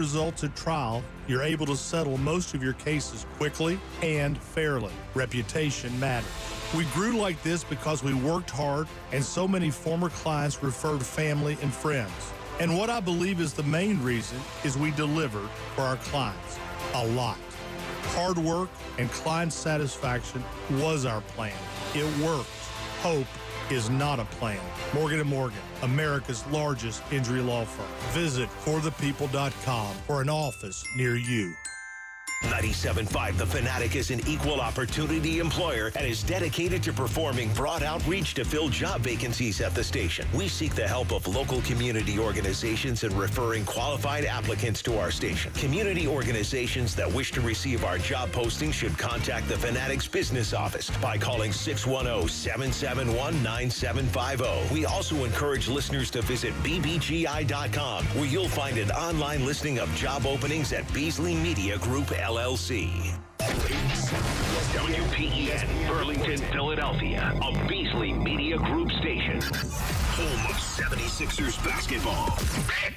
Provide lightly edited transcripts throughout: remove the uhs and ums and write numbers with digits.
results at trial, you're able to settle most of your cases quickly and fairly. Reputation matters. We grew like this because we worked hard and so many former clients referred family and friends. And what I believe is the main reason is we delivered for our clients a lot. Hard work and client satisfaction was our plan. It worked. Hope is not a plan. Morgan & Morgan, America's largest injury law firm. Visit forthepeople.com for an office near you. 97.5 The Fanatic is an equal opportunity employer and is dedicated to performing broad outreach to fill job vacancies at the station. We seek the help of local community organizations in referring qualified applicants to our station. Community organizations that wish to receive our job posting should contact the Fanatic's business office by calling 610-771-9750. We also encourage listeners to visit bbgi.com, where you'll find an online listing of job openings at Beasley Media Group, LLC. WPEN, Burlington, Philadelphia, a Beasley Media Group station. Home of 76ers basketball and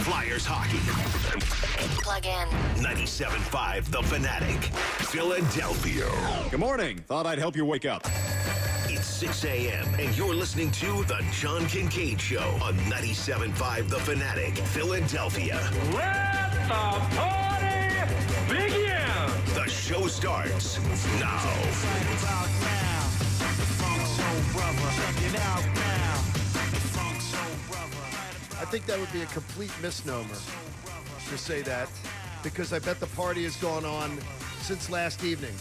Flyers hockey. Plug in. 97.5 The Fanatic, Philadelphia. Good morning. Thought I'd help you wake up. It's 6 a.m. and you're listening to The John Kincade Show on 97.5 The Fanatic, Philadelphia. Let the party begin! The show starts now. I think that would be a complete misnomer to say that, because I bet the party has gone on since last evening.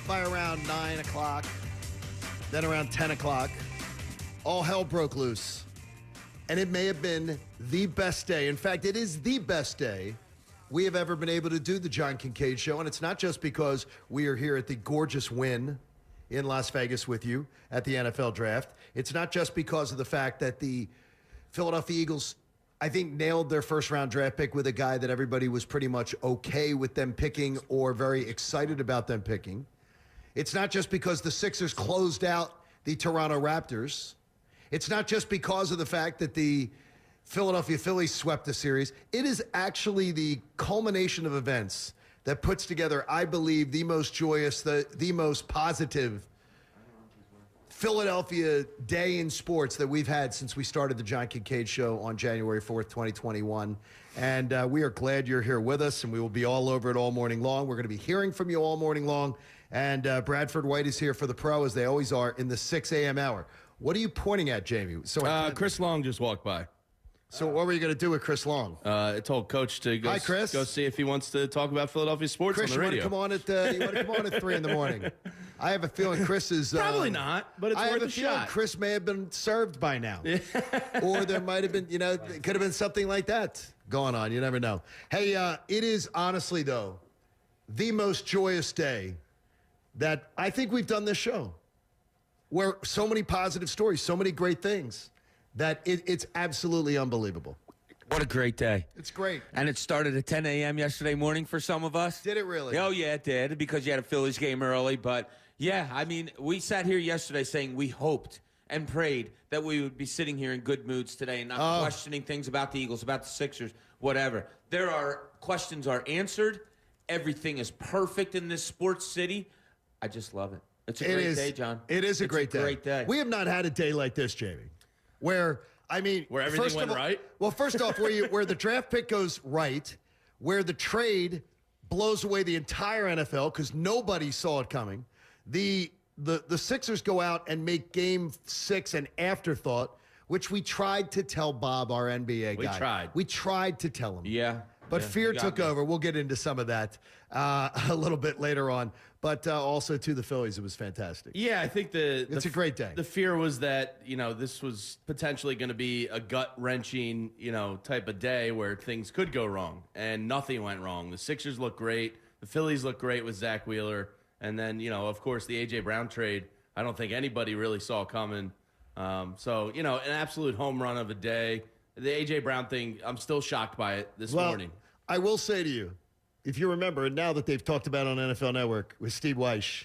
By around 9 o'clock, then around 10 o'clock, all hell broke loose. And it may have been the best day. In fact, it is the best day we have ever been able to do the John Kincade Show. And it's not just because we are here at the gorgeous Wynn in Las Vegas with you at the NFL Draft. It's not just because of the fact that the Philadelphia Eagles, I think, nailed their first-round draft pick with a guy that everybody was pretty much okay with them picking or very excited about them picking. It's not just because the Sixers closed out the Toronto Raptors. It's not just because of the fact that the Philadelphia Phillies swept the series. It is actually the culmination of events that puts together, I believe, the most joyous, the most positive Philadelphia day in sports that we've had since we started the John Kincade Show on January 4th, 2021. And we are glad you're here with us, and we will be all over it all morning long. We're going to be hearing from you all morning long. And Bradford White is here for the Pro, as they always are, in the 6 a.m. hour. What are you pointing at, Jamie? So Chris Long just walked by. So what were you going to do with Chris Long? I told Coach to go, Hi, Chris. Go see if he wants to talk about Philadelphia sports Chris, on the radio. You want to come on at 3 in the morning? I have a feeling Chris is... Probably not, but it's worth a shot. Chris may have been served by now. Or there might have been, it could have been something like that going on. You never know. Hey, it is honestly, though, the most joyous day that I think we've done this show, where so many positive stories, so many great things, that it's absolutely unbelievable. What a great day. It's great. And it started at 10 a.m. yesterday morning for some of us. Did it really? Oh, yeah, it did, because you had a Phillies game early. But, yeah, I mean, we sat here yesterday saying we hoped and prayed that we would be sitting here in good moods today and not questioning things about the Eagles, about the Sixers, whatever. Questions are answered. Everything is perfect in this sports city. I just love it. It's a great day, John. It is a great day. We have not had a day like this, Jamie, where everything went right? Well, first off, where the draft pick goes right, where the trade blows away the entire NFL because nobody saw it coming. The Sixers go out and make Game 6 an afterthought, which we tried to tell Bob, our NBA guy. We tried to tell him. Yeah. But fear took over. We'll get into some of that a little bit later on. But also to the Phillies, it was fantastic. Yeah, I think it's a great day. The fear was that, this was potentially going to be a gut-wrenching, type of day where things could go wrong. And nothing went wrong. The Sixers look great. The Phillies look great with Zach Wheeler. And then, of course, the A.J. Brown trade, I don't think anybody really saw coming. An absolute home run of a day. The A.J. Brown thing, I'm still shocked by it this morning. I will say to you, if you remember, and now that they've talked about on NFL Network with Steve Weish,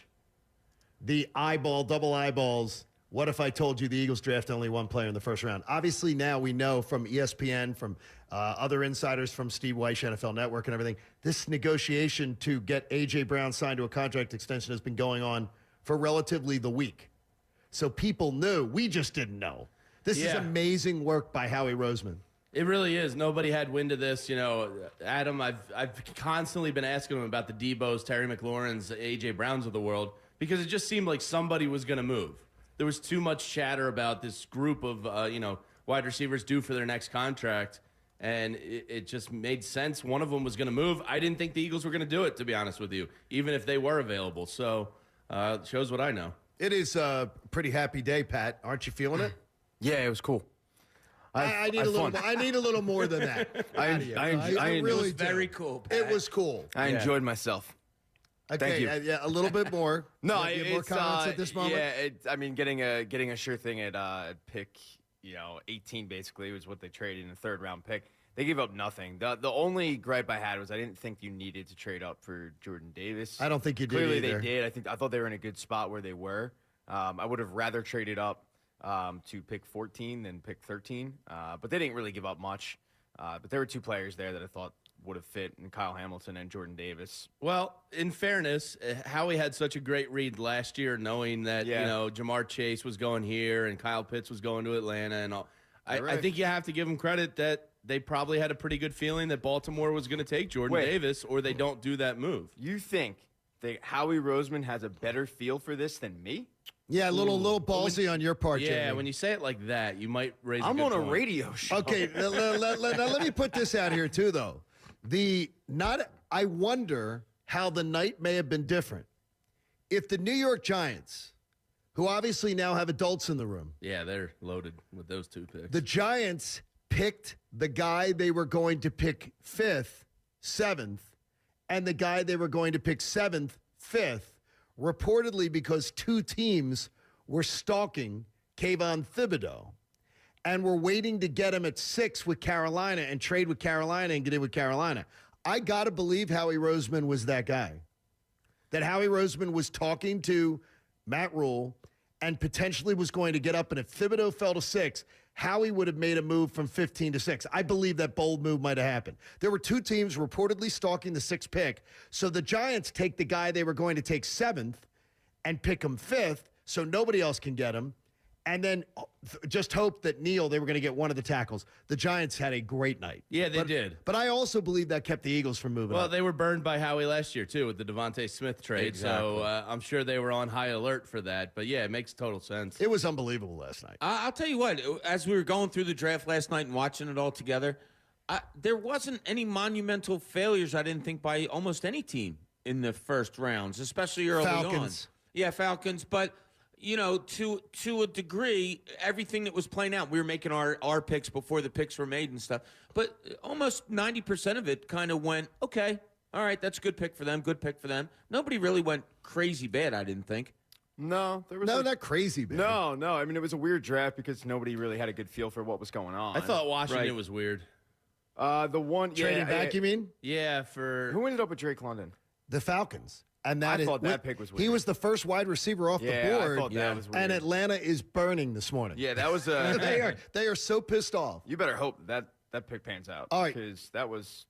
the double eyeballs What if I told you the Eagles draft only one player in the first round? Obviously, now we know from ESPN, from other insiders, from Steve Weish, NFL Network, and everything, this negotiation to get A.J. Brown signed to a contract extension has been going on for relatively the week. So people knew. We just didn't know. This is amazing work by Howie Roseman. It really is. Nobody had wind of this. You know, Adam, I've constantly been asking him about the Debos, Terry McLaurins, A.J. Browns of the world, because it just seemed like somebody was going to move. There was too much chatter about this group of, wide receivers due for their next contract, and it just made sense. One of them was going to move. I didn't think the Eagles were going to do it, to be honest with you, even if they were available. So it shows what I know. It is a pretty happy day, Pat. Aren't you feeling it? Yeah, it was cool. I need a little. I need a little more than that. I really very cool. Pat. It was cool. I enjoyed myself. Okay, Thank you. Yeah, a little bit more. No, you have more comments at this moment. Yeah, getting a sure thing at pick, 18 basically was what they traded in the third round pick. They gave up nothing. The only gripe I had was I didn't think you needed to trade up for Jordan Davis. I don't think you did. Clearly either. they did. I thought they were in a good spot where they were. I would have rather traded up to pick 14 than pick 13, but they didn't really give up much. But there were two players there that I thought would have fit, in Kyle Hamilton and Jordan Davis. Well, in fairness, Howie had such a great read last year, knowing that Jamar Chase was going here and Kyle Pitts was going to Atlanta, and all. I think you have to give him credit that they probably had a pretty good feeling that Baltimore was going to take Jordan Davis, or they don't do that move. You think that Howie Roseman has a better feel for this than me? Yeah, a little ballsy on your part, Yeah, Jamie. when you say it like that, you might raise. I'm on a point. radio show. Okay, let me put this out here too, though. I wonder how the night may have been different if the New York Giants, who obviously now have adults in the room, Yeah, they're loaded with those two picks. the Giants picked the guy they were going to pick 5th, 7th, and the guy they were going to pick 7th, 5th, reportedly because two teams were stalking Kayvon Thibodeau and were waiting to get him at 6 with Carolina and trade with Carolina and get in with Carolina. I got to believe Howie Roseman was that guy. That Howie Roseman was talking to Matt Rule and potentially was going to get up, and if Thibodeau fell to 6, Howie would have made a move from 15 to 6. I believe that bold move might have happened. There were two teams reportedly stalking the 6th pick, so the Giants take the guy they were going to take 7th and pick him 5th so nobody else can get him, and then just hope that they were going to get one of the tackles. The Giants had a great night. Yeah, they did. But I also believe that kept the Eagles from moving Well, up. they were burned by Howie last year, too, with the Devontae Smith trade. So I'm sure they were on high alert for that. But, yeah, it makes total sense. It was unbelievable last night. I'll tell you what, as we were going through the draft last night and watching it all together, there wasn't any monumental failures, I didn't think, by almost any team in the first rounds, especially early Falcons. on. Yeah, Falcons. But, to a degree, everything that was playing out, we were making our picks before the picks were made and stuff. But almost 90% of it kind of went, okay, all right, that's a good pick for them, good pick for them. Nobody really went crazy bad, I didn't think. No, there was not crazy, man. No. I mean, it was a weird draft because nobody really had a good feel for what was going on. I thought Washington was weird. The one Trading back, you mean? Yeah, for... Who ended up with Drake London? The Falcons. And I thought that pick was weird. He was the first wide receiver off the board. I thought that was weird. And Atlanta is burning this morning. Yeah, that was they are so pissed off. You better hope that pick pans out. All right. Because that was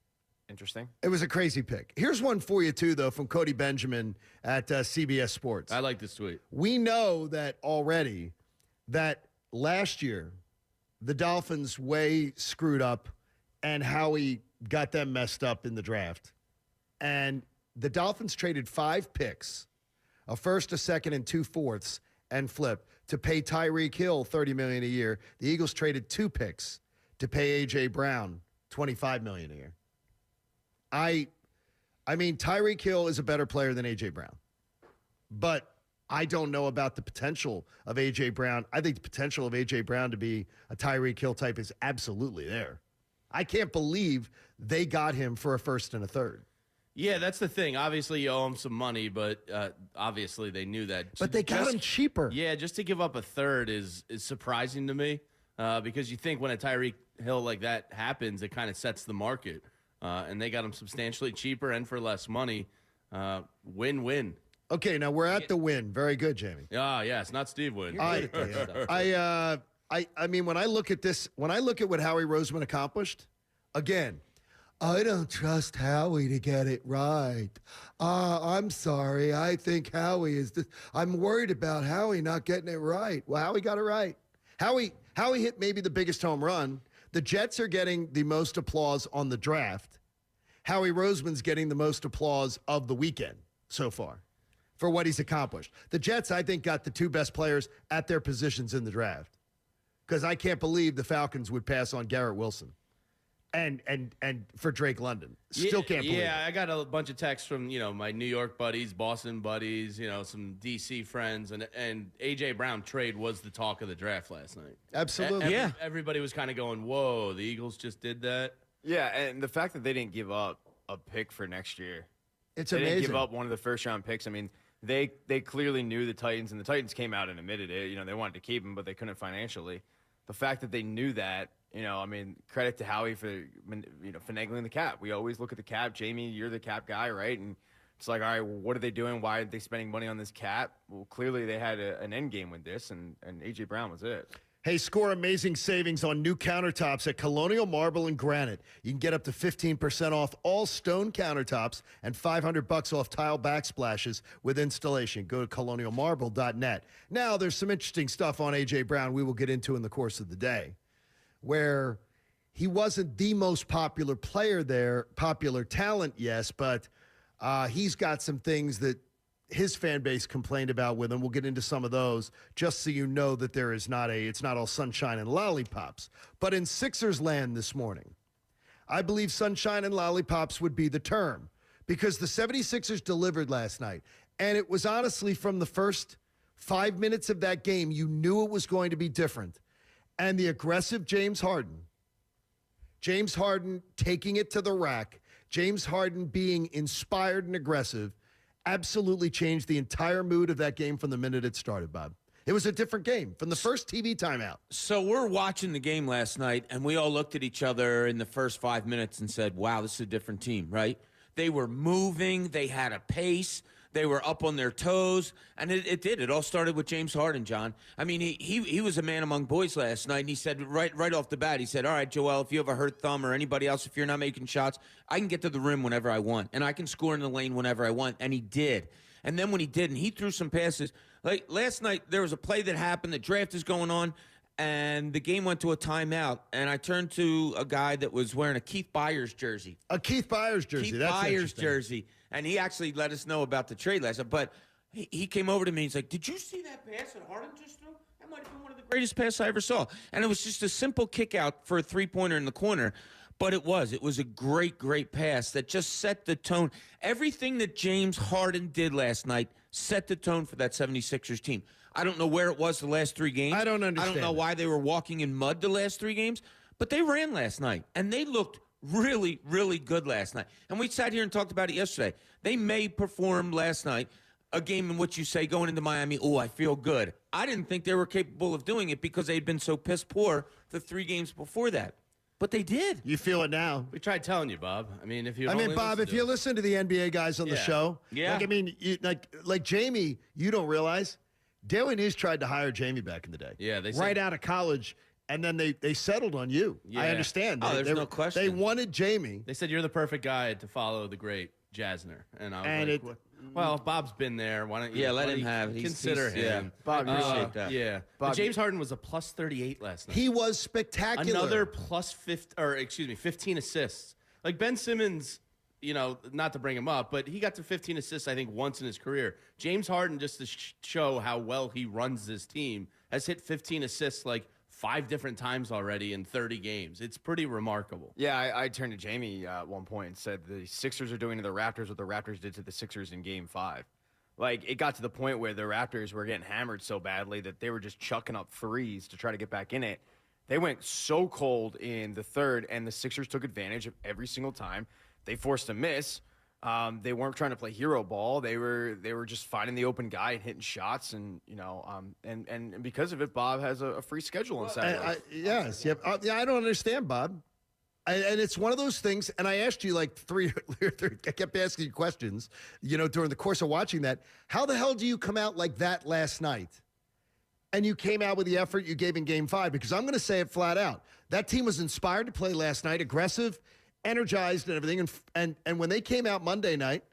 interesting. It was a crazy pick. Here's one for you, too, though, from Cody Benjamin at CBS Sports. I like this tweet. We know that already that last year the Dolphins way screwed up and Howie got them messed up in the draft. And the Dolphins traded 5 picks, a first, a second, and 2 fourths, and flipped to pay Tyreek Hill $30 million a year. The Eagles traded 2 picks to pay A.J. Brown $25 million a year. I mean, Tyreek Hill is a better player than A.J. Brown, but I don't know about the potential of A.J. Brown. I think the potential of A.J. Brown to be a Tyreek Hill type is absolutely there. I can't believe they got him for a first and a third. Yeah, that's the thing. Obviously, you owe them some money, but obviously they knew that. But they got him cheaper. Yeah, just to give up a third is surprising to me because you think when a Tyreek Hill like that happens, it kind of sets the market. And they got him substantially cheaper and for less money. Win-win. Okay, now we're at the win. Very good, Jamie. Yeah, it's not Steve Wynn. I mean, when I look at this, when I look at what Howie Roseman accomplished, again, I don't trust Howie to get it right. I'm sorry. I think Howie is I'm worried about Howie not getting it right. Well, Howie got it right. Howie hit maybe the biggest home run. The Jets are getting the most applause on the draft. Howie Roseman's getting the most applause of the weekend so far for what he's accomplished. The Jets, I think, got the two best players at their positions in the draft, because I can't believe the Falcons would pass on Garrett Wilson and for Drake London. Still can't believe it. Yeah, I got a bunch of texts from, my New York buddies, Boston buddies, some D.C. friends, and A.J. Brown trade was the talk of the draft last night. Absolutely. Everybody was kind of going, whoa, the Eagles just did that. Yeah, and the fact that they didn't give up a pick for next year. It's amazing. They didn't give up one of the first-round picks. I mean, they clearly knew the Titans, and the Titans came out and admitted it. They wanted to keep him, but they couldn't financially. The fact that they knew that, credit to Howie for, finagling the cap. We always look at the cap. Jamie, you're the cap guy, right? And it's like, all right, well, what are they doing? Why are they spending money on this cap? Well, clearly they had an end game with this, and A.J. Brown was it. Hey, score amazing savings on new countertops at Colonial Marble and Granite. You can get up to 15% off all stone countertops and $500 off tile backsplashes with installation. Go to colonialmarble.net. Now, there's some interesting stuff on A.J. Brown we will get into in the course of the day, where he wasn't the most popular player there, popular talent, yes, but he's got some things that his fan base complained about with him. We'll get into some of those, just so you know that it's not all sunshine and lollipops. But in Sixers land this morning, I believe sunshine and lollipops would be the term, because the 76ers delivered last night. And it was honestly, from the first 5 minutes of that game, you knew it was going to be different. And the aggressive James Harden taking it to the rack, James Harden being inspired and aggressive, absolutely changed the entire mood of that game from the minute it started, Bob. It was a different game from the first TV timeout. So we're watching the game last night, and we all looked at each other in the first 5 minutes and said, wow, this is a different team, right? They were moving. They had a pace. They were up on their toes, and it did. It all started with James Harden, John. I mean, he was a man among boys last night, and he said right off the bat, he said, all right, Joel, if you have a hurt thumb or anybody else, if you're not making shots, I can get to the rim whenever I want, and I can score in the lane whenever I want, and he did. And then when he did, and he threw some passes, like last night there was a play that happened, the draft is going on, and the game went to a timeout, and I turned to a guy that was wearing a Keith Byers jersey. A Keith Byers jersey. Keith That's Byers jersey. And he actually let us know about the trade last night. But he came over to me and he's like, did you see that pass that Harden just threw? That might have been one of the greatest passes I ever saw. And it was just a simple kick out for a three-pointer in the corner. But it was a great, great pass that just set the tone. Everything that James Harden did last night set the tone for that 76ers team. I don't know where it was the last three games. I don't understand. I don't know why they were walking in mud the last three games. But they ran last night, and they looked really, really good last night. And we sat here and talked about it yesterday. They may perform last night, a game in which you say going into Miami, oh, I feel good. I didn't think they were capable of doing it because they'd been so piss poor the 3 games before that. But they did. You feel it now. We tried telling you, Bob. I mean, if you Bob, if you listen to the NBA guys on the show, like Jamie, you don't realize Daily News tried to hire Jamie back in the day. Yeah, they said, right out of college. And then they settled on you. Yeah. I understand. There's no question. They wanted Jamie. They said you're the perfect guy to follow the great Jasner. And I was well, Bob's been there. Why don't you? Yeah, let him have. Consider him. Yeah. Bob, appreciate that. Yeah. Bob, but James Harden was a plus 38 last night. He was spectacular. Another plus 15 assists. Like Ben Simmons, not to bring him up, but he got to 15 assists, I think, once in his career. James Harden, just to show how well he runs this team, has hit 15 assists like 5 different times already in 30 games. It's pretty remarkable. Yeah, I turned to Jamie at one point and said the Sixers are doing to the Raptors what the Raptors did to the Sixers in Game 5. Like, it got to the point where the Raptors were getting hammered so badly that they were just chucking up threes to try to get back in it. They went so cold in the third, and the Sixers took advantage of every single time. They forced a miss. They weren't trying to play hero ball. They were just finding the open guy and hitting shots, and and because of it, Bob has a free schedule on Saturday. Yes, yeah. I don't understand, Bob. And it's one of those things, and I asked you like I kept asking you questions, during the course of watching that. How the hell do you come out like that last night? And you came out with the effort you gave in Game 5, because I'm going to say it flat out. That team was inspired to play last night, aggressive, energized, and everything. And when they came out Monday night,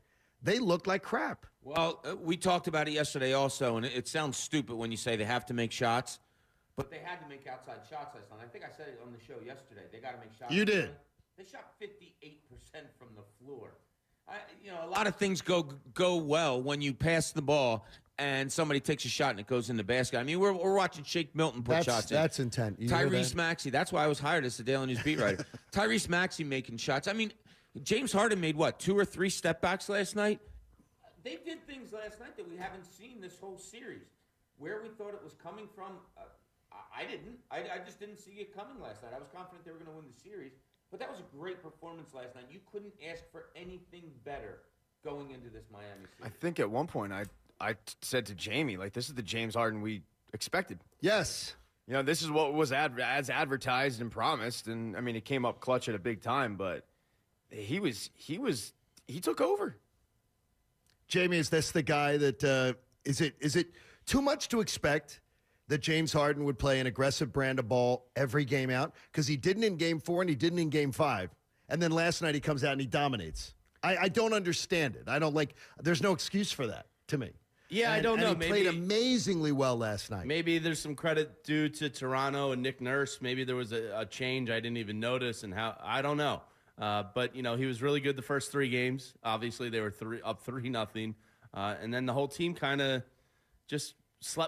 they looked like crap. Well, we talked about it yesterday also, and it sounds stupid when you say they have to make shots, but they had to make outside shots last night. I think I said it on the show yesterday. They got to make shots. You did. They shot 58% from the floor. A lot of things go well when you pass the ball and somebody takes a shot and it goes in the basket. I mean, we're watching Shake Milton put shots in. That's intent. Tyrese Maxey. That's why I was hired as the Daily News beat writer. Tyrese Maxey making shots. I mean, James Harden made, 2 or 3 step backs last night? They did things last night that we haven't seen this whole series. Where we thought it was coming from, I didn't. I just didn't see it coming last night. I was confident they were going to win the series. But that was a great performance last night. You couldn't ask for anything better going into this Miami series. I think at one point I said to Jamie, this is the James Harden we expected. Yes. This is what was as advertised and promised. And, I mean, it came up clutch at a big time, but he took over. Jamie, is this the guy that is it too much to expect that James Harden would play an aggressive brand of ball every game out? Because he didn't in Game 4 and he didn't in Game 5. And then last night he comes out and he dominates. I don't understand it. There's no excuse for that to me. Yeah, I don't know. He played amazingly well last night. Maybe there's some credit due to Toronto and Nick Nurse. Maybe there was a change I didn't even notice, and I don't know. But, he was really good the first 3 games. Obviously, they were up 3-0. And then the whole team kind of just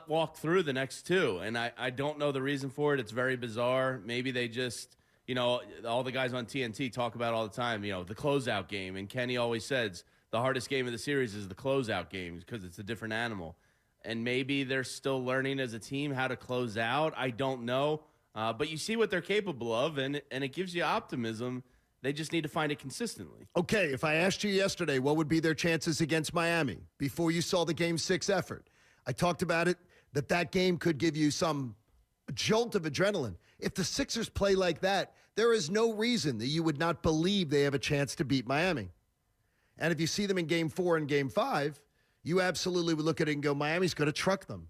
walked through the next 2. And I don't know the reason for it. It's very bizarre. Maybe they just, all the guys on TNT talk about all the time, the closeout game. And Kenny always says the hardest game of the series is the closeout game because it's a different animal. And maybe they're still learning as a team how to close out. I don't know. But you see what they're capable of, and it gives you optimism. They just need to find it consistently. Okay, if I asked you yesterday what would be their chances against Miami before you saw the Game 6 effort, I talked about it, that game could give you some jolt of adrenaline. If the Sixers play like that, there is no reason that you would not believe they have a chance to beat Miami. And if you see them in Game 4 and Game 5, you absolutely would look at it and go, Miami's going to truck them.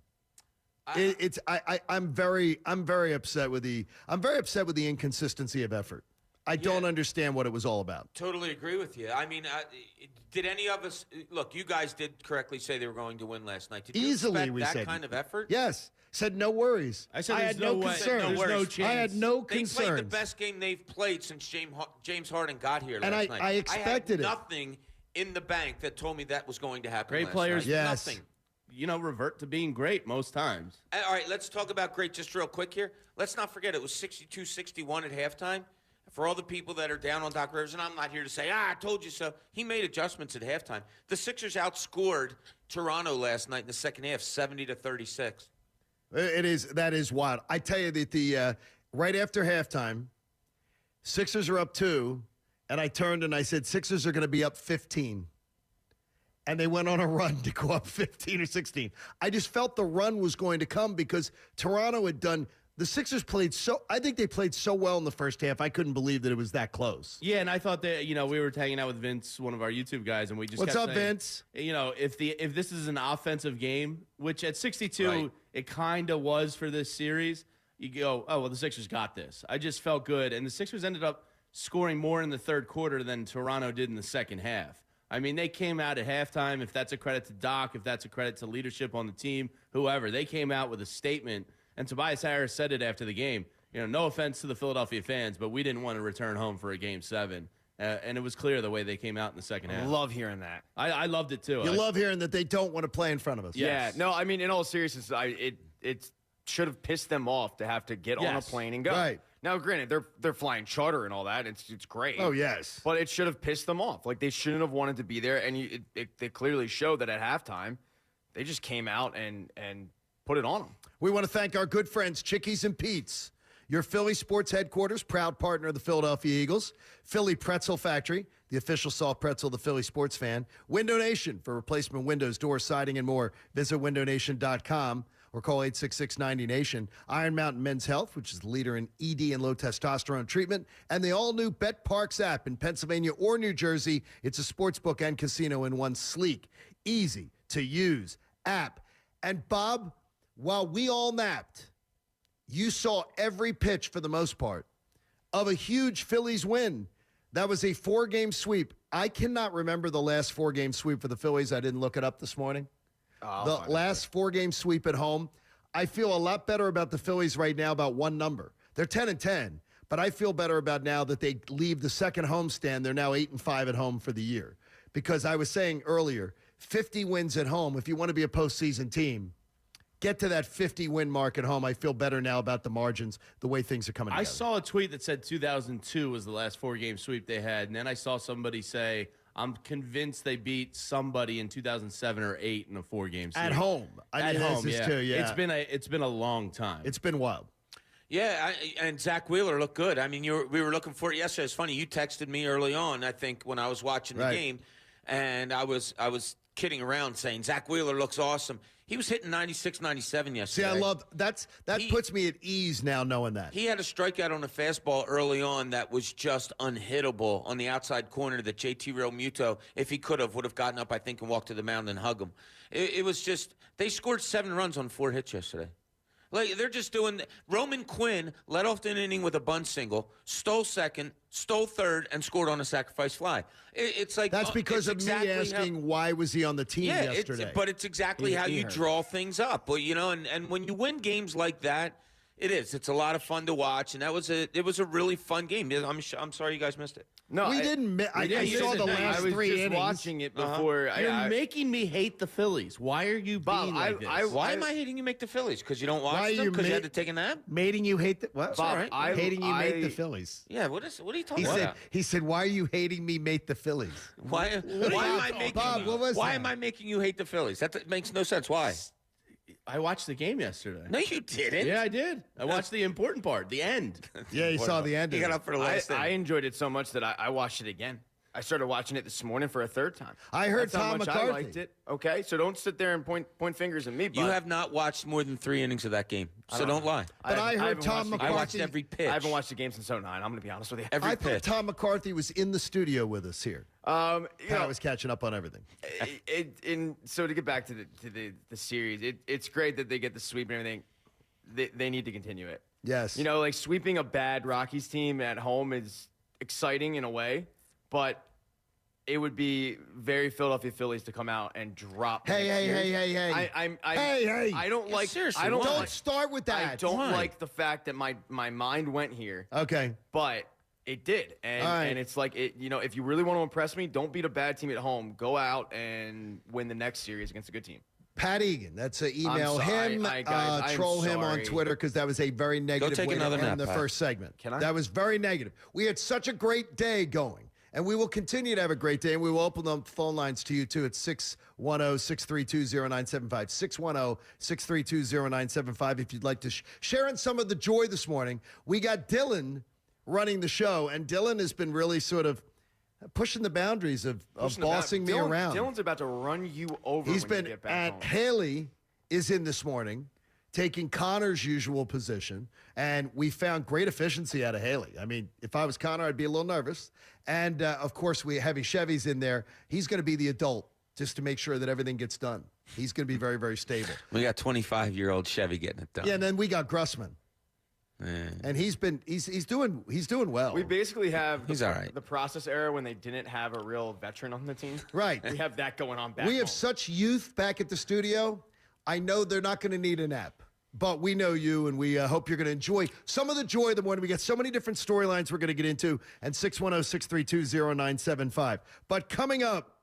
I'm very upset with the inconsistency of effort. I don't understand what it was all about. Totally agree with you. I mean, did any of us look? You guys did correctly say they were going to win last night. Did you expect that kind of effort? Yes. Said no worries. I said I had no concern. There's no chance. I had no concerns. They played the best game they've played since James Harden got here last night. I expected I had nothing in the bank that told me that was going to happen. Great last players, night. yes. Nothing. Revert to being great most times. All right, let's talk about great just real quick here. Let's not forget it was 62-61 at halftime. For all the people that are down on Doc Rivers, and I'm not here to say, I told you so. He made adjustments at halftime. The Sixers outscored Toronto last night in the second half, 70-36. That is wild. I tell you that the right after halftime, Sixers are up 2, and I turned and I said, Sixers are going to be up 15. And they went on a run to go up 15 or 16. I just felt the run was going to come because Toronto had done – the Sixers I think they played so well in the first half, I couldn't believe that it was that close. Yeah, and I thought that, we were hanging out with Vince, one of our YouTube guys, and we just What's kept up, saying, Vince? If this is an offensive game, which at 62 right. It kind of was for this series, you go, oh, well, the Sixers got this. I just felt good, and the Sixers ended up scoring more in the third quarter than Toronto did in the second half. I mean, they came out at halftime, if that's a credit to Doc, if that's a credit to leadership on the team, whoever, they came out with a statement. And Tobias Harris said it after the game. No offense to the Philadelphia fans, but we didn't want to return home for a Game 7. And it was clear the way they came out in the second half. I love hearing that. I loved it, too. You love hearing that they don't want to play in front of us. Yes. Yeah. No, I mean, in all seriousness, it should have pissed them off to have to get on a plane and go. Right. Now, granted, they're flying charter and all that. It's great. Oh, yes. But it should have pissed them off. They shouldn't have wanted to be there. And they clearly showed that at halftime, they just came out and put it on them. We want to thank our good friends, Chickies and Pete's, your Philly sports headquarters, proud partner of the Philadelphia Eagles, Philly Pretzel Factory, the official soft pretzel of the Philly sports fan, Window Nation for replacement windows, doors, siding, and more. Visit windownation.com. or call 866-90-NATION. Iron Mountain Men's Health, which is the leader in ED and low testosterone treatment, and the all-new Bet Parks app in Pennsylvania or New Jersey. It's a sportsbook and casino in one sleek, easy-to-use app. And, Bob, while we all napped, you saw every pitch, for the most part, of a huge Phillies win. That was a 4-game sweep. I cannot remember the last 4-game sweep for the Phillies. I didn't look it up this morning. The last 4-game sweep at home. I feel a lot better about the Phillies right now about one number. They're 10-10, but I feel better about now that they leave the second homestand. They're now 8-5 at home for the year. Because I was saying earlier, 50 wins at home. If you want to be a postseason team, get to that 50-win mark at home. I feel better now about the margins, the way things are coming together. I saw a tweet that said 2002 was the last 4-game sweep they had, and then I saw somebody say, I'm convinced they beat somebody in 2007 or 8 in a 4-game sweep. At home. At home, yeah. Too, yeah. It's been a long time. It's been wild. Yeah, and Zach Wheeler looked good. I mean, we were looking for it yesterday. It's funny. You texted me early on, I think, when I was watching the game, and I was kidding around saying Zach Wheeler looks awesome. He was hitting 96, 97 yesterday. See, I love that puts me at ease now knowing that. He had a strikeout on a fastball early on that was just unhittable on the outside corner that JT Realmuto, if he could have, would have gotten up, I think, and walked to the mound and hug him. It was just, they scored 7 runs on 4 hits yesterday. Like, they're just doing – Roman Quinn led off the inning with a bunt single, stole second, stole third, and scored on a sacrifice fly. It's like – That's because of me asking why was he on the team yesterday. But it's exactly how you draw things up. Well, you know, and when you win games like that, it is. It's a lot of fun to watch, and it was a really fun game. I'm sorry you guys missed it. No, we didn't. I saw the last 3 innings. I was just watching it before. You're making me hate the Phillies. Why are you being like this? Why am I hating you make the Phillies? Because you don't watch them? Because you had to take a nap? Mating you hate the what? Bob, right. Hating you mate the Phillies. Yeah, what are you talking about? He said, why are you hating me mate the Phillies? Why am I making you hate the Phillies? That makes no sense. Why? I watched the game yesterday. No, you didn't. Yeah, I did. I watched the important part, the end. Yeah, you saw the end. You got up for the last I enjoyed it so much that I watched it again. I started watching it this morning for a 3rd time. I heard That's how Tom much McCarthy. I liked it. Okay, so don't sit there and point fingers at me. You have not watched more than 3 innings of that game, so don't lie. But I heard Tom McCarthy. I watched every pitch. I haven't watched the game since 09. I'm going to be honest with you. Every I pitch. thought Tom McCarthy was in the studio with us here. I was catching up on everything. So to get back to the series, it's great that they get the sweep and everything. They need to continue it. Yes. You know, like sweeping a bad Rockies team at home is exciting in a way, but it would be very Philadelphia Phillies to come out and drop. Hey. I don't like. Seriously, don't start with that. I don't like the fact that my mind went here. Okay. But it did, and it's like it. You know, if you really want to impress me, don't beat a bad team at home. Go out and win the next series against a good team. Pat Egan, that's an email him, troll him on Twitter because that was a very negative way to end the first segment. Can I? That was very negative. We had such a great day going. And we will continue to have a great day, and we will open up the phone lines to you, too, at 610-632-0975, 610-632-0975, if you'd like to share in some of the joy this morning. We got Dylan running the show, and Dylan has been really sort of pushing the boundaries of bossing me around. Dylan's about to run you over. He's been at Haley is in this morning, taking Connor's usual position, and we found great efficiency out of Haley. I mean, if I was Connor, I'd be a little nervous. And, of course, Heavy Chevy's in there. He's going to be the adult just to make sure that everything gets done. He's going to be very, very stable. We got 25-year-old Chevy getting it done. Yeah, and then we got Grussman. And he's doing well. We basically have he's all right. The process era when they didn't have a real veteran on the team. Right. We have that going on back We home. have such youth back at the studio. I know they're not going to need an app. But we know you, and we hope you're going to enjoy some of the joy of the morning. We got so many different storylines we're going to get into, and 610-632-0975. But coming up,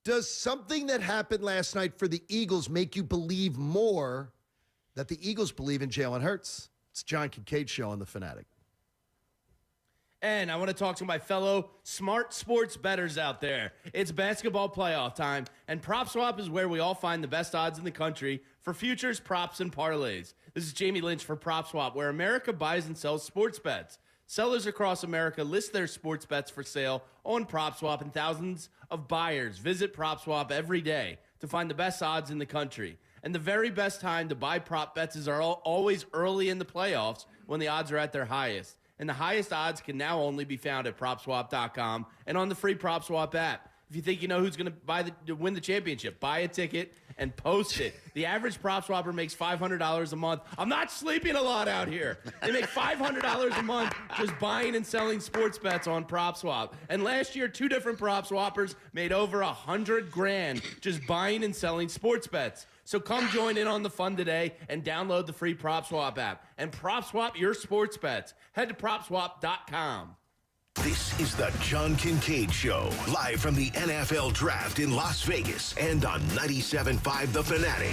does something that happened last night for the Eagles make you believe more that the Eagles believe in Jalen Hurts? It's John Kincade Show on The Fanatic. And I want to talk to my fellow smart sports bettors out there. It's basketball playoff time, and PropSwap is where we all find the best odds in the country for futures, props, and parlays. This is Jamie Lynch for PropSwap, where America buys and sells sports bets. Sellers across America list their sports bets for sale on PropSwap, and thousands of buyers visit PropSwap every day to find the best odds in the country. And the very best time to buy prop bets is always early in the playoffs when the odds are at their highest. And the highest odds can now only be found at PropSwap.com and on the free PropSwap app. If you think you know who's going to win the championship, buy a ticket and post it. The average prop swapper makes $500 a month. I'm not sleeping a lot out here. They make $500 a month just buying and selling sports bets on PropSwap. And last year, 2 different prop swappers made over $100,000 just buying and selling sports bets. So come join in on the fun today and download the free PropSwap app and PropSwap your sports bets. Head to PropSwap.com. This is the John Kincade Show, live from the NFL Draft in Las Vegas and on 97.5 The Fanatic,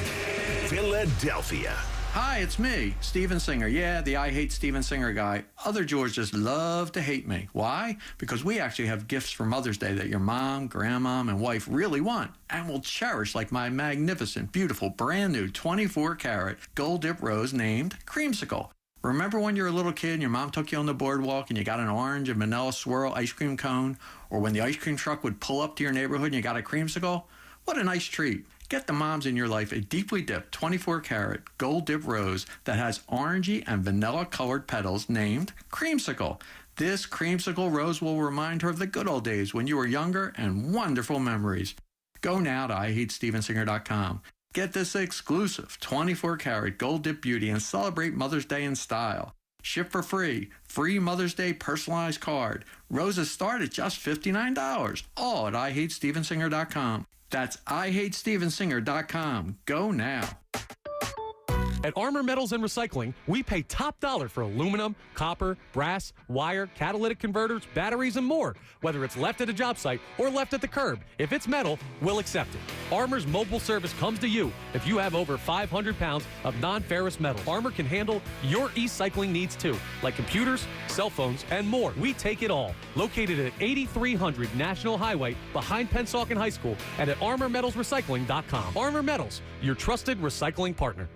Philadelphia. Hi, it's me, Steven Singer. Yeah, the I Hate Steven Singer guy. Other Georges love to hate me. Why? Because we actually have gifts for Mother's Day that your mom, grandmom, and wife really want and will cherish, like my magnificent, beautiful, brand new 24-karat gold dip rose named Creamsicle. Remember when you were a little kid and your mom took you on the boardwalk and you got an orange and vanilla swirl ice cream cone? Or when the ice cream truck would pull up to your neighborhood and you got a creamsicle? What a nice treat. Get the moms in your life a deeply dipped 24-karat gold dip rose that has orangey and vanilla colored petals named Creamsicle. This creamsicle rose will remind her of the good old days when you were younger and wonderful memories. Go now to IHateStevenSinger.com. Get this exclusive 24-karat gold dip beauty and celebrate Mother's Day in style. Ship for free. Free Mother's Day personalized card. Roses start at just $59. All at IHateStevenSinger.com. That's IHateStevenSinger.com. Go now. At Armor Metals and Recycling, we pay top dollar for aluminum, copper, brass, wire, catalytic converters, batteries, and more. Whether it's left at a job site or left at the curb, if it's metal, we'll accept it. Armor's mobile service comes to you if you have over 500 pounds of non-ferrous metal. Armor can handle your e-cycling needs too, like computers, cell phones, and more. We take it all. Located at 8300 National Highway behind Pennsauken High School and at ArmorMetalsRecycling.com. Armor Metals, your trusted recycling partner.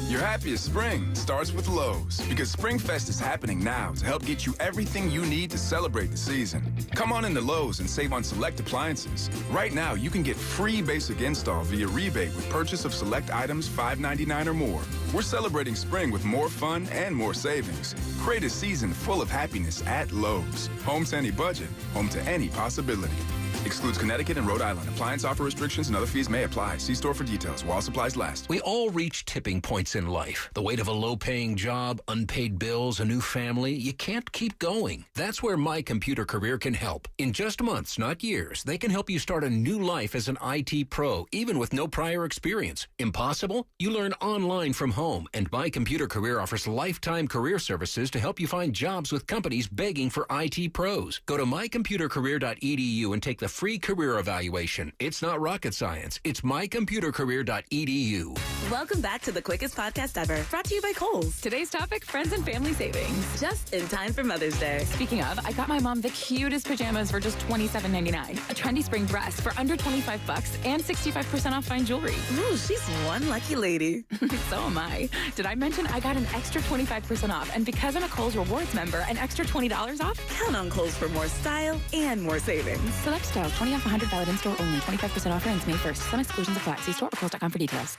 Your happiest spring starts with Lowe's, because Spring Fest is happening now to help get you everything you need to celebrate the season. Come on into Lowe's and save on select appliances. Right now, you can get free basic install via rebate with purchase of select items $5.99 or more. We're celebrating spring with more fun and more savings. Create a season full of happiness at Lowe's. Home to any budget, home to any possibility. Excludes Connecticut and Rhode Island. Appliance offer restrictions and other fees may apply. See store for details while supplies last. We all reach tipping points in life. The weight of a low-paying job, unpaid bills, a new family. You can't keep going. That's where My Computer Career can help. In just months, not years, they can help you start a new life as an IT pro, even with no prior experience. Impossible? You learn online from home, and My Computer Career offers lifetime career services to help you find jobs with companies begging for IT pros. Go to mycomputercareer.edu and take the free career evaluation. It's not rocket science. It's mycomputercareer.edu. Welcome back to the quickest podcast ever, brought to you by Kohl's. Today's topic, friends and family savings. Just in time for Mother's Day. Speaking of, I got my mom the cutest pajamas for just $27.99. A trendy spring dress for under $25 and 65% off fine jewelry. Ooh, she's one lucky lady. So am I. Did I mention I got an extra 25% off? And because I'm a Kohl's Rewards member, an extra $20 off? Count on Kohl's for more style and more savings. Select styles, 20 off 100, valid in store only. 25% offer ends May 1st. Some exclusions apply. See store or Kohl's.com for details.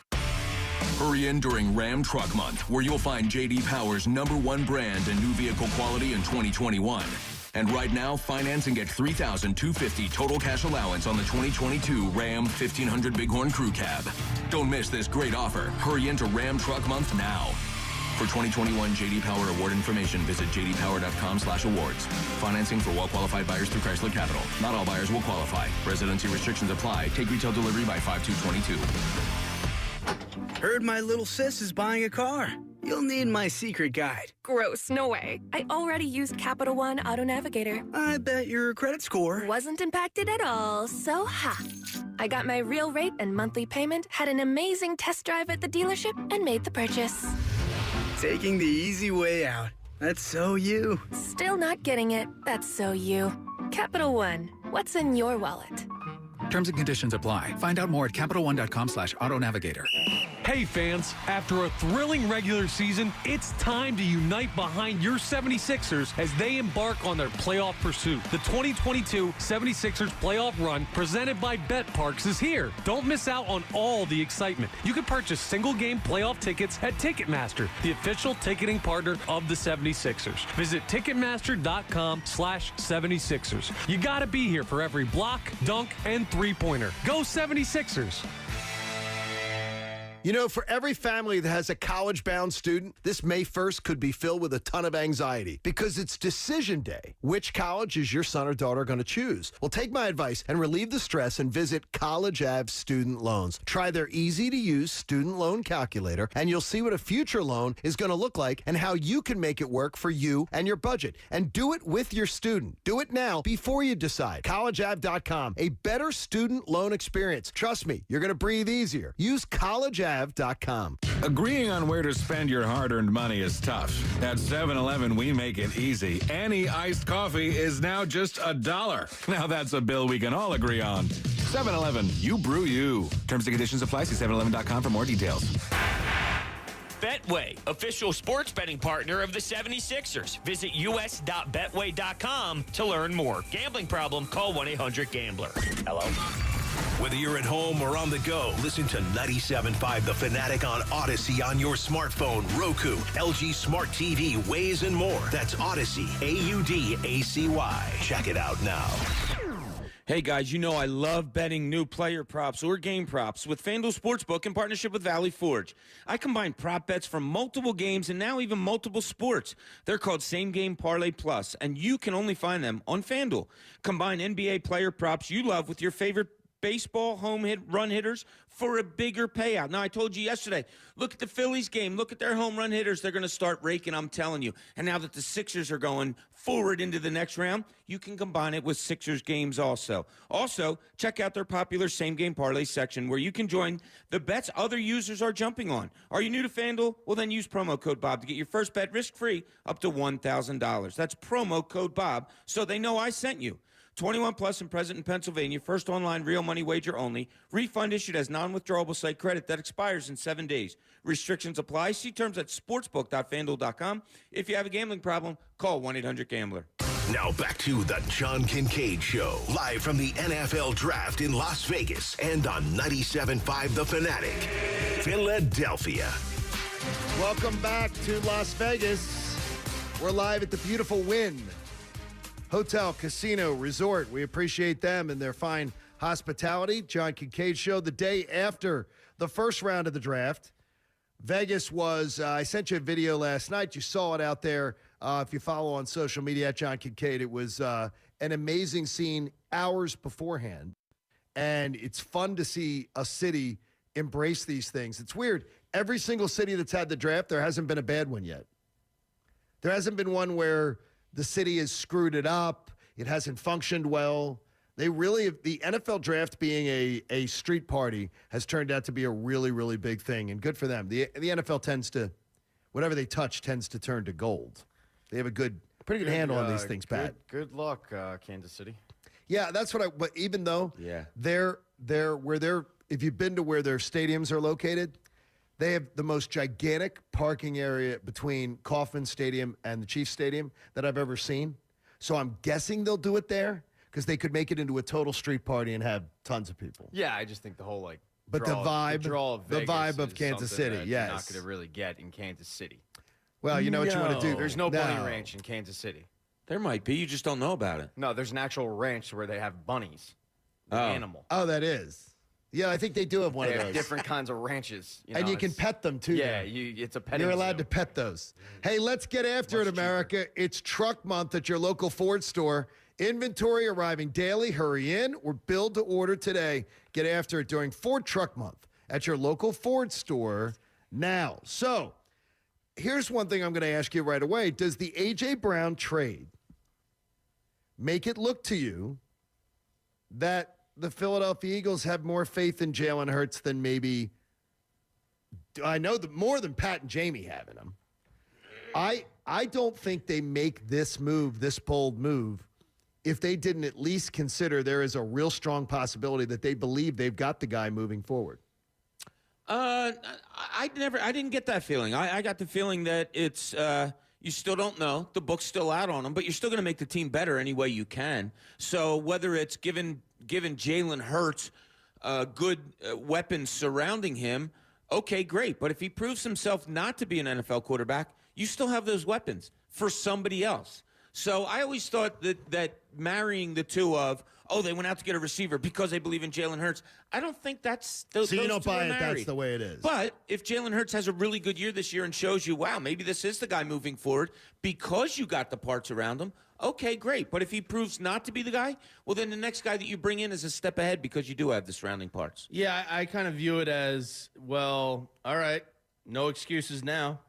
Hurry in during Ram Truck Month, where you'll find J.D. Power's #1 brand and new vehicle quality in 2021. And right now, finance and get $3,250 total cash allowance on the 2022 Ram 1500 Bighorn Crew Cab. Don't miss this great offer. Hurry into Ram Truck Month now. For 2021 J.D. Power award information, visit jdpower.com/awards. Financing for well-qualified buyers through Chrysler Capital. Not all buyers will qualify. Residency restrictions apply. Take retail delivery by 5/2/22. Heard my little sis is buying a car. You'll need my secret guide. Gross, no way. I already used Capital One Auto Navigator. I bet your credit score wasn't impacted at all, so ha. I got my real rate and monthly payment, had an amazing test drive at the dealership, and made the purchase. Taking the easy way out. That's so you. Still not getting it. That's so you. Capital One. What's in your wallet? Terms and conditions apply. Find out more at CapitalOne.com/AutoNavigator. Hey fans, after a thrilling regular season, it's time to unite behind your 76ers as they embark on their playoff pursuit. The 2022 76ers playoff run presented by BetParks is here. Don't miss out on all the excitement. You can purchase single-game playoff tickets at Ticketmaster, the official ticketing partner of the 76ers. Visit Ticketmaster.com/76ers. You gotta be here for every block, dunk, and three-pointer. Go 76ers! You know, for every family that has a college-bound student, this May 1st could be filled with a ton of anxiety because it's decision day. Which college is your son or daughter going to choose? Well, take my advice and relieve the stress and visit College Ave Student Loans. Try their easy-to-use student loan calculator, and you'll see what a future loan is going to look like and how you can make it work for you and your budget. And do it with your student. Do it now before you decide. CollegeAve.com, a better student loan experience. Trust me, you're going to breathe easier. Use CollegeAve.com. Agreeing on where to spend your hard-earned money is tough. At 7-Eleven, we make it easy. Any iced coffee is now just $1. Now that's a bill we can all agree on. 7-Eleven, you brew you. Terms and conditions apply. See 7eleven.com for more details. Betway, official sports betting partner of the 76ers. Visit us.betway.com to learn more. Gambling problem? Call 1-800-GAMBLER. Hello? Whether you're at home or on the go, listen to 97.5 The Fanatic on Odyssey on your smartphone, Roku, LG Smart TV, Waze, and more. That's Odyssey, AUDACY. Check it out now. Hey, guys, you know I love betting new player props or game props with FanDuel Sportsbook in partnership with Valley Forge. I combine prop bets from multiple games and now even multiple sports. They're called Same Game Parlay Plus, and you can only find them on FanDuel. Combine NBA player props you love with your favorite baseball run hitters for a bigger payout. Now, I told you yesterday, look at the Phillies game. Look at their home run hitters. They're going to start raking, I'm telling you. And now that the Sixers are going forward into the next round, you can combine it with Sixers games also. Also, check out their popular same-game parlay section where you can join the bets other users are jumping on. Are you new to FanDuel? Well, then use promo code Bob to get your first bet risk-free up to $1,000. That's promo code Bob so they know I sent you. 21 plus and present in Pennsylvania. First online real money wager only. Refund issued as non-withdrawable site credit that expires in 7 days. Restrictions apply. See terms at sportsbook.fanduel.com. If you have a gambling problem, call 1-800-GAMBLER. Now back to the John Kincade Show, live from the NFL Draft in Las Vegas and on 97.5 The Fanatic, Philadelphia. Welcome back to Las Vegas. We're live at the beautiful Wynn Hotel, Casino, Resort. We appreciate them and their fine hospitality. John Kincade Show, the day after the first round of the draft. Vegas was, I sent you a video last night. You saw it out there. If you follow on social media at John Kincade, it was an amazing scene hours beforehand. And it's fun to see a city embrace these things. It's weird. Every single city that's had the draft, there hasn't been a bad one yet. There hasn't been one where the city has screwed it up. It hasn't functioned well. They really, the NFL draft being a street party has turned out to be a really, really big thing, and good for them. The NFL tends to, whatever they touch tends to turn to gold. They have a pretty good handle on these things, Pat. Good luck, Kansas City. Yeah, that's what but even though they're if you've been to where their stadiums are located, they have the most gigantic parking area between Kauffman Stadium and the Chiefs Stadium that I've ever seen. So I'm guessing they'll do it there because they could make it into a total street party and have tons of people. Yeah, I just think the whole the vibe of Kansas City, yes, yes, you're not going to really get in Kansas City. Well, you know what you want to do. There's no bunny ranch in Kansas City. There might be. You just don't know about it. No, there's an actual ranch where they have bunnies. The animal. Oh, that is. Yeah, I think they do have one of those. They have different kinds of ranches. And you can pet them, too. Yeah, it's a petting You're allowed zoo. to pet those. Hey, let's get after it, America. It's Truck Month at your local Ford store. Inventory arriving daily. Hurry in or build to order today. Get after it during Ford Truck Month at your local Ford store now. So, here's one thing I'm going to ask you right away. Does the A.J. Brown trade make it look to you that the Philadelphia Eagles have more faith in Jalen Hurts than maybe, I know more than Pat and Jamie have in him. I don't think they make this move, this bold move, if they didn't at least consider there is a real strong possibility that they believe they've got the guy moving forward. I didn't get that feeling. I got the feeling that it's you still don't know. The book's still out on him, but you're still going to make the team better any way you can. So whether it's giving Jalen Hurts good weapons surrounding him, okay, great. But if he proves himself not to be an NFL quarterback, you still have those weapons for somebody else. So I always thought that marrying the two of, they went out to get a receiver because they believe in Jalen Hurts. I don't think that's those. So you don't buy it. Married. That's the way it is. But if Jalen Hurts has a really good year this year and shows you, wow, maybe this is the guy moving forward because you got the parts around him. Okay, great. But if he proves not to be the guy, well, then the next guy that you bring in is a step ahead because you do have the surrounding parts. Yeah, I kind of view it as, well, all right, no excuses now.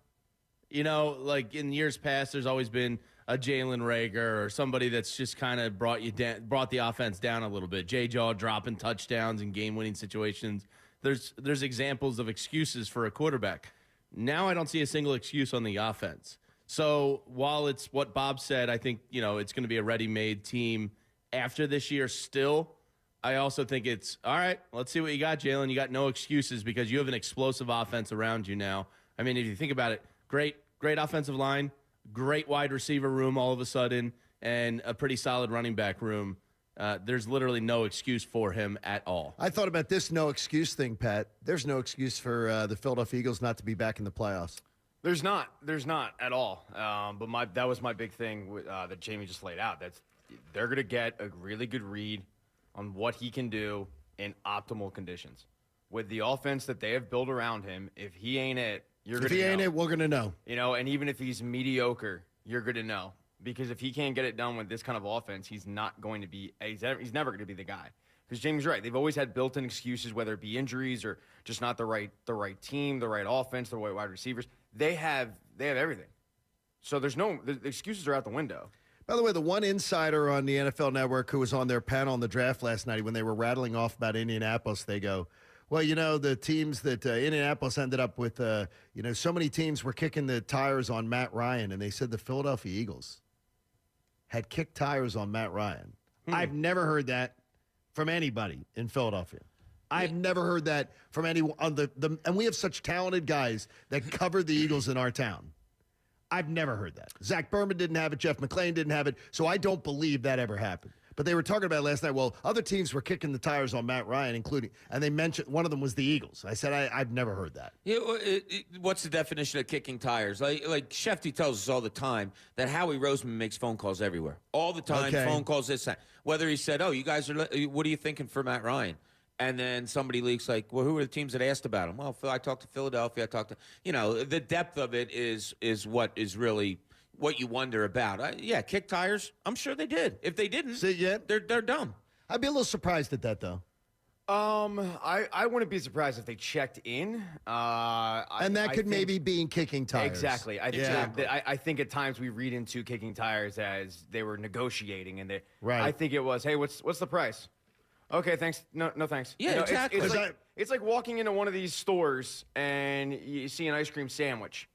You know, like in years past, there's always been a Jalen Reagor or somebody that's just kind of brought the offense down a little bit. J-Jaw dropping touchdowns in game-winning situations. There's examples of excuses for a quarterback. Now I don't see a single excuse on the offense. So while it's what Bob said, I think, it's going to be a ready-made team after this year still. I also think it's, all right, let's see what you got, Jalen. You got no excuses because you have an explosive offense around you now. I mean, if you think about it, great offensive line, great wide receiver room all of a sudden, and a pretty solid running back room. There's literally no excuse for him at all. I thought about this no excuse thing, Pat. There's no excuse for the Philadelphia Eagles not to be back in the playoffs. There's not at all. But that was my big thing that Jamie just laid out. They're going to get a really good read on what he can do in optimal conditions. With the offense that they have built around him, if he ain't it, you're going to know. If he ain't it, we're going to know. And even if he's mediocre, you're going to know. Because if he can't get it done with this kind of offense, he's not going to be – he's never going to be the guy. Because Jamie's right. They've always had built-in excuses, whether it be injuries or just not the right team, the right offense, the right wide receivers. They have everything. So the excuses are out the window. By the way, the one insider on the NFL Network who was on their panel on the draft last night, when they were rattling off about Indianapolis, they go, well, the teams that Indianapolis ended up with, so many teams were kicking the tires on Matt Ryan, and they said the Philadelphia Eagles had kicked tires on Matt Ryan. I've never heard that from anybody in Philadelphia. I've never heard that from anyone. And we have such talented guys that cover the Eagles in our town. I've never heard that. Zach Berman didn't have it. Jeff McClain didn't have it. So I don't believe that ever happened. But they were talking about it last night. Well, other teams were kicking the tires on Matt Ryan, and they mentioned one of them was the Eagles. I said, I've never heard that. Yeah, what's the definition of kicking tires? Like Shefty tells us all the time that Howie Roseman makes phone calls everywhere. All the time, phone calls this time. Whether he said, you guys what are you thinking for Matt Ryan? And then somebody leaks like, well, who are the teams that asked about him? Well, I talked to Philadelphia. I talked to, the depth of it is what is really what you wonder about. Kick tires. I'm sure they did. If they didn't, they're dumb. I'd be a little surprised at that, though. I wouldn't be surprised if they checked in. And that could maybe be in kicking tires. Exactly. I think at times we read into kicking tires as they were negotiating, and I think it was, hey, what's the price? Okay, thanks. No, thanks. Yeah, exactly. It's like walking into one of these stores and you see an ice cream sandwich.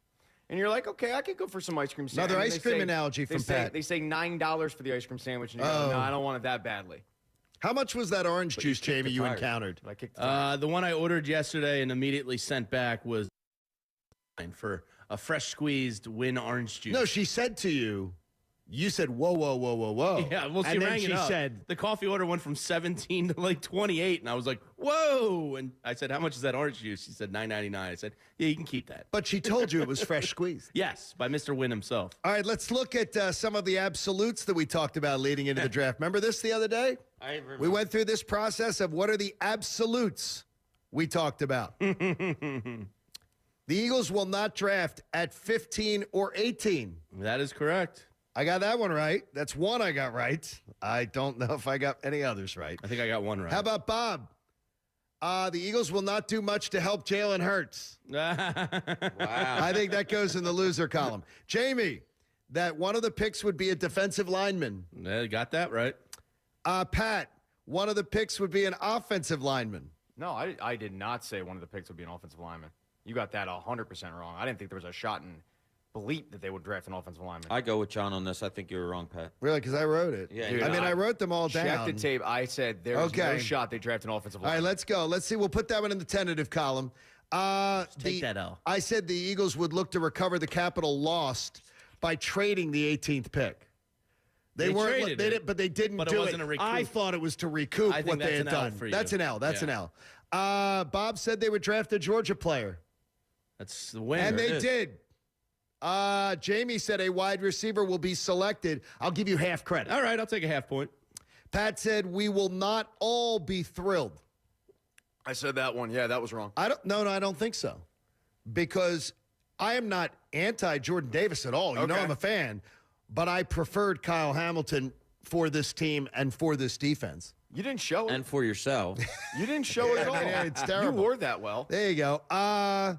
And you're like, okay, I could go for some ice cream sandwich. Another ice cream analogy from Pat. They say $9 for the ice cream sandwich, and you go, no, I don't want it that badly. How much was that orange juice, Jamie, you encountered? The one I ordered yesterday and immediately sent back was for a fresh squeezed Win orange juice. No, she said to you, you said, whoa. Yeah, well, she rang it up. Said, the coffee order went from 17 to like 28, and I was like, whoa. And I said, how much is that orange juice? She said, $9.99. I said, yeah, you can keep that. But she told you it was fresh squeezed. Yes, by Mr. Wynn himself. All right, let's look at some of the absolutes that we talked about leading into the draft. Remember this the other day? I remember. We went through this process of what are the absolutes we talked about. The Eagles will not draft at 15 or 18. That is correct. I got that one right. That's one I got right. I don't know if I got any others right. I think I got one right. How about Bob? The Eagles will not do much to help Jalen Hurts. Wow. I think that goes in the loser column. Jamie, that one of the picks would be a defensive lineman. Got that right. Pat, one of the picks would be an offensive lineman. No, I did not say one of the picks would be an offensive lineman. You got that 100% wrong. I didn't think there was a shot in bleep that they would draft an offensive lineman. I go with John on this. I think you were wrong, Pat. Really? Because I wrote it. Yeah. Dude, I wrote them all down. Check the tape. I said there's no shot they draft an offensive lineman. All right, let's go. Let's see. We'll put that one in the tentative column. Take that L. I said the Eagles would look to recover the capital lost by trading the 18th pick. They weren't, traded they it, did, but they didn't but it do wasn't it. a recoup. I thought it was to recoup I think what they that's had an L done. for you. That's an L. That's an L. Bob said they would draft a Georgia player. That's the winner. And they did. Jamie said a wide receiver will be selected. I'll give you half credit. All right, I'll take a half point. Pat said we will not all be thrilled. I said that one. Yeah, that was wrong. I don't think so. Because I am not anti-Jordan Davis at all. You know I'm a fan. But I preferred Kyle Hamilton for this team and for this defense. You didn't show it. And for yourself. You didn't show it at all. Yeah, it's terrible. You wore that well. There you go. A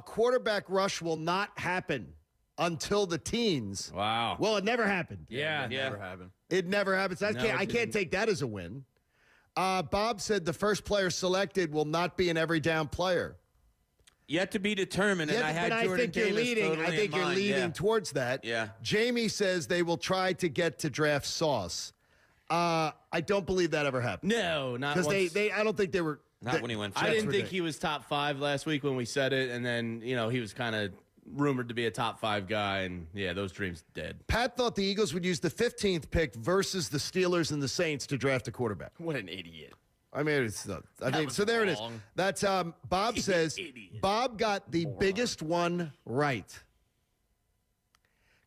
quarterback rush will not happen until the teens. Wow. Well, it never happened. Yeah. It never happened. It never happens. I can't take that as a win. Bob said the first player selected will not be an every down player. Yet to be determined, and I had Jordan Davis totally I think in you're mind. leading towards that. Yeah. Jamie says they will try to get to draft Sauce. I don't believe that ever happened. No, not because once. I don't think they were. Not when he went. I didn't think he was top 5 last week when we said it, and then he was kind of rumored to be a top 5 guy, and yeah, those dreams dead. Pat thought the Eagles would use the 15th pick versus the Steelers and the Saints to draft a quarterback. What an idiot. I mean, it's not. So there it is. That's Bob says. Bob got the biggest one right.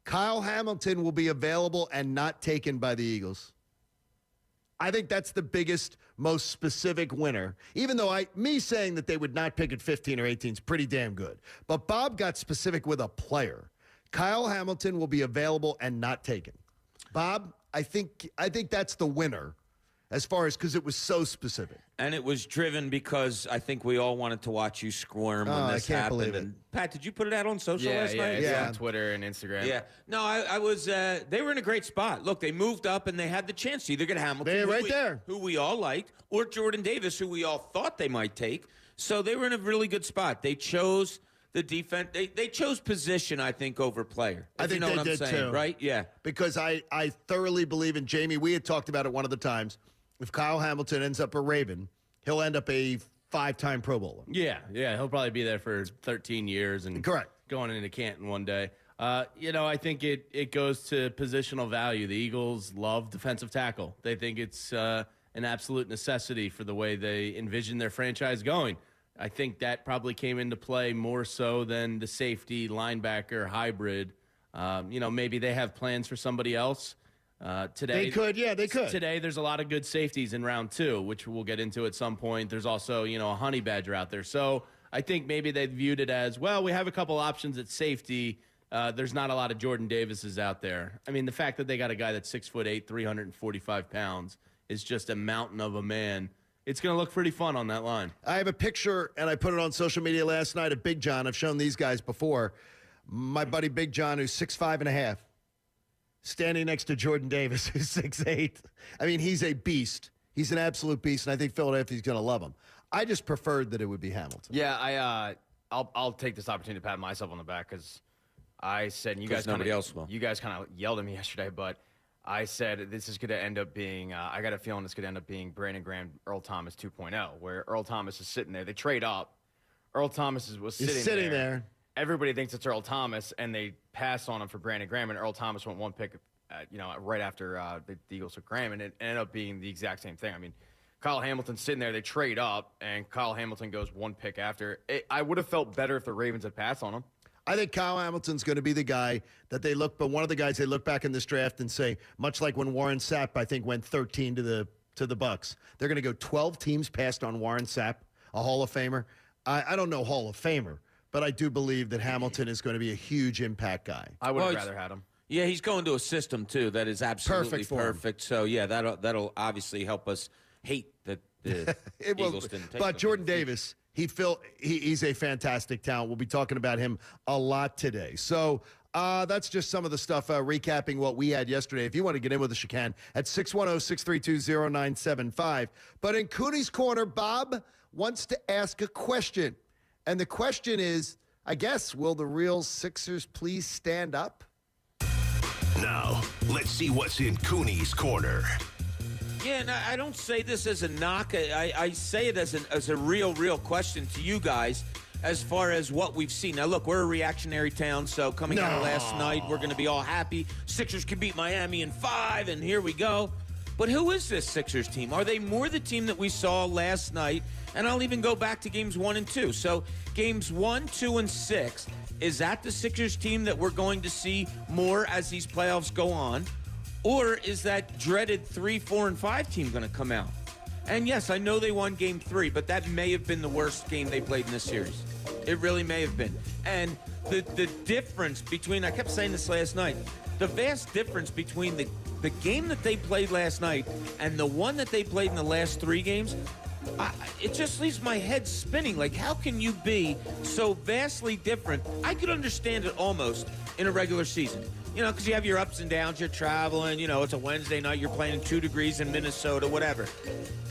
Kyle Hamilton will be available and not taken by the Eagles. I think that's the biggest, most specific winner. Even though me saying that they would not pick at 15 or 18 is pretty damn good. But Bob got specific with a player. Kyle Hamilton will be available and not taken. Bob, I think that's the winner. As far as because it was so specific. And it was driven because I think we all wanted to watch you squirm when this I can't happened. believe it. And Pat, did you put it out on social last yeah, night? it's on Twitter and Instagram. Yeah. No, I was. They were in a great spot. Look, they moved up and they had the chance to either get Hamilton, who we all liked, or Jordan Davis, who we all thought they might take. So they were in a really good spot. They chose the defense. They chose position, I think, over player. I think you know they what I'm did saying, too. right? Yeah. Because I thoroughly believe in Jamie. We had talked about it one of the times. If Kyle Hamilton ends up a Raven, he'll end up a 5-time Pro Bowler. Yeah, he'll probably be there for 13 years and correct going into Canton one day. I think it goes to positional value. The Eagles love defensive tackle. They think it's an absolute necessity for the way they envision their franchise going. I think that probably came into play more so than the safety linebacker hybrid. Maybe they have plans for somebody else. Today they could. Today, there's a lot of good safeties in round 2, which we'll get into at some point. There's also, a honey badger out there. So I think maybe they viewed it as, well, we have a couple options at safety. There's not a lot of Jordan Davises out there. I mean, the fact that they got a guy that's 6'8", 345 pounds is just a mountain of a man. It's going to look pretty fun on that line. I have a picture, and I put it on social media last night of Big John. I've shown these guys before. My buddy Big John, who's 6'5.5". Standing next to Jordan Davis, who's 6'8". I mean, he's a beast. He's an absolute beast, and I think Philadelphia's going to love him. I just preferred that it would be Hamilton. Yeah, I'll take this opportunity to pat myself on the back because I said, and you guys kind of yelled at me yesterday, but I said this is going to end up being, I got a feeling it's going to end up being Brandon Graham, Earl Thomas 2.0, where Earl Thomas is sitting there. They trade up. Earl Thomas was sitting there. Everybody thinks it's Earl Thomas, and they pass on him for Brandon Graham, and Earl Thomas went one pick, right after the Eagles took Graham, and it ended up being the exact same thing. I mean, Kyle Hamilton's sitting there, they trade up, and Kyle Hamilton goes one pick after. I would have felt better if the Ravens had passed on him. I think Kyle Hamilton's going to be the guy that one of the guys they look back in this draft and say, much like when Warren Sapp, I think, went 13 to the Bucs. They're going to go 12 teams passed on Warren Sapp, a Hall of Famer. I don't know Hall of Famer, but I do believe that Hamilton is going to be a huge impact guy. I would have rather had him. Yeah, he's going to a system, too, that is absolutely perfect. So, yeah, that'll obviously help us hate that the Eagles didn't take But Jordan Davis, he's a fantastic talent. We'll be talking about him a lot today. So that's just some of the stuff recapping what we had yesterday. If you want to get in with us, you can at 610-632-0975. But in Cooney's Corner, Bob wants to ask a question. And the question is, I guess, will the real Sixers please stand up? Now, let's see what's in Cooney's Corner. Yeah, and I don't say this as a knock. I say it as a real question to you guys. as far as what we've seen. Now, look, we're a reactionary town, so coming out of last night, we're going to be all happy. Sixers can beat Miami in 5, and here we go. But who is this Sixers team? Are they more the team that we saw last night? And I'll even go back to games 1 and 2. So games 1, 2, and 6, is that the Sixers team that we're going to see more as these playoffs go on? Or is that dreaded 3, 4, and 5 team going to come out? And yes, I know they won game 3, but that may have been the worst game they played in this series. It really may have been. And the difference between, I kept saying this last night, the vast difference between the game that they played last night and the one that they played in the last 3 games, it just leaves my head spinning. Like, how can you be so vastly different? I could understand it almost in a regular season. You know, because you have your ups and downs, you're traveling, you know, it's a Wednesday night, you're playing in 2 degrees in Minnesota, whatever.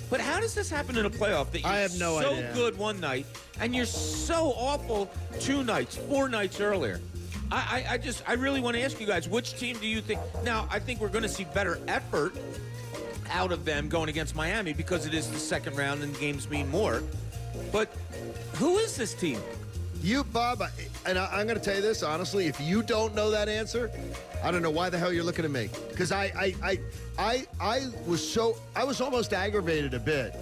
But how does this happen in a playoff that you're so good one night and you're so awful 2 nights, 4 nights earlier? I really want to ask you guys, which team do you think? Now, I think we're going to see better effort out of them going against Miami because it is the second round and games mean more. But who is this team? You, Bob, and I'm going to tell you this, honestly, if you don't know that answer, I don't know why the hell you're looking at me. Because I was almost aggravated a bit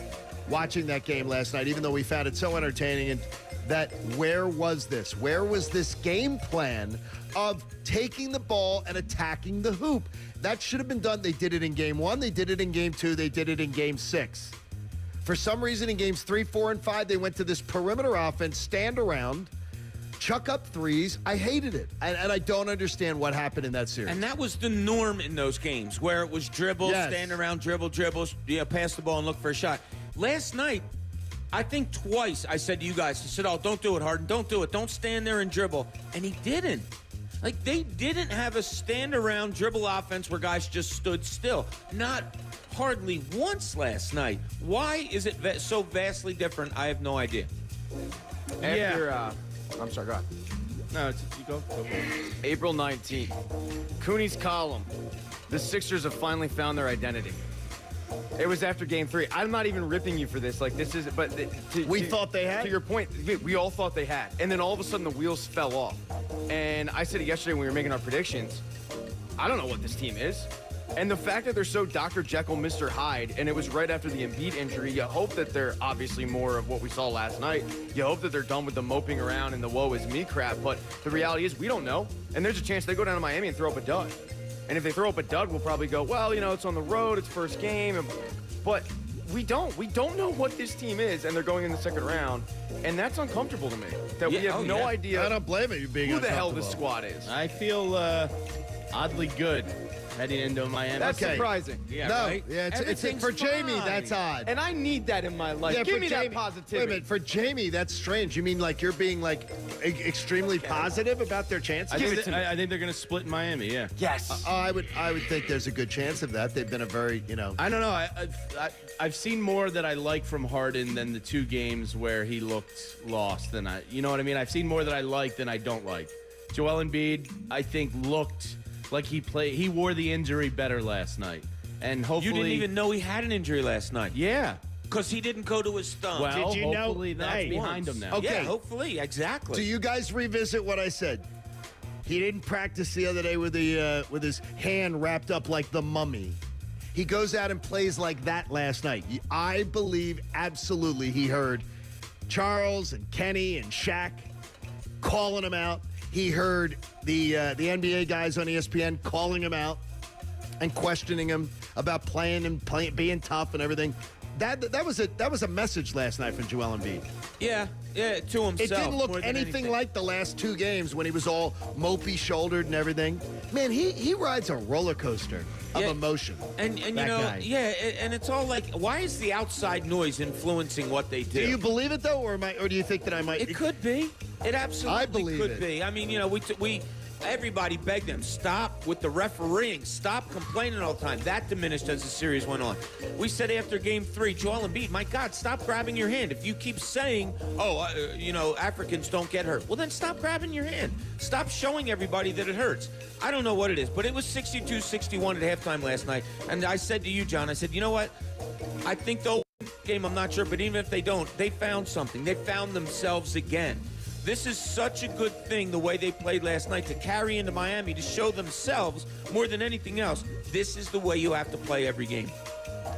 watching that game last night, even though we found it so entertaining. And that where was this? Where was this game plan of taking the ball and attacking the hoop? That should have been done. They did it in game 1. They did it in game 2. They did it in game 6. For some reason, in games 3, 4, and 5, they went to this perimeter offense, stand around, chuck up threes. I hated it. And I don't understand what happened in that series. And that was the norm in those games, where it was dribble, stand around, dribbles, pass the ball and look for a shot. Last night, I think twice I said to you guys, I said, oh, don't do it, Harden. Don't do it. Don't stand there and dribble. And he didn't. Like, they didn't have a stand-around dribble offense where guys just stood still. Not hardly once last night. Why is it so vastly different? I have no idea. I'm sorry, go ahead. No, you go for it. April 19th. Cooney's column. The Sixers have finally found their identity. It was after game 3. I'm not even ripping you for this. Like, this is, but we thought they had. To your point, we all thought they had. And then all of a sudden the wheels fell off. And I said it yesterday when we were making our predictions. I don't know what this team is. And the fact that they're so Dr. Jekyll, Mr. Hyde, and it was right after the Embiid injury, you hope that they're obviously more of what we saw last night. You hope that they're done with the moping around and the woe is me crap. But the reality is we don't know. And there's a chance they go down to Miami and throw up a dud. And if they throw up a dud, we'll probably go, well, you know, it's on the road, it's first game. But we don't. We don't know what this team is, and they're going in the second round. And that's uncomfortable to me. That we have no idea. I don't blame you being who the hell this squad is. I feel oddly good heading into Miami. That's surprising. Yeah, no, right? yeah, it's for Jamie, that's odd. And I need that in my life. Yeah, Give me Jamie, that positivity. Wait a minute, for Jamie, that's strange. You mean like you're being like extremely positive about their chances? I think they're going to split in Miami. Yeah. Yes. I would think there's a good chance of that. They've been a very, I don't know. I've seen more that I like from Harden than the 2 games where he looked lost. Than you know what I mean? I've seen more that I like than I don't like. Joel Embiid, I think, looked like he wore the injury better last night. And hopefully... You didn't even know he had an injury last night. Yeah. Because he didn't go to his thumb. Well, did you hopefully know? that's behind him now. Okay. Yeah, hopefully, exactly. Do you guys revisit what I said? He didn't practice the other day with his hand wrapped up like the mummy. He goes out and plays like that last night. I believe absolutely he heard Charles and Kenny and Shaq calling him out. He heard the NBA guys on ESPN calling him out and questioning him about playing, being tough and everything. That was a message last night from Joel Embiid. Yeah, to himself. It didn't look anything like the last 2 games when he was all mopey-shouldered and everything. Man, he rides a roller coaster of emotion. And you know, guy. and it's all like, why is the outside noise influencing what they do? Do you believe it though, or do you think that I might? It could be. It absolutely could it. be. I mean, you know, we everybody begged them, stop with the refereeing, stop complaining all the time. That diminished as the series went on. We said after game 3, Joel Embiid, my God, stop grabbing your hand. If you keep saying, Africans don't get hurt, well, then stop grabbing your hand. Stop showing everybody that it hurts. I don't know what it is, but it was 62-61 at halftime last night. And I said to you, John, I said, you know what? I think they'll win the game, I'm not sure, but even if they don't, they found something. They found themselves again. This is such a good thing, the way they played last night, to carry into Miami, to show themselves more than anything else. This is the way you have to play every game.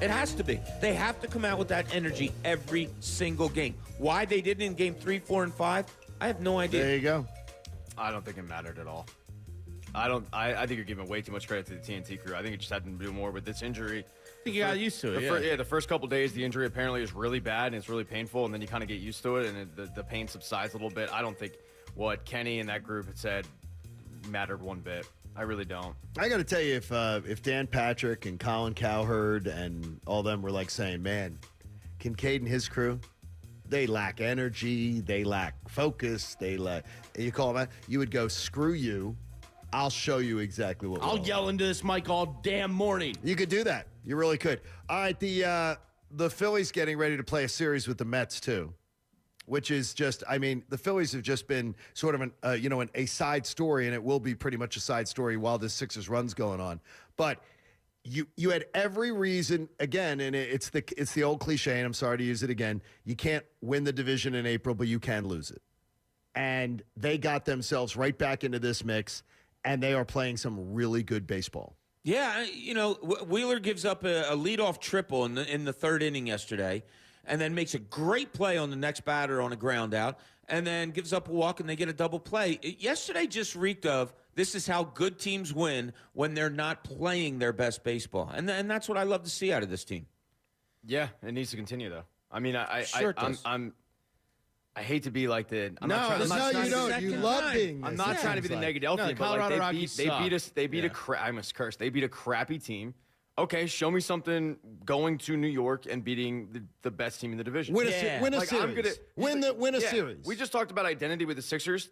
It has to be. They have to come out with that energy every single game. Why they didn't in game 3, 4, and 5, I have no idea. There you go. I don't think it mattered at all. I think you're giving way too much credit to the TNT crew. I think it just had to do more with this injury. I think you got used to it. The first couple days, the injury apparently is really bad and it's really painful, and then you kind of get used to it, and the pain subsides a little bit. I don't think what Kenny and that group had said mattered one bit. I really don't. I got to tell you, if Dan Patrick and Colin Cowherd and all them were like saying, man, Kincade and his crew, they lack energy, they lack focus, you call them out, you would go, screw you. I'll show you exactly what. I'll yell into this mic all damn morning. You could do that. You really could. All right, the Phillies getting ready to play a series with the Mets too, which is just, I mean, the Phillies have just been sort of a side story, and it will be pretty much a side story while this Sixers run's going on. But you had every reason, again, and it's the old cliche, and I'm sorry to use it again. You can't win the division in April, but you can lose it. And they got themselves right back into this mix, and they are playing some really good baseball. Yeah, Wheeler gives up a leadoff triple in the third inning yesterday, and then makes a great play on the next batter on a ground out, and then gives up a walk, and they get a double play. Yesterday just reeked of, this is how good teams win when they're not playing their best baseball. And that's what I love to see out of this team. Yeah, it needs to continue, though. I mean, I hate to be like the. You don't. You love being. I'm not trying to be the negative Elfie, but Colorado like Rockies they beat us. They beat I must curse. They beat a crappy team. Okay, show me something going to New York and beating the best team in the division. Win a series. Win a series. We just talked about identity with the Sixers.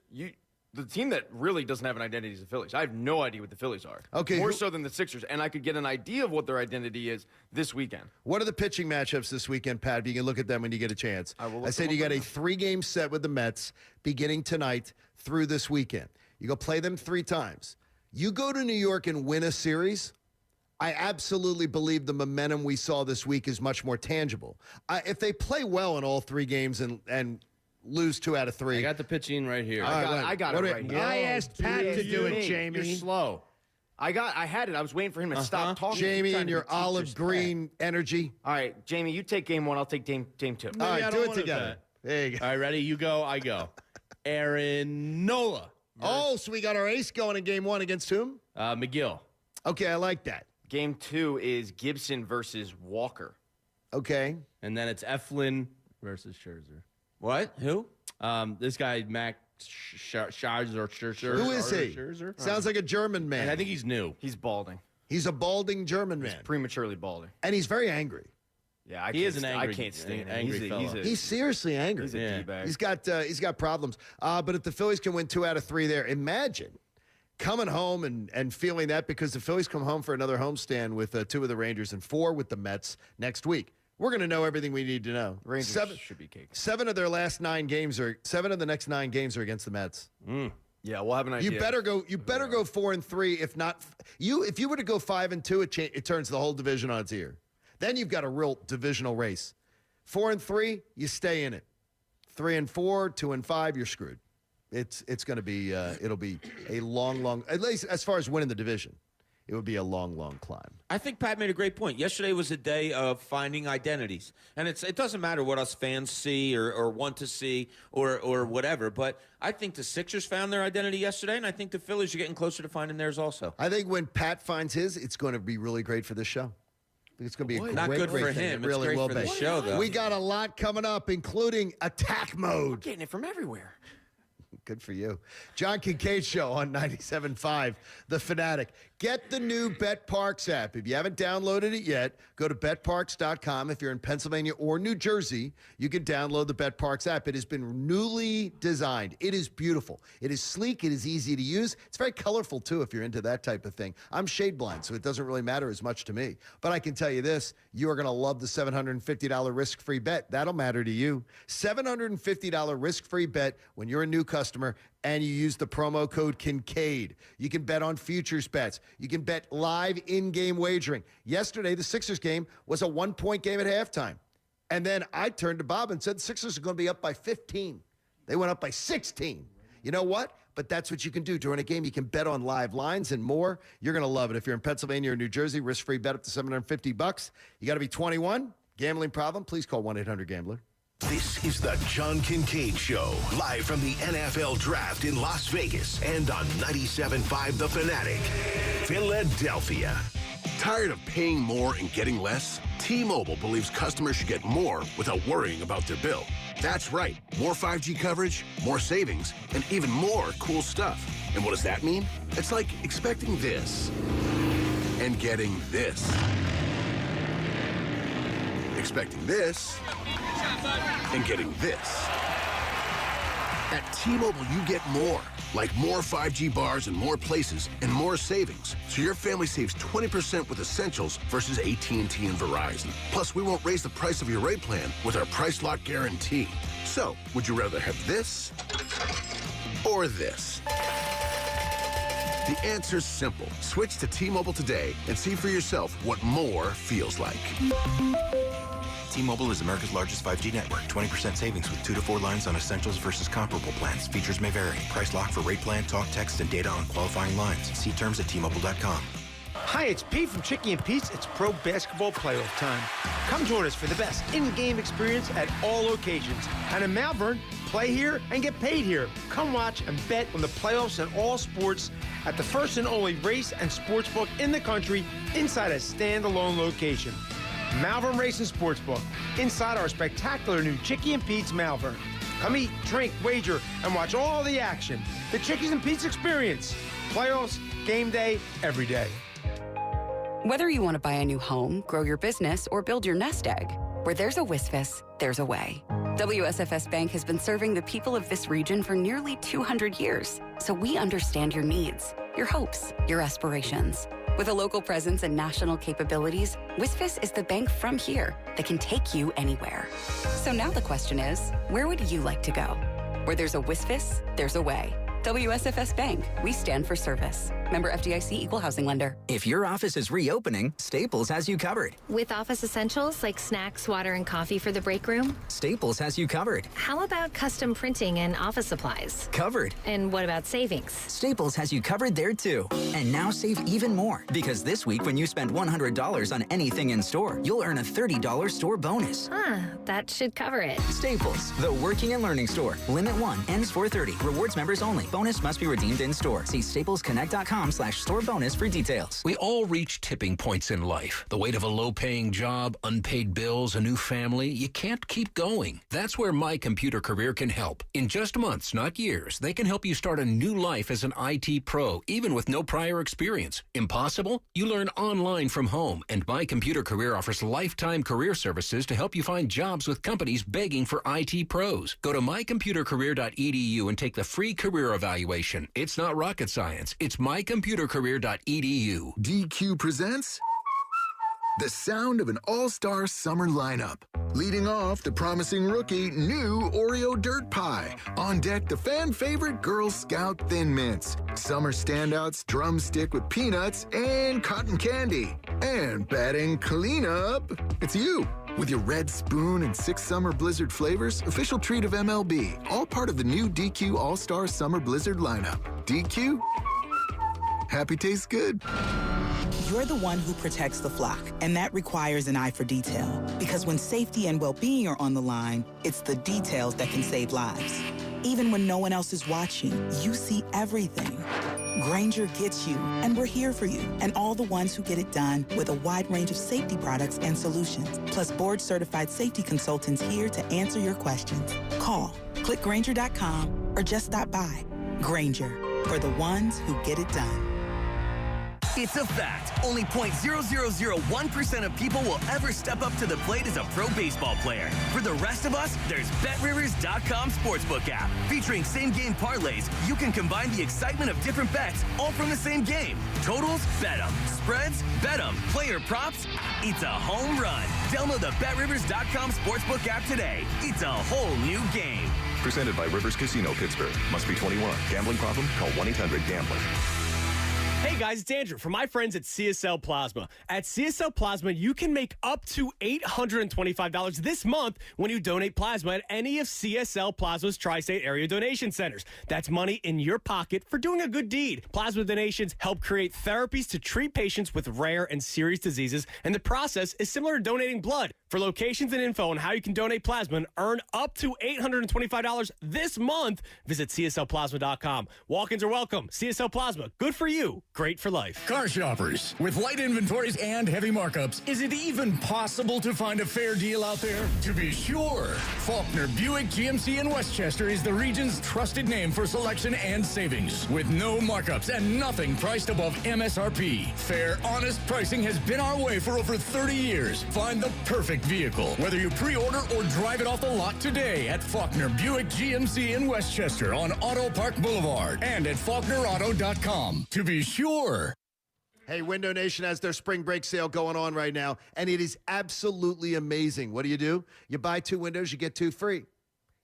The team that really doesn't have an identity is the Phillies. I have no idea what the Phillies are. Okay, more so than the Sixers, and I could get an idea of what their identity is this weekend. What are the pitching matchups this weekend, Pat? You can look at them when you get a chance. I said you got a 3-game set with the Mets beginning tonight through this weekend. You go play them 3 times. You go to New York and win a series. I absolutely believe the momentum we saw this week is much more tangible. If they play well in all 3 games and lose 2 out of 3. I got the pitching right here. I got it right here. I asked Pat to do it, Jamie. You're slow. I had it. I was waiting for him to stop talking. Jamie and your olive green energy. All right, Jamie, you take game 1. I'll take game 2. All right, do it together. There you go. All right, ready? You go, I go. Aaron Nola. Oh, so we got our ace going in game 1 against whom? McGill. Okay, I like that. Game 2 is Gibson versus Walker. Okay. And then it's Eflin versus Scherzer. What? Who? This guy, Max Scherzer. Who is he? Scherzer? Sounds like a German man. And I think he's new. He's balding. He's a balding German man. He's prematurely balding. And he's very angry. Yeah, he is an angry. I can't stand him. Angry fella. He's seriously angry. He's a D-bag. He's got problems. But if the Phillies can win 2 out of 3 there, imagine coming home and feeling that, because the Phillies come home for another homestand with 2 of the Rangers and 4 with the Mets next week. We're going to know everything we need to know. Rangers should be cake. 7 of their last 9 games seven of the next 9 games are against the Mets. Yeah, we'll have an idea. You better go 4-3. If not, if you were to go 5-2, it turns the whole division on its ear. Then you've got a real divisional race. 4-3, you stay in it. 3-4, 2-5, you're screwed. It's going to be it'll be a long, at least as far as winning the division, it would be a long climb. I think Pat made a great point. Yesterday was a day of finding identities. And it doesn't matter what us fans see or want to see or whatever, but I think the Sixers found their identity yesterday, and I think the Phillies are getting closer to finding theirs also. I think when Pat finds his, it's going to be really great for this show. It's going to be a not good for thing. him. It really it's great will for be. the show, though. We got a lot coming up, including attack mode. We're getting it from everywhere. Good for you. John Kincade Show on 97.5 The Fanatic. Get the new BetParks app. If you haven't downloaded it yet, go to betparks.com. If you're in Pennsylvania or New Jersey, you can download the BetParks app. It has been newly designed. It is beautiful. It is sleek. It is easy to use. It's very colorful, too, if you're into that type of thing. I'm shade blind, so it doesn't really matter as much to me. But I can tell you this, you are going to love the $750 risk-free bet. That'll matter to you. $750 risk-free bet when you're a new customer and you use the promo code Kincade. You can bet on futures bets. You can bet live in-game wagering. Yesterday, the Sixers game was a 1-point game at halftime. And then I turned to Bob and said, the Sixers are going to be up by 15. They went up by 16. You know what? But that's what you can do during a game. You can bet on live lines and more. You're going to love it. If you're in Pennsylvania or New Jersey, risk-free bet up to $750. You got to be 21. Gambling problem? Please call 1-800-GAMBLER. This is the John Kincade Show, live from the NFL Draft in Las Vegas and on 97.5 The Fanatic, Philadelphia. Tired of paying more and getting less? T-Mobile believes customers should get more without worrying about their bill. That's right. More 5G coverage, more savings, and even more cool stuff. And what does that mean? It's like expecting this and getting this. Expecting this and getting this. At T-Mobile, you get more, like more 5G bars in more places and more savings. So your family saves 20% with Essentials versus AT&T and Verizon. Plus, we won't raise the price of your rate plan with our Price Lock Guarantee. So, would you rather have this or this? The answer's simple. Switch to T-Mobile today and see for yourself what more feels like. T-Mobile is America's largest 5G network. 20% savings with 2 to 4 lines on Essentials versus comparable plans. Features may vary. Price lock for rate plan, talk, text, and data on qualifying lines. See terms at T-Mobile.com. Hi, it's Pete from Chicky and Pete's. It's pro basketball playoff time. Come join us for the best in-game experience at all locations. And in Malvern, play here and get paid here. Come watch and bet on the playoffs and all sports at the first and only race and sportsbook in the country inside a standalone location. Malvern Racing Sportsbook, inside our spectacular new Chicky and Pete's Malvern. Come eat, drink, wager, and watch all the action. The Chickies and Pete's experience. Playoffs, game day, every day. Whether you want to buy a new home, grow your business, or build your nest egg, where there's a WSFS, there's a way. WSFS Bank has been serving the people of this region for nearly 200 years, so we understand your needs, your hopes, your aspirations. With a local presence and national capabilities, WSFS is the bank from here that can take you anywhere. So now the question is, where would you like to go? Where there's a WSFS, there's a way. WSFS Bank, we stand for service. Member FDIC, Equal Housing Lender. If your office is reopening, Staples has you covered. With office essentials like snacks, water, and coffee for the break room? Staples has you covered. How about custom printing and office supplies? Covered. And what about savings? Staples has you covered there too. And now save even more, because this week when you spend $100 on anything in store, you'll earn a $30 store bonus. That should cover it. Staples, the working and learning store. Limit 1, ends 4/30. Rewards members only. Bonus must be redeemed in store. See staplesconnect.com/store bonus for details. We all reach tipping points in life. The weight of a low-paying job, unpaid bills, a new family. You can't keep going. That's where My Computer Career can help. In just months, not years, they can help you start a new life as an IT pro, even with no prior experience. Impossible? You learn online from home, and My Computer Career offers lifetime career services to help you find jobs with companies begging for IT pros. Go to mycomputercareer.edu and take the free career evaluation. It's not rocket science. It's mycomputercareer.edu. DQ presents the sound of an all-star summer lineup. Leading off, the promising rookie, new Oreo Dirt Pie. On deck, the fan favorite Girl Scout Thin Mints. Summer standouts, drumstick with peanuts and cotton candy. And batting cleanup, it's you. With your red spoon and 6 summer blizzard flavors, official treat of MLB. All part of the new DQ All-Star Summer Blizzard lineup. DQ? Happy tastes good. You're the one who protects the flock, and that requires an eye for detail. Because when safety and well-being are on the line, it's the details that can save lives. Even when no one else is watching, you see everything. Grainger gets you, and we're here for you, and all the ones who get it done with a wide range of safety products and solutions, plus board-certified safety consultants here to answer your questions. Call, click Grainger.com, or just stop by. Grainger, for the ones who get it done. It's a fact. Only 0.0001% of people will ever step up to the plate as a pro baseball player. For the rest of us, there's BetRivers.com Sportsbook app. Featuring same-game parlays, you can combine the excitement of different bets, all from the same game. Totals? Bet 'em. Spreads? Bet 'em. Player props? It's a home run. Download the BetRivers.com Sportsbook app today. It's a whole new game. Presented by Rivers Casino Pittsburgh. Must be 21. Gambling problem? Call 1-800-GAMBLER. Hey guys, it's Andrew from my friends at CSL Plasma. At CSL Plasma, you can make up to $825 this month when you donate plasma at any of CSL Plasma's tri-state area donation centers. That's money in your pocket for doing a good deed. Plasma donations help create therapies to treat patients with rare and serious diseases, and the process is similar to donating blood. For locations and info on how you can donate plasma and earn up to $825 this month, visit CSLPlasma.com. Walk-ins are welcome. CSL Plasma, good for you, great for life. Car shoppers, with light inventories and heavy markups, is it even possible to find a fair deal out there? To be sure, Faulkner Buick GMC in Westchester is the region's trusted name for selection and savings, with no markups and nothing priced above MSRP. Fair, honest pricing has been our way for over 30 years. Find the perfect vehicle, whether you pre-order or drive it off the lot today at Faulkner Buick GMC in Westchester on Auto Park Boulevard and at FaulknerAuto.com. To be sure. Hey, Window Nation has their spring break sale going on right now, and it is absolutely amazing. What do? You buy 2 windows, you get 2 free.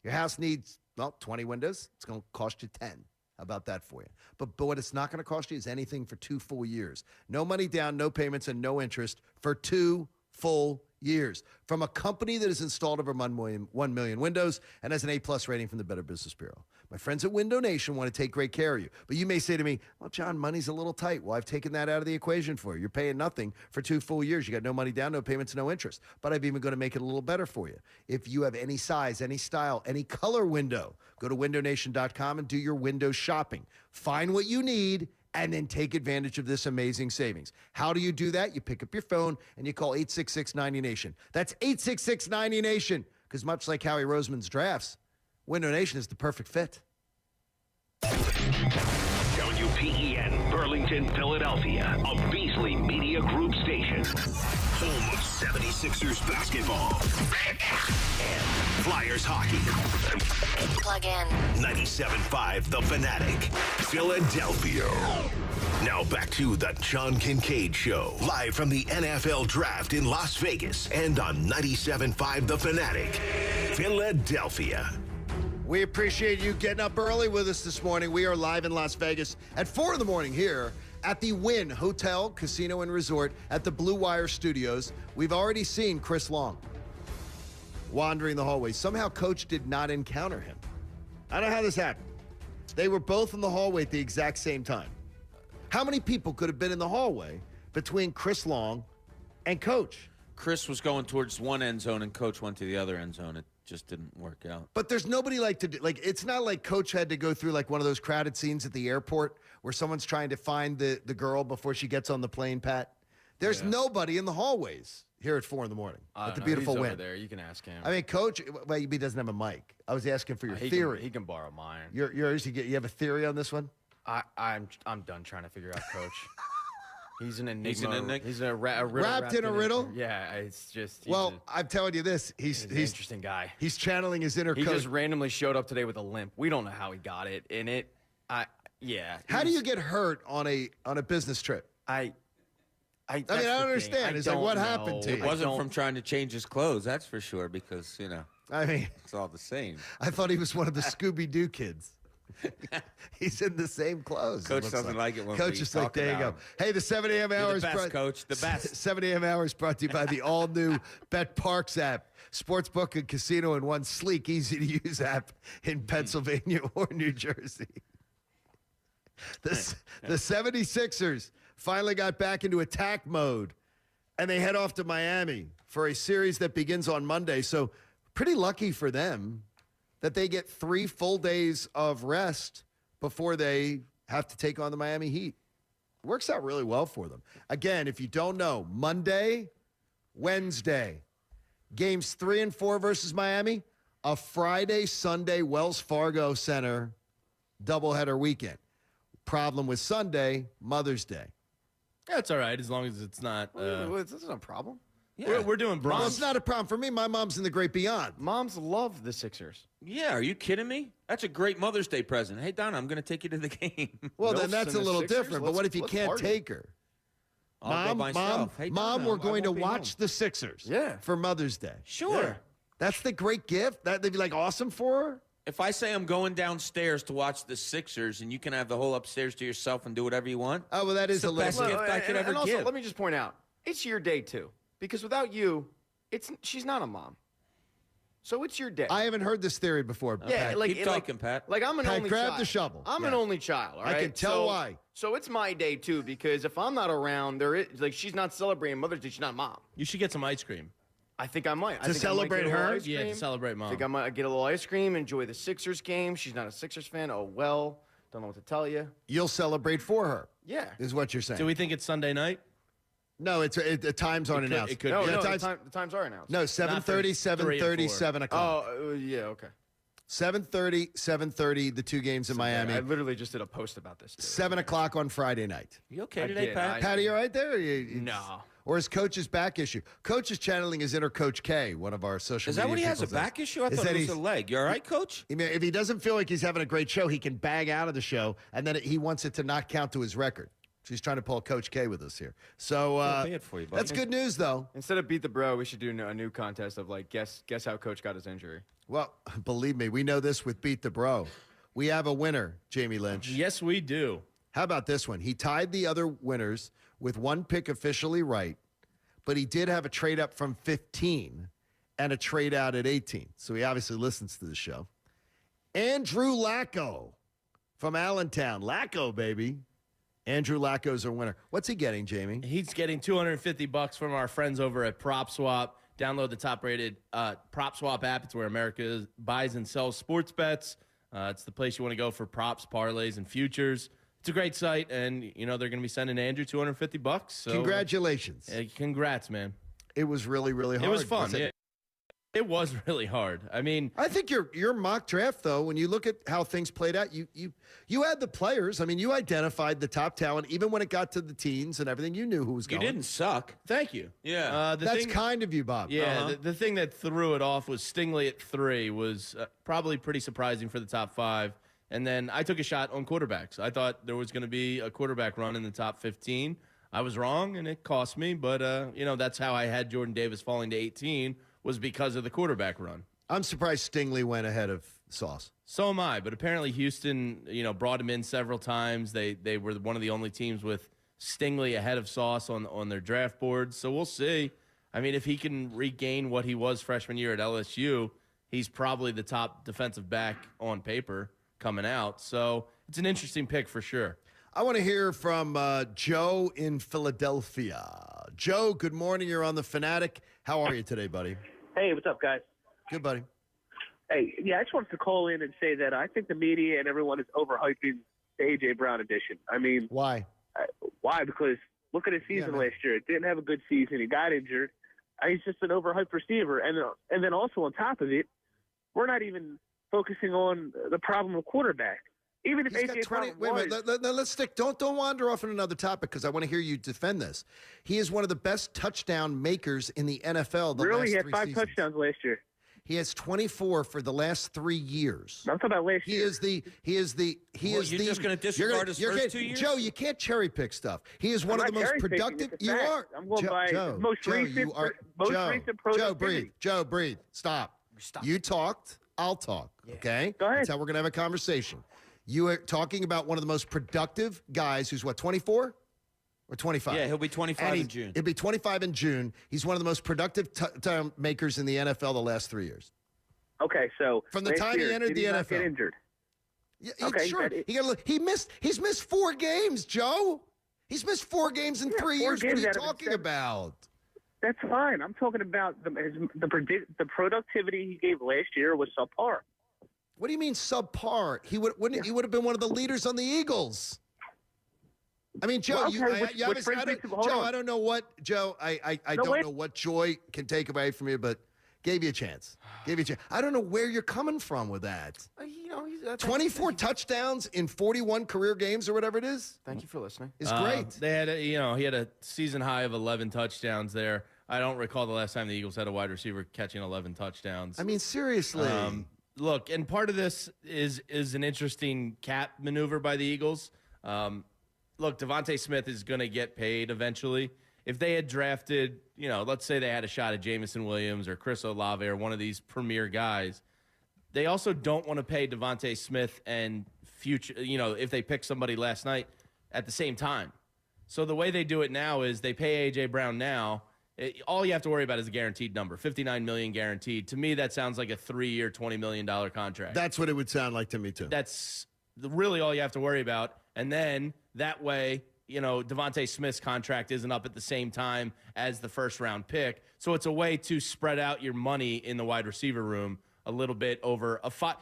Your house needs, 20 windows. It's going to cost you 10. How about that for you? But what it's not going to cost you is anything for 2 full years. No money down, no payments, and no interest for 2 full years. From a company that has installed over 1 million windows and has an A+ rating from the Better Business Bureau. My friends at Window Nation want to take great care of you. But you may say to me, well, John, money's a little tight. Well, I've taken that out of the equation for you. You're paying nothing for 2 full years. You got no money down, no payments, no interest. But I'm even going to make it a little better for you. If you have any size, any style, any color window, go to windownation.com and do your window shopping. Find what you need and then take advantage of this amazing savings. How do you do that? You pick up your phone and you call 866-90-NATION. That's 866-90-NATION. Because much like Howie Roseman's drafts, Window Nation is the perfect fit. WPEN, Burlington, Philadelphia, a Beasley Media Group station. Home of 76ers basketball and Flyers hockey. Plug in. 97.5 The Fanatic, Philadelphia. Now back to the John Kincade Show, live from the NFL Draft in Las Vegas and on 97.5 The Fanatic, Philadelphia. We appreciate you getting up early with us this morning. We are live in Las Vegas at 4 in the morning here at the Wynn Hotel, Casino, and Resort at the Blue Wire Studios. We've already seen Chris Long wandering the hallway. Somehow Coach did not encounter him. I don't know how this happened. They were both in the hallway at the exact same time. How many people could have been in the hallway between Chris Long and Coach? Chris was going towards one end zone and Coach went to the other end zone. It just didn't work out. But there's nobody it's not like Coach had to go through like one of those crowded scenes at the airport where someone's trying to find the girl before she gets on the plane, Pat. There's nobody in the hallways here at 4 in the morning at the beautiful he's Wynn. over there. You can ask him. I mean, Coach, well, he doesn't have a mic. I was asking for your theory. He can borrow mine. Yours, you have a theory on this one? I'm done trying to figure out Coach. He's an enigma. He's a riddle. Wrapped in a riddle? Yeah, it's just. I'm telling you this. He's an interesting guy. He's channeling his inner Coach. He just randomly showed up today with a limp. We don't know how he got it. How do you get hurt on a business trip? I don't understand. It's like, what happened to you? It wasn't from trying to change his clothes, that's for sure, because, I mean, it's all the same. I thought he was one of the Scooby-Doo kids. He's in the same clothes. Coach doesn't like it when Coach is like, there you go. Hey, the 7 a.m. hour is Coach, the best. 7 a.m. hour is brought to you by the all-new Bet Parks app. Sportsbook and casino in one sleek, easy-to-use app in Pennsylvania or New Jersey. The 76ers finally got back into attack mode, and they head off to Miami for a series that begins on Monday. So pretty lucky for them that they get 3 full days of rest before they have to take on the Miami Heat. Works out really well for them. Again, if you don't know, Monday, Wednesday, games 3 and 4 versus Miami, a Friday, Sunday, Wells Fargo Center doubleheader weekend. Problem with Sunday, Mother's Day. Yeah, it's all right as long as it's not. This is a problem. Yeah. We're doing bronze. Well, it's not a problem for me. My mom's in the great beyond. Moms love the Sixers. Yeah, are you kidding me? That's a great Mother's Day present. Hey, Donna, I'm going to take you to the game. Well, then that's a little different. But what if you can't take her? I'll go myself. Hey, Donna, we're going to watch the Sixers. Yeah. For Mother's Day. Sure. Yeah. That's the great gift. That'd be like awesome for her. If I say I'm going downstairs to watch the Sixers and you can have the whole upstairs to yourself and do whatever you want. Oh, well, that is the best gift I could ever also, give. let me just point out, it's your day too. Because without you, she's not a mom. So it's your day. I haven't heard this theory before. Yeah, Pat. like Keep talking, Pat. Like I'm an Pat, only grab child. the shovel. I'm an only child. All right? I can tell why. So it's my day too because if I'm not around, there is like she's not celebrating Mother's Day. She's not mom. You should get some ice cream. I think I might. To celebrate her? Yeah, to celebrate mom. I think I might get a little ice cream, enjoy the Sixers game. She's not a Sixers fan. Oh well, don't know what to tell you. You'll celebrate for her. Yeah, is what you're saying. Do we think it's Sunday night? No, the times aren't announced. It could no, be. no, the times are announced. No, 7:30, 7:30, 7 o'clock. Oh, yeah, okay. 7:30, 7:30, the two games in Miami. I literally just did a post about this. 7 o'clock on Friday night. You okay I today, did. Pat? Patty, you all right there? No. Or is Coach's back issue? Coach is channeling his inner Coach K, one of our social Is media that what he has, a people says. back issue? I Is thought that it was he's- a leg. You all right, Coach? If he doesn't feel like he's having a great show, he can bag out of the show, and then he wants it to not count to his record. So he's trying to pull Coach K with us here. So bad for you, buddy. that's good news, though. Instead of beat the bro, we should do a new contest of like guess how Coach got his injury. Well, believe me, we know this with Beat the Bro. We have a winner, Jamie Lynch. Yes, we do. How about this one? He tied the other winners with one pick officially right, but he did have a trade up from 15 and a trade out at 18. So he obviously listens to the show. Andrew Lacko from Allentown. Lacko, baby. Andrew Lacko's our winner. What's he getting, Jamie? He's getting $250 from our friends over at Prop Swap. Download the top-rated Prop Swap app. It's where America buys and sells sports bets. It's the place you want to go for props, parlays, and futures. It's a great site, and they're going to be sending Andrew $250. So, Congratulations! Congrats, man. It was really, really hard. It was fun. It was really hard. I mean, I think your mock draft, though, when you look at how things played out, you had the players. I mean, you identified the top talent, even when it got to the teens and everything. You knew who was going. You didn't suck. Thank you. Yeah, that's kind of you, Bob. Yeah, the thing that threw it off was Stingley at 3 was probably pretty surprising for the top 5. And then I took a shot on quarterbacks. I thought there was going to be a quarterback run in the top 15. I was wrong, and it cost me. But that's how I had Jordan Davis falling to 18. Was because of the quarterback run. I'm surprised Stingley went ahead of Sauce. So am I, but apparently Houston, brought him in several times. They were one of the only teams with Stingley ahead of Sauce on their draft boards. So we'll see. I mean, if he can regain what he was freshman year at LSU, he's probably the top defensive back on paper coming out. So it's an interesting pick for sure. I want to hear from Joe in Philadelphia. Joe, good morning. You're on The Fanatic. How are you today, buddy? Hey, what's up, guys? Good, buddy. Hey, yeah, I just wanted to call in and say that I think the media and everyone is overhyping the A.J. Brown edition. I mean, why? Why? Because look at his season last year. It didn't have a good season. He got injured. He's just an overhyped receiver. And then also on top of it, we're not even focusing on the problem of quarterback. Even if A.J. Brown wait a minute. Let's stick. Don't wander off on another topic because I want to hear you defend this. He is one of the best touchdown makers in the NFL. He had 5 touchdowns last year. He has 24 for the last 3 years. I'm talking about last year. You're just going to disregard his first 2 years? Joe, you can't cherry pick stuff. He is one of the most productive. You are. I'm going by most recent productivity. Joe, breathe. Joe, breathe. Stop. You talked. I'll talk. Yeah. Okay. Go ahead. That's how we're going to have a conversation. You are talking about one of the most productive guys who's, 24 or 25? Yeah, he'll be 25 in June. He'll be 25 in June. He's one of the most productive touchdown makers in the NFL the last 3 years. Okay, so from the time he entered the NFL. Get injured? Yeah, okay, sure. He's missed 4 games, Joe. He's missed 4 games in 3 years. What are you talking about? That's fine. I'm talking about the productivity he gave last year was subpar. What do you mean subpar? He would have been one of the leaders on the Eagles. I mean, Joe, I don't know what Joe. I don't know what Joy can take away from you, but gave you a chance. I don't know where you're coming from with that. 24 touchdowns in 41 career games or whatever it is. Thank you for listening. It's great. They had he had a season high of 11 touchdowns there. I don't recall the last time the Eagles had a wide receiver catching 11 touchdowns. I mean, seriously. Look, and part of this is an interesting cap maneuver by the Eagles. Look, Devontae Smith is going to get paid eventually. If they had drafted, let's say they had a shot at Jamison Williams or Chris Olave or one of these premier guys, they also don't want to pay Devontae Smith and future, if they pick somebody last night at the same time. So the way they do it now is they pay A.J. Brown now. All you have to worry about is a guaranteed number, $59 million guaranteed. To me, that sounds like a 3-year, $20 million contract. That's what it would sound like to me, too. That's really all you have to worry about. And then that way, Devontae Smith's contract isn't up at the same time as the first-round pick. So it's a way to spread out your money in the wide receiver room a little bit over a 5.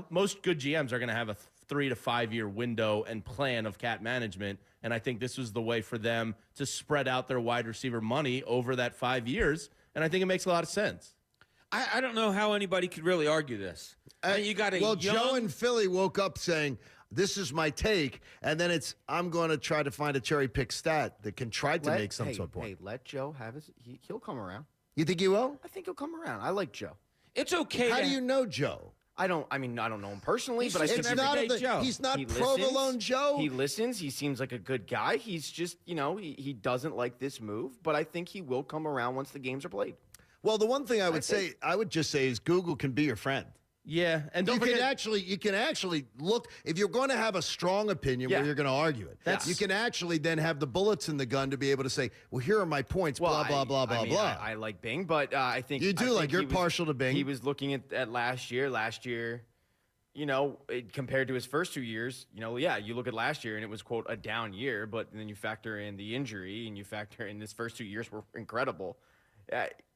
Most good GMs are going to have a 3 to 5 year window and plan of cap management. And I think this was the way for them to spread out their wide receiver money over that 5 years. And I think it makes a lot of sense. I don't know how anybody could really argue this. You got Joe in Philly woke up saying, this is my take, and then I'm going to try to find a cherry pick stat that can try to make some sort of point. Hey, let Joe have he'll come around. You think he will? I think he'll come around. I like Joe. It's okay. How do you know Joe? I don't know him personally, but I think he's not provolone Joe. He listens. He seems like a good guy. He's just, he doesn't like this move, but I think he will come around once the games are played. Well, the one thing I would just say is Google can be your friend. Yeah, and you can actually look if you're going to have a strong opinion where you're going to argue it. You can actually then have the bullets in the gun to be able to say, well, here are my points. Blah blah blah blah blah. I like Bing, but I think you do you're partial to Bing. He was looking at last year. Last year, compared to his first 2 years, you look at last year and it was quote a down year, but then you factor in the injury and you factor in his first 2 years were incredible.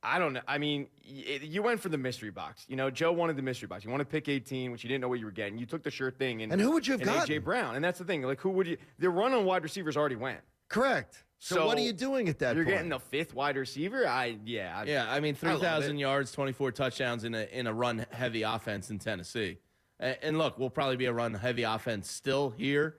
I don't know. I mean, you went for the mystery box. Joe wanted the mystery box. You wanted to pick 18, which you didn't know what you were getting. You took the sure thing. And who would you have gotten? A.J. Brown. And that's the thing. Who would you? The run on wide receivers already went. Correct. So what are you doing at that point? You're getting the 5th wide receiver? I mean, 3,000 yards, 24 touchdowns in a run-heavy offense in Tennessee. And look, we'll probably be a run-heavy offense still here.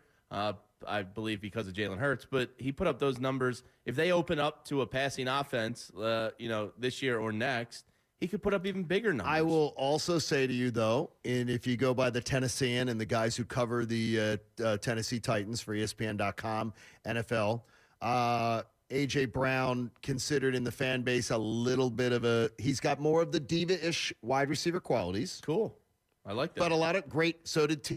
I believe because of Jalen Hurts, but he put up those numbers. If they open up to a passing offense, this year or next, he could put up even bigger numbers. I will also say to you, though, and if you go by the Tennessean and the guys who cover the Tennessee Titans for ESPN.com, NFL, A.J. Brown considered in the fan base a little bit of he's got more of the diva-ish wide receiver qualities. Cool. I like that. But a lot of great, so did T.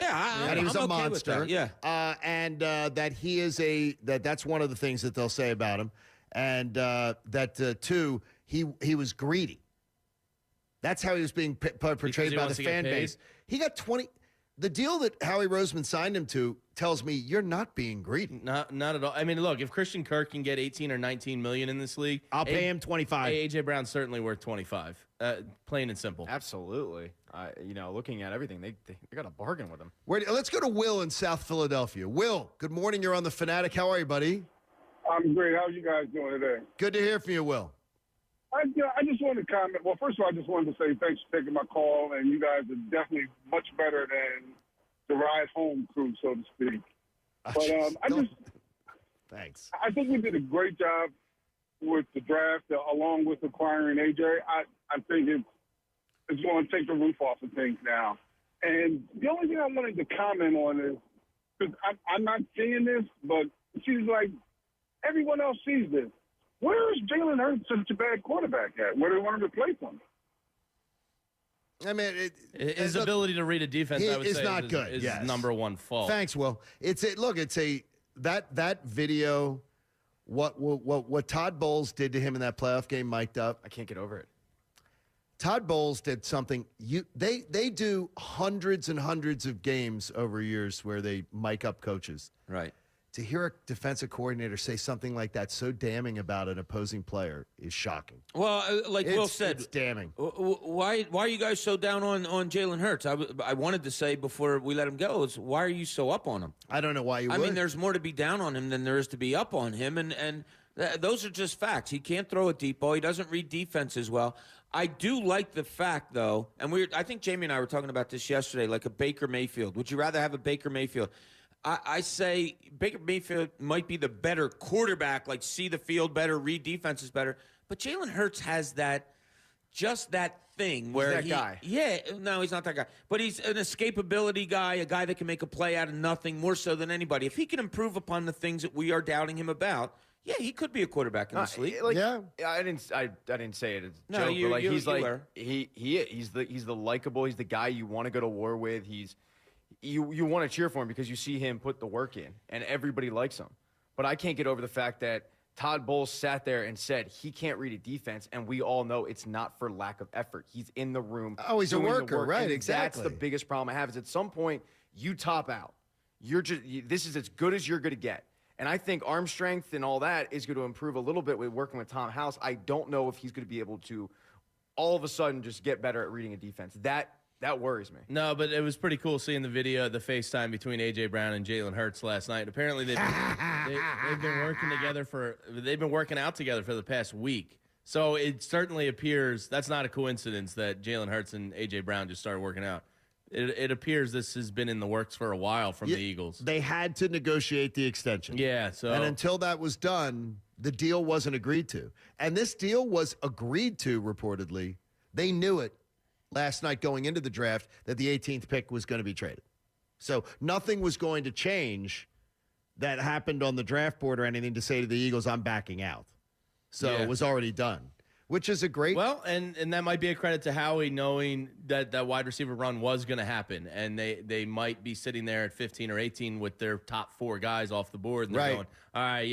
Yeah, and he was I'm a okay monster. With that. Yeah, and that he is that's one of the things that they'll say about him, and that too he was greedy. That's how he was being portrayed by the fan base. He got 20. The deal that Howie Roseman signed him to tells me you're not being greedy. Not at all. I mean, look, if Christian Kirk can get 18 or 19 million in this league, I'll pay him 25. A.J. Brown's certainly worth 25. Plain and simple. Absolutely. Looking at everything, they got a bargain with him. Let's go to Will in South Philadelphia. Will, good morning. You're on The Fanatic. How are you, buddy? I'm great. How are you guys doing today? Good to hear from you, Will. I just wanted to comment. Well, first of all, I just wanted to say thanks for taking my call, and you guys are definitely much better than the ride home crew, so to speak. But thanks. I think we did a great job with the draft, along with acquiring AJ. I think it's going to take the roof off of things now. And the only thing I wanted to comment on is, because I'm not seeing this, but it seems like everyone else sees this. Where is Jalen Hurts such a bad quarterback at? Where do they want to replace him? I mean, his ability to read a defense, I would say, not good. Is his number one fault. Thanks, Will. That video. What Todd Bowles did to him in that playoff game, mic'd up. I can't get over it. Todd Bowles did something. They do hundreds and hundreds of games over years where they mic up coaches. Right. To hear a defensive coordinator say something like that so damning about an opposing player is shocking. Well, Will said, it's damning. Why are you guys so down on Jalen Hurts? I wanted to say before we let him go is, why are you so up on him? I don't know why you would. I mean, there's more to be down on him than there is to be up on him, and those are just facts. He can't throw a deep ball. He doesn't read defenses well. I do like the fact, though, and I think Jamie and I were talking about this yesterday, like a Baker Mayfield. Would you rather have a Baker Mayfield? I say Baker Mayfield might be the better quarterback, like see the field better, read defenses better. But Jalen Hurts has that thing where he's that guy. Yeah, no, he's not that guy. But he's an escapability guy, a guy that can make a play out of nothing more so than anybody. If he can improve upon the things that we are doubting him about, Yeah, he could be a quarterback in this league. I didn't say it as a joke, but he's the likable. He's the guy you want to go to war with. You want to cheer for him because you see him put the work in, and everybody likes him. But I can't get over the fact that Todd Bowles sat there and said he can't read a defense, and we all know it's not for lack of effort. He's in the room. Oh, he's a worker, right? That's Exactly. the biggest problem I have is at some point you top out. This is as good as you're going to get. And I think arm strength and all that is going to improve a little bit with working with Tom House. I don't know if he's going to be able to all of a sudden just get better at reading a defense. That worries me. No, but it was pretty cool seeing the video, the FaceTime between A.J. Brown and Jalen Hurts last night. Apparently they've been working out together for the past week. So it certainly appears that's not a coincidence that Jalen Hurts and A.J. Brown just started working out. It appears this has been in the works for a while from the Eagles. They had to negotiate the extension. Yeah. And until that was done, the deal wasn't agreed to. And this deal was agreed to, reportedly. They knew it last night going into the draft that the 18th pick was going to be traded. So nothing was going to change that happened on the draft board or anything to say to the Eagles, I'm backing out. So it was already done. Which is a great... Well, and that might be a credit to Howie knowing that that wide receiver run was going to happen. And they might be sitting there at 15 or 18 with their top 4 guys off the board. And they're going, all right,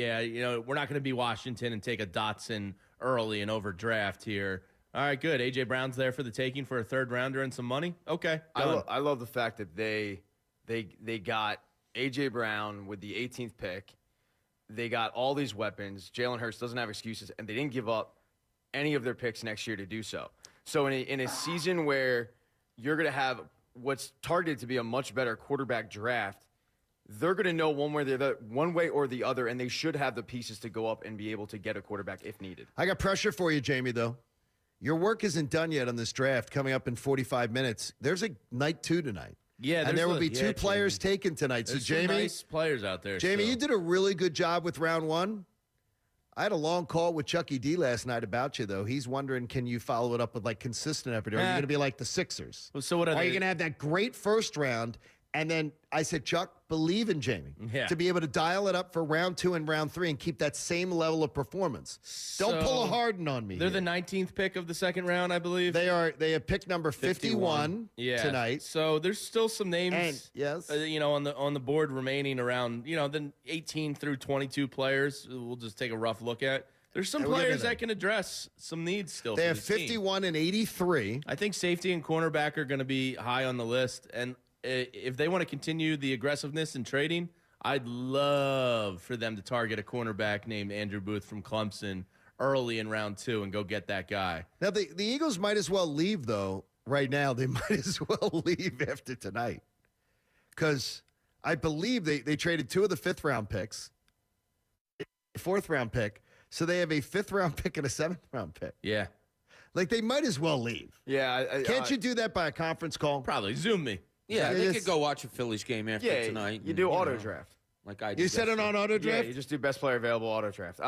we're not going to be Washington and take a Dotson early and overdraft here. All right, good. A.J. Brown's there for the taking for a third rounder and some money. Okay, I love the fact that they got A.J. Brown with the 18th pick. They got all these weapons. Jalen Hurts doesn't have excuses, and they didn't give up any of their picks next year to do so. So in a season where you're going to have what's targeted to be a much better quarterback draft, they're going to know one way or the other, and they should have the pieces to go up and be able to get a quarterback if needed. I got pressure for you, Jamie, though. Your work isn't done yet on this draft. Coming up in 45 minutes, there's a night 2 tonight. Yeah, and there will be 2 players taken tonight. There's so, Jamie, some nice players out there. Jamie, you did a really good job with round 1. I had a long call with Chucky D last night about you, though. He's wondering, can you follow it up with, consistent effort? Or are you going to be like the Sixers? Well, so what are you going to have that great first round? And then I said, Chuck, believe in Jamie to be able to dial it up for round 2 and round 3 and keep that same level of performance. Don't pull a Harden on me. They're the 19th pick of the second round, I believe. They have pick number 51 tonight. So there's still some names, and, on the board remaining around, the 18 through 22 players. We'll just take a rough look at. There's some players that can address some needs still. They have 51 and 83. I think safety and cornerback are going to be high on the list, and if they want to continue the aggressiveness in trading, I'd love for them to target a cornerback named Andrew Booth from Clemson early in round 2 and go get that guy. Now, the Eagles might as well leave, though, right now. They might as well leave after tonight because I believe they traded 2 of the 5th-round picks, 4th-round pick, so they have a 5th-round pick and a 7th-round pick. Yeah. They might as well leave. Yeah. Can't you do that by a conference call? Probably. Zoom me. Yeah, they could go watch a Phillies game after tonight. You do auto draft. Like I did. You said it on auto draft? Yeah, you just do best player available auto draft.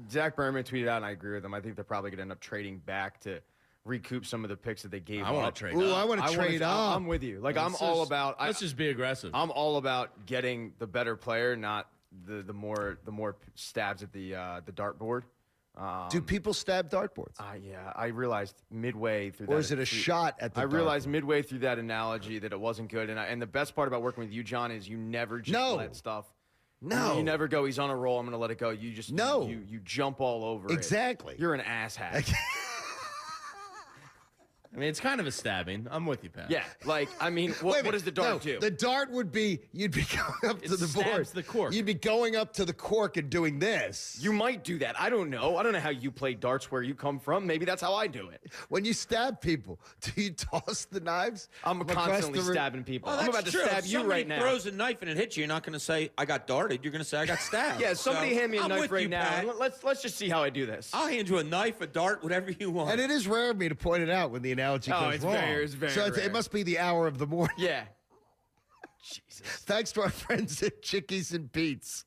Zach Berman tweeted out, and I agree with him. I think they're probably going to end up trading back to recoup some of the picks that they gave up. I want to trade up. I want to trade up. I'm with you. Let's just be aggressive. I'm all about getting the better player, not the more stabs at the dartboard. Do people stab dartboards? Yeah, I realized midway through that. Or is it a shot at the I realized midway through that analogy that it wasn't good. And the best part about working with you, John, is you never just let stuff. No. You never go, he's on a roll, I'm going to let it go. You just you jump all over it. Exactly. You're an asshat. I mean, it's kind of a stabbing. I'm with you, Pat. Yeah, what does the dart do? The dart would be, you'd be going up to the board. The cork. You'd be going up to the cork and doing this. You might do that. I don't know. I don't know how you play darts where you come from. Maybe that's how I do it. When you stab people, do you toss the knives? I'm constantly stabbing people. I'm about to stab you right now. If somebody throws a knife and it hits you, you're not going to say, I got darted. You're going to say, I got stabbed. Yeah, somebody hand me a knife right now. Pat. Let's just see how I do this. I'll hand you a knife, a dart, whatever you want. And it is rare of me to point it out when the analogy goes wrong. It's very so rare. It must be the hour of the morning. Yeah. Jesus. Thanks to our friends at Chickies and Pete's.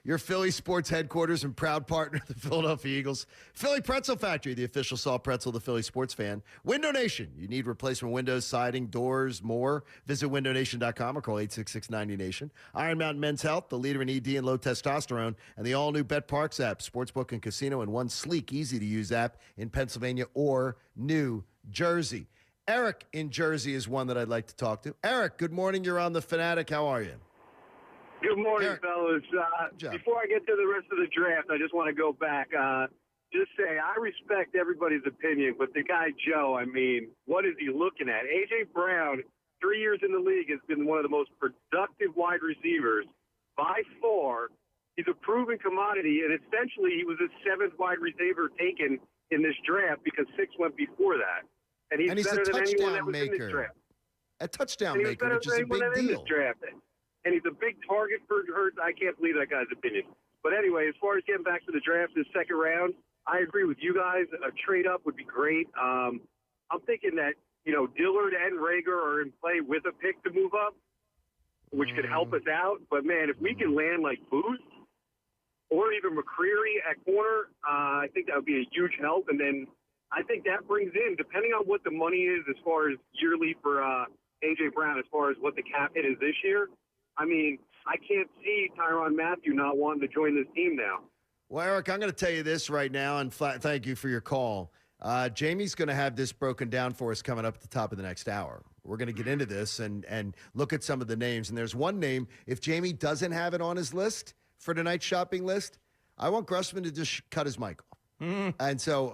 your Philly sports headquarters and proud partner of the Philadelphia Eagles. Philly Pretzel Factory, the official soft pretzel of the Philly sports fan. Window Nation, you need replacement windows, siding, doors, more. Visit windownation.com or call 866-90-NATION. Iron Mountain Men's Health, the leader in ED and low testosterone, and the all-new Bet Parks app, sportsbook and casino in one sleek, easy-to-use app in Pennsylvania or New Jersey. Eric in Jersey is one that I'd like to talk to. Eric, good morning. You're on The Fanatic. How are you? Good morning, fellas. Before I get to the rest of the draft, I just want to go back. Just say I respect everybody's opinion, but the guy Joe, I mean, what is he looking at? A.J. Brown, 3 years in the league, has been one of the most productive wide receivers by far. He's a proven commodity, and essentially he was the seventh wide receiver taken in this draft because 6 went before that. And he's better than anyone that was in this draft. A touchdown maker, which is a big deal. And he's a big target for Hurts. I can't believe that guy's opinion. But anyway, as far as getting back to the draft this second round, I agree with you guys. A trade-up would be great. I'm thinking that, Dillard and Rager are in play with a pick to move up, which could help us out. But, man, if we can land like Booth or even McCreary at corner, I think that would be a huge help. And then I think that brings in, depending on what the money is as far as yearly for A.J. Brown, as far as what the cap hit is this year, I mean, I can't see Tyrann Mathieu not wanting to join this team now. Well, Eric, I'm going to tell you this right now, and thank you for your call. Jamie's going to have this broken down for us coming up at the top of the next hour. We're going to get into this and look at some of the names. And there's one name, if Jamie doesn't have it on his list for tonight's shopping list, I want Grossman to just cut his mic off. And so,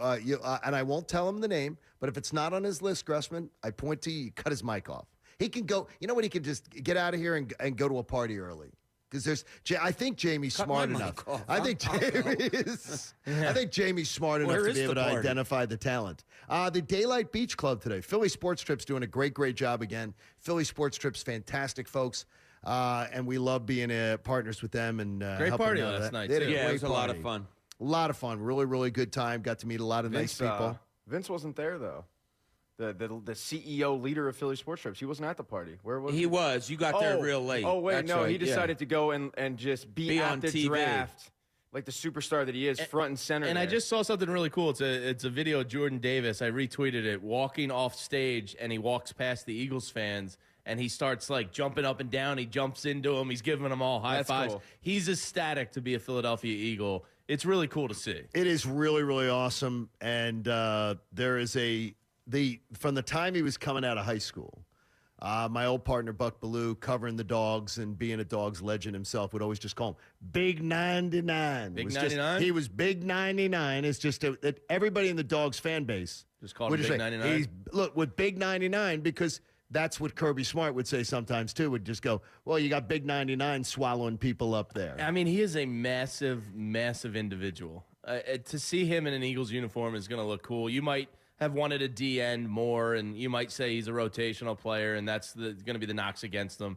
and I won't tell him the name, but if it's not on his list, Grossman, I point to you, cut his mic off. He can go, you know what, he can just get out of here and go to a party early. Because I think Jamie's smart enough. I think Jamie's smart enough to be able to identify the talent. The Daylight Beach Club today. Philly Sports Trip's doing a great job again. Philly Sports Trip's fantastic folks. And we love being partners with them. And great party last night, too. Yeah, it was a lot of fun. A lot of fun. Really good time. Got to meet a lot of nice people. Vince wasn't there, though. The CEO leader of Philly Sports Trips. He wasn't at the party. Where was he? He was. You got there real late. Oh, wait, no. He decided to go and just be at on the TV. draft like the superstar that he is, front and center. And I just saw something really cool. It's a video of Jordan Davis. I retweeted it, walking off stage, and he walks past the Eagles fans, and he starts, jumping up and down. He jumps into them. He's giving them all high fives. Cool. He's ecstatic to be a Philadelphia Eagle. It's really cool to see. It is really awesome. And there is from the time he was coming out of high school, my old partner, Buck Ballou, covering the Dogs and being a Dogs legend himself, would always just call him Big 99. Big 99? He was Big 99. It's just that everybody in the Dogs fan base just called him Big 99. Look, with Big 99, because that's what Kirby Smart would say sometimes, too, would just go, well, you got Big 99 swallowing people up there. I mean, he is a massive individual. To see him in an Eagles uniform is going to look cool. You might have wanted a D-end more, and you might say he's a rotational player, and that's going to be the knocks against him.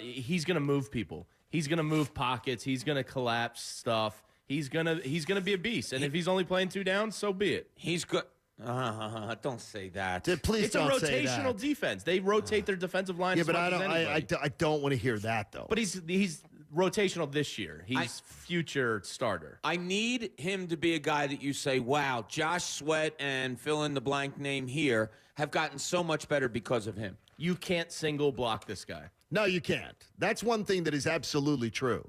He's going to move people. He's going to move pockets. He's going to collapse stuff. He's going to be a beast. And if he's only playing 2 downs, so be it. He's good. Don't say that. Please it's don't a say rotational that. defense. They rotate their defensive line. Yeah, as but much as anybody. I don't want to hear that, though. But he's rotational this year. He's future starter. I need him to be a guy that you say, wow, Josh Sweat and fill in the blank name here have gotten so much better because of him. You can't single block this guy. No, you can't. That's one thing that is absolutely true.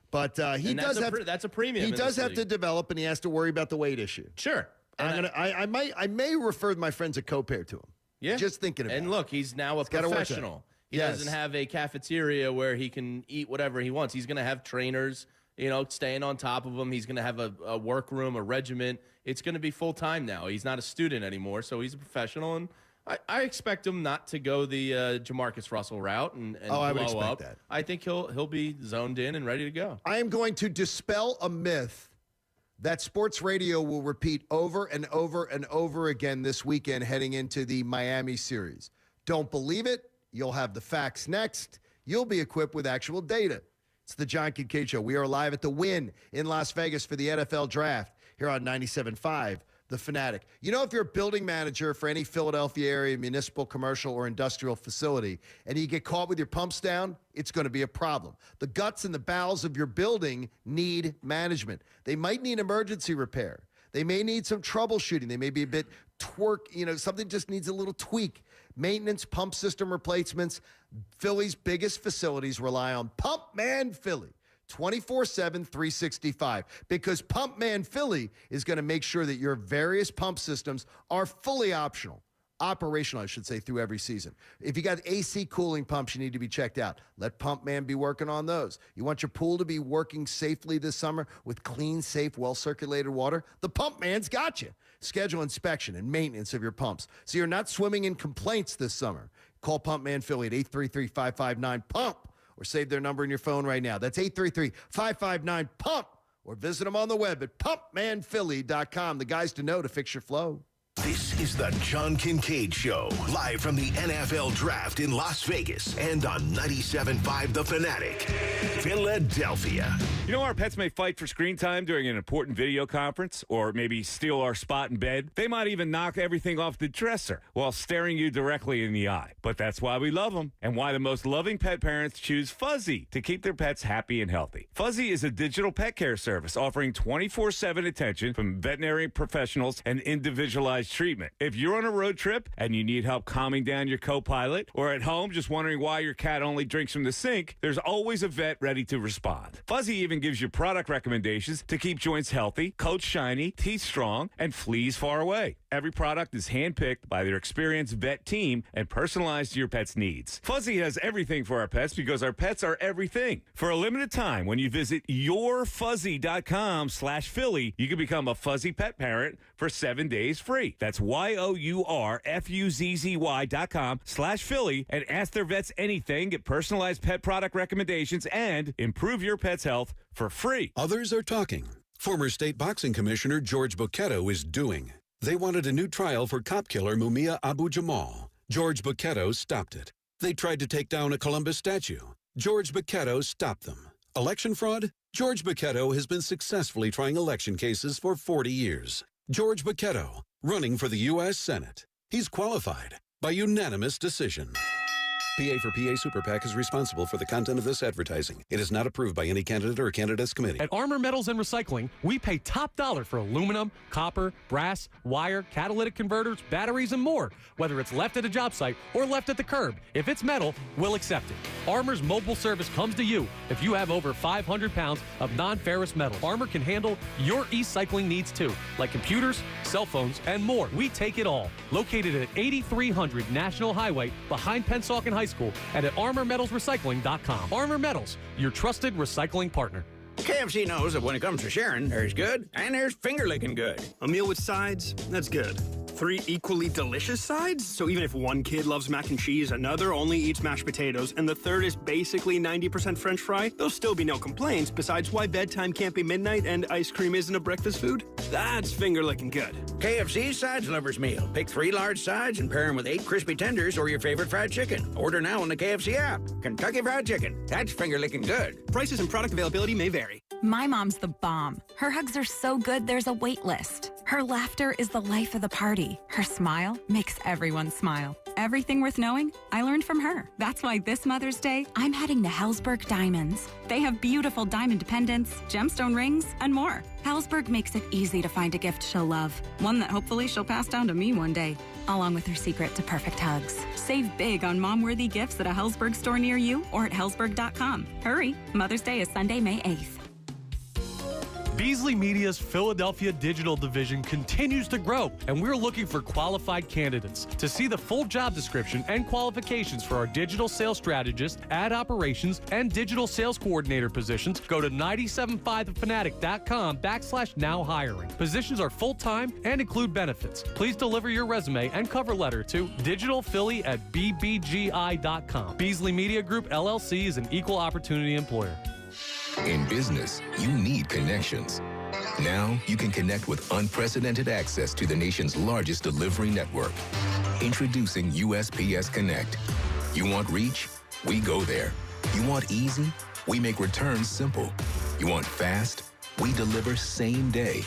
But that's a premium. He does have to develop, and he has to worry about the weight issue. Sure. I may refer my friends at Copair to him. Yeah. Just thinking about it. And look, he's now a professional. He doesn't have a cafeteria where he can eat whatever he wants. He's going to have trainers, staying on top of him. He's going to have a workroom, a regiment. It's going to be full-time now. He's not a student anymore, so he's a professional. And I expect him not to go the Jamarcus Russell route and I would blow expect up. that. I think he'll be zoned in and ready to go. I am going to dispel a myth that sports radio will repeat over and over and over again this weekend heading into the Miami series. Don't believe it? You'll have the facts next. You'll be equipped with actual data. It's the John Kincade Show. We are live at the Wynn in Las Vegas for the NFL Draft here on 97.5 The Fanatic. You know, if you're a building manager for any Philadelphia area municipal, commercial, or industrial facility, and you get caught with your pumps down, it's going to be a problem. The guts and the bowels of your building need management. They might need emergency repair. They may need some troubleshooting. They may be a bit something just needs a little tweak. Maintenance, pump system replacements. Philly's biggest facilities rely on Pump Man Philly. 24/7, 365, because Pump Man Philly is going to make sure that your various pump systems are fully operational, I should say, through every season. If you got AC cooling pumps, you need to be checked out. Let Pump Man be working on those. You want your pool to be working safely this summer with clean, safe, well-circulated water? The Pump Man's got you. Schedule inspection and maintenance of your pumps so you're not swimming in complaints this summer. Call Pump Man Philly at 833-559-PUMP. Or save their number in your phone right now. That's 833-559-PUMP. Or visit them on the web at pumpmanphilly.com. The guys to know to fix your flow. This is the John Kincade Show, live from the NFL Draft in Las Vegas and on 97.5 The Fanatic, Philadelphia. You know, our pets may fight for screen time during an important video conference, or maybe steal our spot in bed. They might even knock everything off the dresser while staring you directly in the eye. But that's why we love them, and why the most loving pet parents choose Fuzzy to keep their pets happy and healthy. Fuzzy is a digital pet care service offering 24/7 attention from veterinary professionals and individualized treatment. If you're on a road trip and you need help calming down your co-pilot, or at home just wondering why your cat only drinks from the sink, there's always a vet ready to respond. Fuzzy even gives you product recommendations to keep joints healthy, coat shiny, teeth strong, and fleas far away. Every product is handpicked by their experienced vet team and personalized to your pet's needs. Fuzzy has everything for our pets because our pets are everything. For a limited time, when you visit yourfuzzy.com/Philly, you can become a Fuzzy pet parent for 7 days free. That's yourfuzzy.com/Philly and ask their vets anything, get personalized pet product recommendations, and improve your pet's health for free. Others are talking. Former state boxing commissioner George Bucchetto is doing. They wanted a new trial for cop killer Mumia Abu-Jamal. George Bucchetto stopped it. They tried to take down a Columbus statue. George Bucchetto stopped them. Election fraud? George Bucchetto has been successfully trying election cases for 40 years. George Bucchetto, running for the U.S. Senate. He's qualified by unanimous decision. PA for PA Super PAC is responsible for the content of this advertising. It is not approved by any candidate or candidates committee. At Armor Metals and Recycling, we pay top dollar for aluminum, copper, brass, wire, catalytic converters, batteries, and more. Whether it's left at a job site or left at the curb, if it's metal, we'll accept it. Armor's mobile service comes to you if you have over 500 pounds of non-ferrous metal. Armor can handle your e-cycling needs too, like computers, cell phones, and more. We take it all. Located at 8300 National Highway behind Pennsauken High School and at ArmorMetalsRecycling.com. Armor Metals, your trusted recycling partner. KFC knows that when it comes to sharing, there's good and there's finger-licking good. A meal with sides, that's good. 3 equally delicious sides? So even if one kid loves mac and cheese, another only eats mashed potatoes, and the third is basically 90% French fry, there'll still be no complaints, besides why bedtime can't be midnight and ice cream isn't a breakfast food? That's finger-licking good. KFC Sides Lovers Meal. Pick 3 large sides and pair them with 8 crispy tenders or your favorite fried chicken. Order now on the KFC app. Kentucky Fried Chicken. That's finger-licking good. Prices and product availability may vary. My mom's the bomb. Her hugs are so good, there's a wait list. Her laughter is the life of the party. Her smile makes everyone smile. Everything worth knowing, I learned from her. That's why this Mother's Day, I'm heading to Hellsberg Diamonds. They have beautiful diamond pendants, gemstone rings, and more. Hellsberg makes it easy to find a gift she'll love. One that hopefully she'll pass down to me one day, along with her secret to perfect hugs. Save big on mom-worthy gifts at a Hellsberg store near you or at hellsberg.com. Hurry, Mother's Day is Sunday, May 8th. Beasley Media's Philadelphia digital division continues to grow, and we're looking for qualified candidates. To see the full job description and qualifications for our digital sales strategist, ad operations, and digital sales coordinator positions, go to 97.5thefanatic.com/now hiring. Positions are full-time and include benefits. Please deliver your resume and cover letter to digitalphilly@bbgi.com. Beasley Media Group, LLC is an equal opportunity employer. In business, you need connections. Now you can connect with unprecedented access to the nation's largest delivery network. Introducing USPS Connect. You want reach? We go there. You want easy? We make returns simple. You want fast? We deliver same day.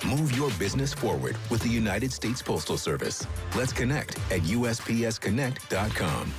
Move your business forward with the United States Postal Service. Let's connect at USPSConnect.com.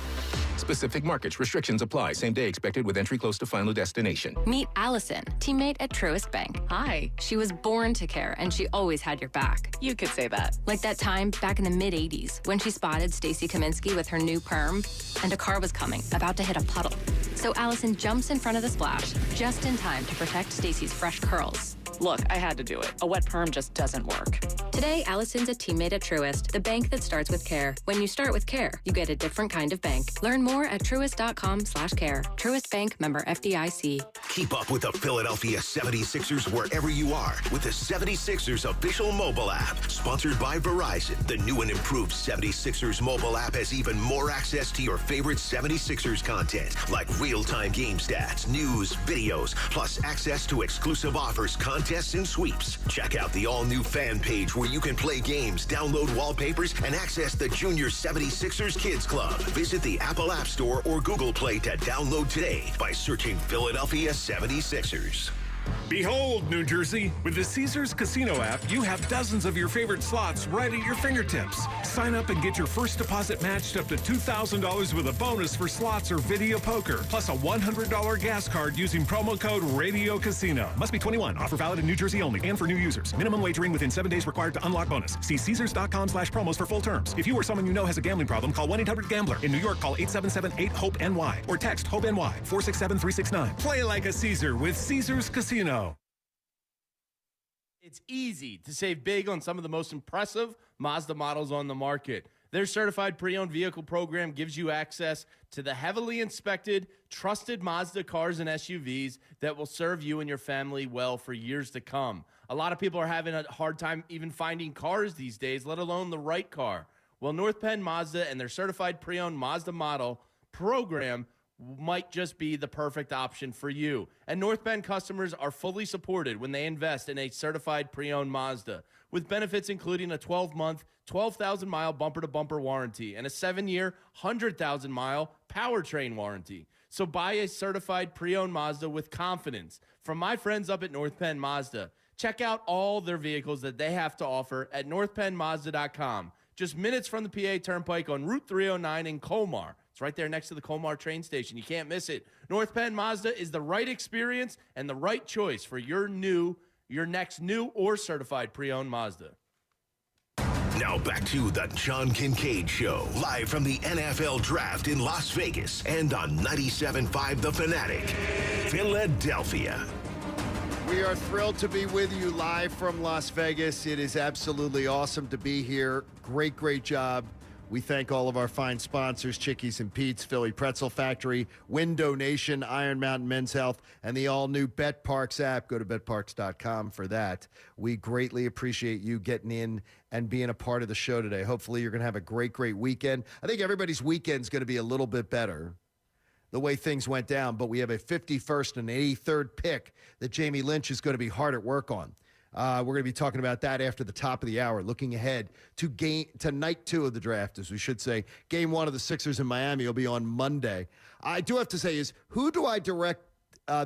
Specific markets, restrictions apply. Same day expected with entry close to final destination. Meet Allison, teammate at Truist Bank. Hi. She was born to care, and she always had your back. You could say that. Like that time back in the mid-'80s when she spotted Stacy Kaminsky with her new perm, and a car was coming, about to hit a puddle. So Allison jumps in front of the splash, just in time to protect Stacy's fresh curls. Look, I had to do it. A wet perm just doesn't work. Today, Allison's a teammate at Truist, the bank that starts with care. When you start with care, you get a different kind of bank. Learn more at truist.com/care. Truist Bank, member FDIC. Keep up with the Philadelphia 76ers wherever you are with the 76ers official mobile app. Sponsored by Verizon. The new and improved 76ers mobile app has even more access to your favorite 76ers content, like real-time game stats, news, videos, plus access to exclusive offers, contests, and sweeps. Check out the all-new fan page where you can play games, download wallpapers, and access the Junior 76ers Kids Club. Visit the Apple App Store or Google Play to download today by searching Philadelphia 76ers. Behold, New Jersey, with the Caesars Casino app, you have dozens of your favorite slots right at your fingertips. Sign up and get your first deposit matched up to $2,000 with a bonus for slots or video poker, plus a $100 gas card using promo code Radio Casino. Must be 21. Offer valid in New Jersey only and for new users. Minimum wagering within 7 days required to unlock bonus. See Caesars.com/promos for full terms. If you or someone you know has a gambling problem, call 1-800-GAMBLER. In New York, call 877-8-HOPE-NY or text HOPE-NY 467-369. Play like a Caesar with Caesars Casino. It's easy to save big on some of the most impressive Mazda models on the market. Their certified pre-owned vehicle program gives you access to the heavily inspected, trusted Mazda cars and SUVs that will serve you and your family well for years to come. A lot of people are having a hard time even finding cars these days, let alone the right car. Well, North Penn Mazda and their certified pre-owned Mazda model program might just be the perfect option for you. And North Bend customers are fully supported when they invest in a certified pre-owned Mazda, with benefits including a 12-month, 12,000-mile bumper-to-bumper warranty and a 7-year, 100,000-mile powertrain warranty. So buy a certified pre-owned Mazda with confidence from my friends up at North Penn Mazda. Check out all their vehicles that they have to offer at northpennmazda.com. Just minutes from the PA Turnpike on Route 309 in Colmar. It's right there next to the Colmar train station. You can't miss it. North Penn Mazda is the right experience and the right choice for your next new or certified pre-owned Mazda. Now back to the John Kincade Show, live from the NFL Draft in Las Vegas and on 97.5 The Fanatic, Philadelphia. We are thrilled to be with you live from Las Vegas. It is absolutely awesome to be here. Great job. We thank all of our fine sponsors, Chickies and Pete's, Philly Pretzel Factory, Window Nation, Iron Mountain Men's Health, and the all-new BetParks app. Go to betparks.com for that. We greatly appreciate you getting in and being a part of the show today. Hopefully you're going to have a great weekend. I think everybody's weekend's going to be a little bit better the way things went down, but we have a 51st and 83rd pick that Jamie Lynch is going to be hard at work on. We're going to be talking about that after the top of the hour, looking ahead to night 2 of the draft, as we should say. Game 1 of the Sixers in Miami will be on Monday. I do have to say who do I direct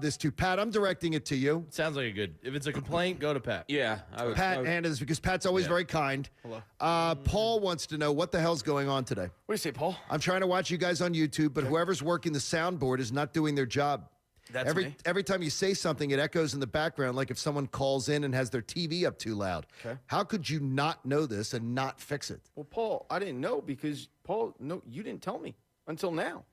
this to? Pat, I'm directing it to you. Sounds like a good. If it's a complaint, go to Pat. Yeah. Pat handles because Pat's always very kind. Hello. Paul wants to know what the hell's going on today. What do you say, Paul? I'm trying to watch you guys on YouTube, but whoever's working the soundboard is not doing their job. That's me. Every time you say something, it echoes in the background like if someone calls in and has their TV up too loud. Okay. How could you not know this and not fix it? Well, Paul, I didn't know because, Paul, no, you didn't tell me until now.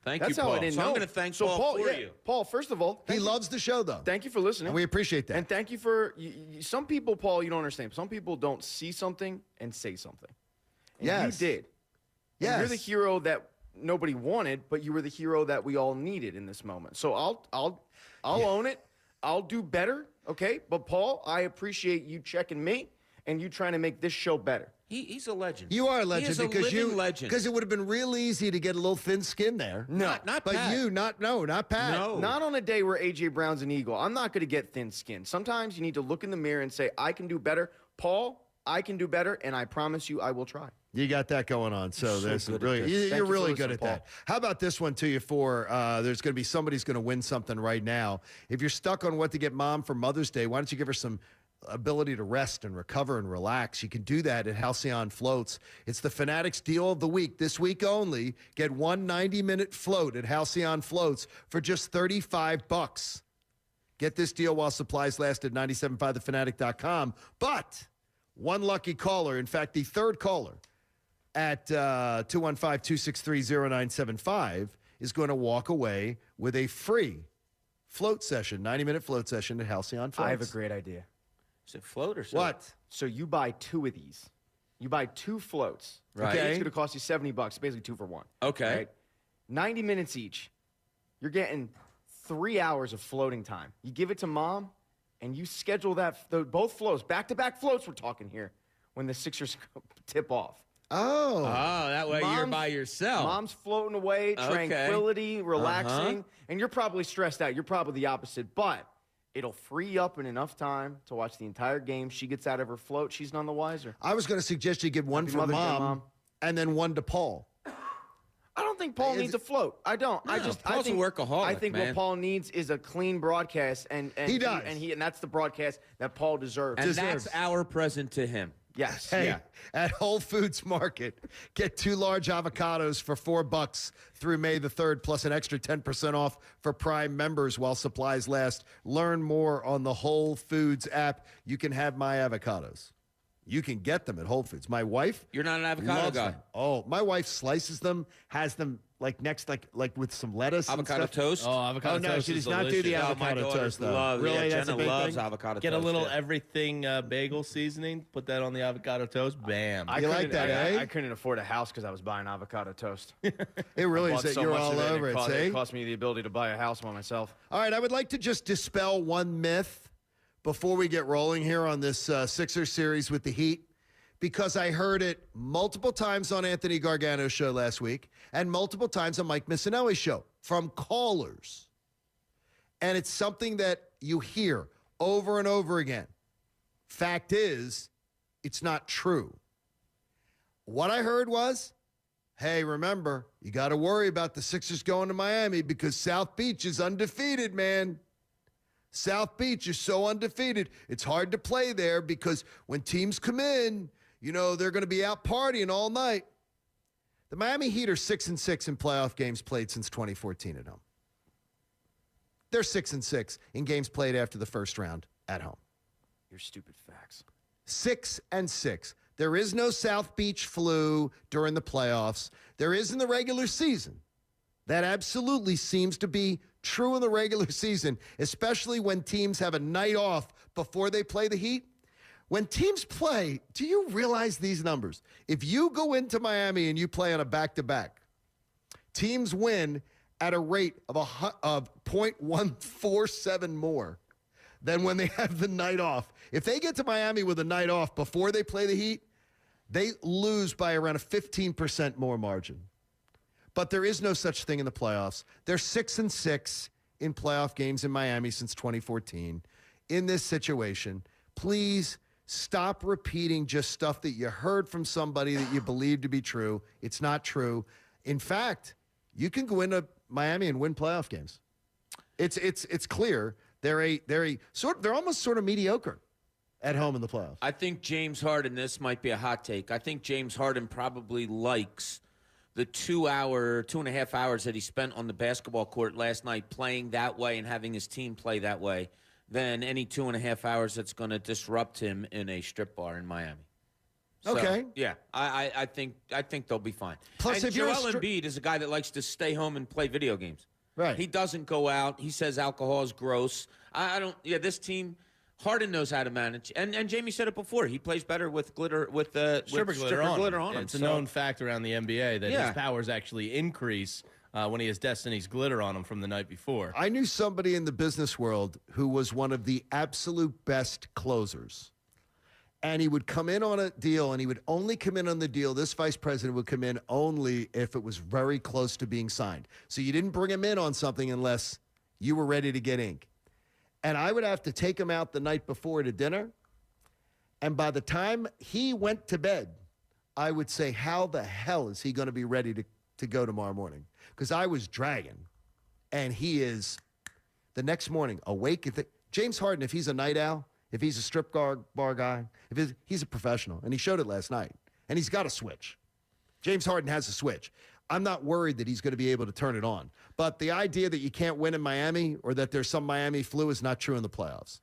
Thank That's you, how Paul. I didn't so know. I'm going to thank Paul for you. Paul, first of all, he loves the show, though. Thank you for listening. And we appreciate that. And thank you for some people, Paul, you don't understand. Some people don't see something and say something. And Yes. you did. Yes. And you're the hero that nobody wanted, but you were the hero that we all needed in this moment. So I'll own it. I'll do better, okay? But, Paul, I appreciate you checking me and you trying to make this show better. He's a legend. You are a legend He is because a living legend. because it would have been real easy to get a little thin skin there. No. Not But Pat. not Pat. No. Not on a day where A.J. Brown's an Eagle. I'm not going to get thin skin. Sometimes you need to look in the mirror and say, I can do better. Paul, I can do better, and I promise you I will try. You got that going on. So there's good at really this. Thank you're you really for good at listening, that. How about this one to you for there's going to be somebody's going to win something right now. If you're stuck on what to get mom for Mother's Day, why don't you give her some ability to rest and recover and relax. You can do that at Halcyon Floats. It's the Fanatics deal of the week. This week only, get one 90-minute float at Halcyon Floats for just $35. Get this deal while supplies last at 97.5thefanatic.com. But one lucky caller, in fact, the third caller at 215-263-0975 is going to walk away with a free float session, 90-minute float session at Halcyon Floats. I have a great idea. Is it float or something? What? So you buy 2 of these. You buy 2 floats. Right. Okay. It's going to cost you $70. Basically 2 for 1. Okay. Right? 90 minutes each. You're getting 3 hours of floating time. You give it to mom, and you schedule both floats, back-to-back floats we're talking here, when the Sixers tip off. Oh. That way you're by yourself. Mom's floating away, tranquility, relaxing, and you're probably stressed out. You're probably the opposite, but it'll free up in enough time to watch the entire game. She gets out of her float. She's none the wiser. I was going to suggest you give one Happy for Mother's Day, mom and then one to Paul. I don't think Paul needs a float. I don't. No, I Paul's think a workaholic, I think man. what Paul needs is a clean broadcast, and He does. and that's the broadcast that Paul deserves. And that's our present to him. Yes. Hey, at Whole Foods Market, get 2 large avocados for $4 through May the 3rd, plus an extra 10% off for Prime members while supplies last. Learn more on the Whole Foods app. You can have my avocados. You can get them at Whole Foods. My wife, you're not an avocado loves guy. them. Oh, my wife slices them, has them like with some lettuce. Avocado and stuff. toast. Oh, avocado no, toast she is does not do the delicious. My avocado daughters toast though. love. Really, Yeah, that's Jenna a big loves thing? avocado Get toast. a little yeah. everything bagel seasoning. Put that on the avocado toast. Bam. You like that, eh? I couldn't afford a house because I was buying avocado toast. It really I is bought that so you're much all of it, and over it, it see? cost me the ability to buy a house by myself. All right, I would like to just dispel one myth before we get rolling here on this Sixers series with the Heat, because I heard it multiple times on Anthony Gargano's show last week and multiple times on Mike Missinelli's show from callers. And it's something that you hear over and over again. Fact is, it's not true. What I heard was, hey, remember, you got to worry about the Sixers going to Miami because South Beach is undefeated, man. South Beach is so undefeated. It's hard to play there because when teams come in, you know, they're going to be out partying all night. The Miami Heat are 6-6 in playoff games played since 2014 at home. They're 6-6 in games played after the first round at home. Your stupid facts. 6-6. There is no South Beach flu during the playoffs. There is in the regular season. That absolutely seems to be true in the regular season, especially when teams have a night off before they play the Heat. When teams play, do you realize these numbers? If you go into Miami and you play on a back-to-back, teams win at a rate of 0.147 more than when they have the night off. If they get to Miami with a night off before they play the Heat, they lose by around a 15% more margin. But there is no such thing in the playoffs. They're 6-6 in playoff games in Miami since 2014. In this situation, please stop repeating just stuff that you heard from somebody that you believe to be true. It's not true. In fact, you can go into Miami and win playoff games. It's clear they're almost sort of mediocre at home in the playoffs. I think James Harden, this might be a hot take. I think James Harden probably likes the 2.5 hours that he spent on the basketball court last night playing that way and having his team play that way than any 2.5 hours that's going to disrupt him in a strip bar in Miami. So, okay. Yeah, I think they'll be fine. Plus, and if you're Joel Embiid is a guy that likes to stay home and play video games. Right. He doesn't go out. He says alcohol is gross. This team, Harden knows how to manage. And Jamie said it before. He plays better with glitter, with stripper glitter on him. It's a So- known fact around the NBA that his powers actually increase when he has Destiny's glitter on him from the night before. I knew somebody in the business world who was one of the absolute best closers. And he would come in on a deal, and he would only come in on the deal. This vice president would come in only if it was very close to being signed. So you didn't bring him in on something unless you were ready to get ink. And I would have to take him out the night before to dinner. And by the time he went to bed, I would say, how the hell is he going to be ready to go tomorrow morning? Because I was dragging. And he is, the next morning, awake. James Harden, if he's a night owl, if he's a strip bar guy, he's a professional, and he showed it last night. And he's got a switch. James Harden has a switch. I'm not worried that he's going to be able to turn it on. But the idea that you can't win in Miami or that there's some Miami flu is not true in the playoffs.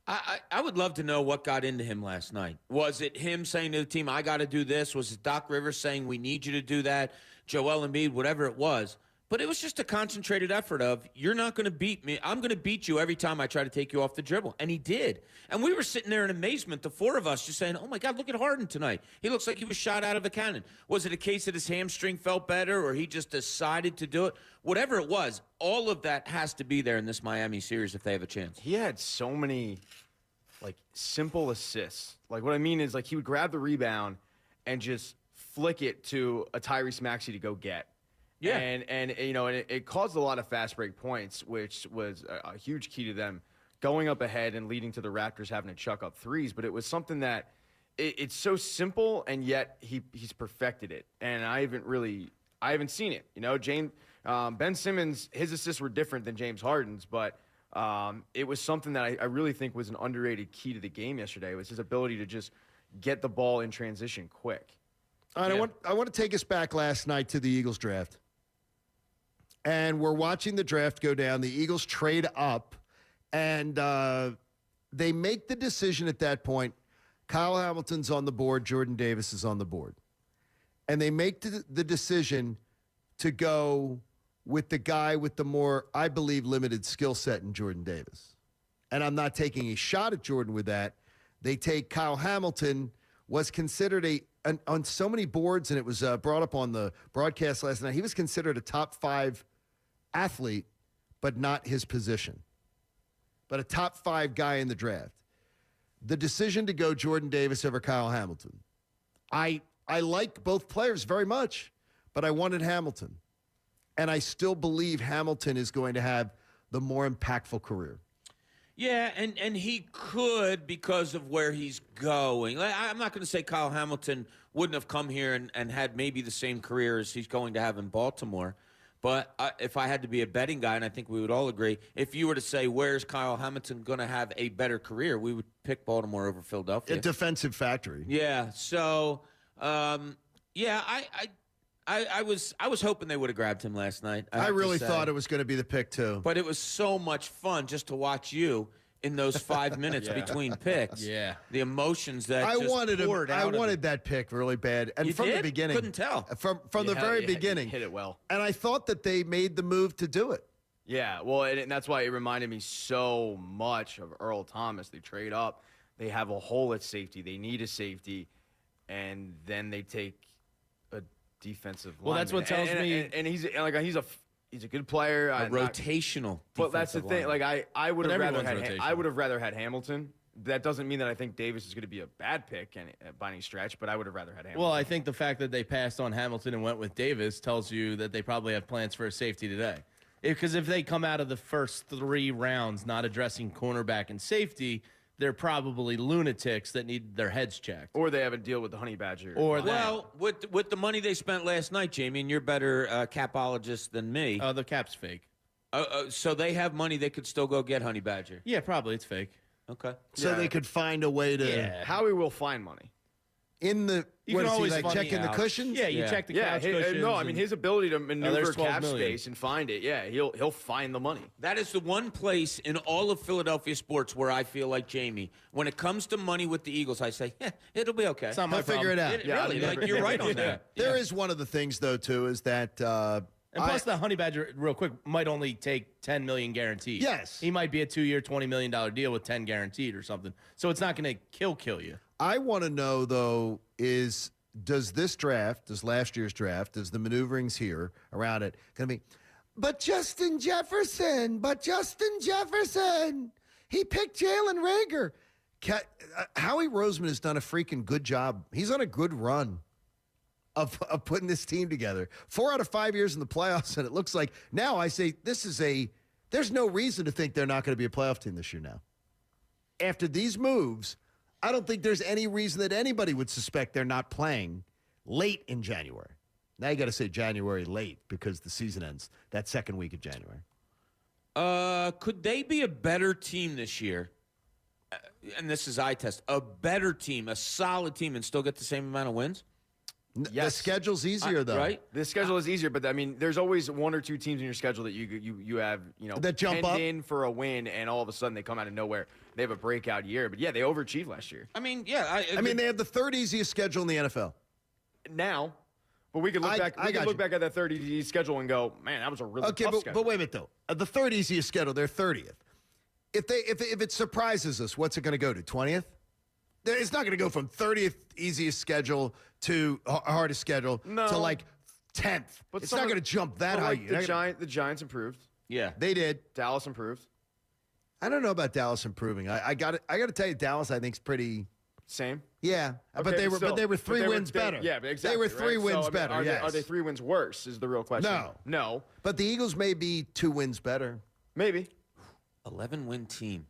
I would love to know what got into him last night. Was it him saying to the team, I got to do this? Was it Doc Rivers saying, we need you to do that? Joel Embiid, whatever it was. But it was just a concentrated effort of, you're not going to beat me. I'm going to beat you every time I try to take you off the dribble. And he did. And we were sitting there in amazement, the four of us, just saying, oh, my God, look at Harden tonight. He looks like he was shot out of a cannon. Was it a case that his hamstring felt better or he just decided to do it? Whatever it was, all of that has to be there in this Miami series if they have a chance. He had so many, simple assists. What I mean is, he would grab the rebound and just flick it to a Tyrese Maxey to go get. Yeah, and it caused a lot of fast break points, which was a huge key to them going up ahead and leading to the Raptors having to chuck up threes. But it was something that it's so simple, and yet he's perfected it. And I haven't seen it. Ben Simmons, his assists were different than James Harden's, but it was something that I really think was an underrated key to the game yesterday. It was his ability to just get the ball in transition quick. All right, I want to take us back last night to the Eagles draft. And we're watching the draft go down. The Eagles trade up, and they make the decision at that point. Kyle Hamilton's on the board. Jordan Davis is on the board. And they make the decision to go with the guy with the more, I believe, limited skill set in Jordan Davis. And I'm not taking a shot at Jordan with that. They take Kyle Hamilton, was considered on so many boards, and it was brought up on the broadcast last night, he was considered a top 5 athlete, but not his position, but a top 5 guy in the draft. The decision to go Jordan Davis over Kyle Hamilton. I like both players very much, but I wanted Hamilton. And I still believe Hamilton is going to have the more impactful career. Yeah, and he could because of where he's going. I'm not going to say Kyle Hamilton wouldn't have come here and had maybe the same career as he's going to have in Baltimore. But if I had to be a betting guy, and I think we would all agree, if you were to say, where's Kyle Hamilton going to have a better career, we would pick Baltimore over Philadelphia. A defensive factory. Yeah, so, I was hoping they would have grabbed him last night. I really thought it was going to be the pick, too. But it was so much fun just to watch you in those 5 minutes between picks. Yeah. The emotions that I poured wanted that pick really bad. And from the beginning. Couldn't tell. From the very beginning. Hit it well. And I thought that they made the move to do it. Yeah, well, and that's why it reminded me so much of Earl Thomas. They trade up. They have a hole at safety. They need a safety. And then they take a defensive lineman. Well, that's what tells me. And he's a good player. Rotational. But that's the thing. Lineman. I would have rather had Hamilton. That doesn't mean that I think Davis is going to be a bad pick by any stretch, but I would have rather had Hamilton. Well, I think the fact that they passed on Hamilton and went with Davis tells you that they probably have plans for a safety today. Because if they come out of the first 3 rounds not addressing cornerback and safety, they're probably lunatics that need their heads checked. Or they have a deal with the Honey Badger. Well, with the money they spent last night, Jamie, and you're better capologist than me. The cap's fake. So they have money they could still go get Honey Badger. Yeah, probably. It's fake. Okay. So they could find a way to... Yeah. Howie will find money. In the... You can always checking the cushions? Yeah, you check the couch cushions. No, I mean, his ability to maneuver cap space and find it, he'll find the money. That is the one place in all of Philadelphia sports where I feel like Jamie. When it comes to money with the Eagles, I say, it'll be okay. It's not my problem. Figure it out. Really, you're right on that. There is one of the things, though, too, is that... and plus, the Honey Badger, real quick, might only take $10 million guaranteed. Yes. He might be a 2-year, $20 million deal with 10 guaranteed or something. So it's not going to kill you. I want to know, though, does last year's draft, does the maneuverings here around it going to be, but Justin Jefferson, he picked Jalen Reagor. Howie Roseman has done a freaking good job. He's on a good run of putting this team together. 4 out of 5 years in the playoffs, and it looks like now I say there's no reason to think they're not going to be a playoff team this year now. After these moves, I don't think there's any reason that anybody would suspect they're not playing late in January. Now you got to say January late because the season ends that second week of January. Could they be a better team this year and this is eye test, a better team, a solid team, and still get the same amount of wins? The schedule's easier, though. Right? The schedule is easier, but I mean, there's always one or two teams in your schedule that you have, that jump pinned up in for a win, and all of a sudden they come out of nowhere. They have a breakout year, but yeah, they overachieved last year. I mean, yeah, I mean, they have the third easiest schedule in the NFL now. But we could look back. We could look back at that 30 easy schedule and go, man, that was a really tough schedule. But wait a minute though. The third easiest schedule, they're 30th. If it surprises us, what's it going to go to? 20th? It's not going to go from 30th easiest schedule to hardest schedule to like 10th. But it's not going to jump that high. Like the Giants improved. Yeah, they did. Dallas improved. I don't know about Dallas improving. I got to tell you, Dallas I think is pretty same. Yeah, okay, but they were 3 wins better. Yeah, exactly. They were 3 wins better. Are they 3 wins worse? Is the real question. No. But the Eagles may be 2 wins better. Maybe. 11-win team.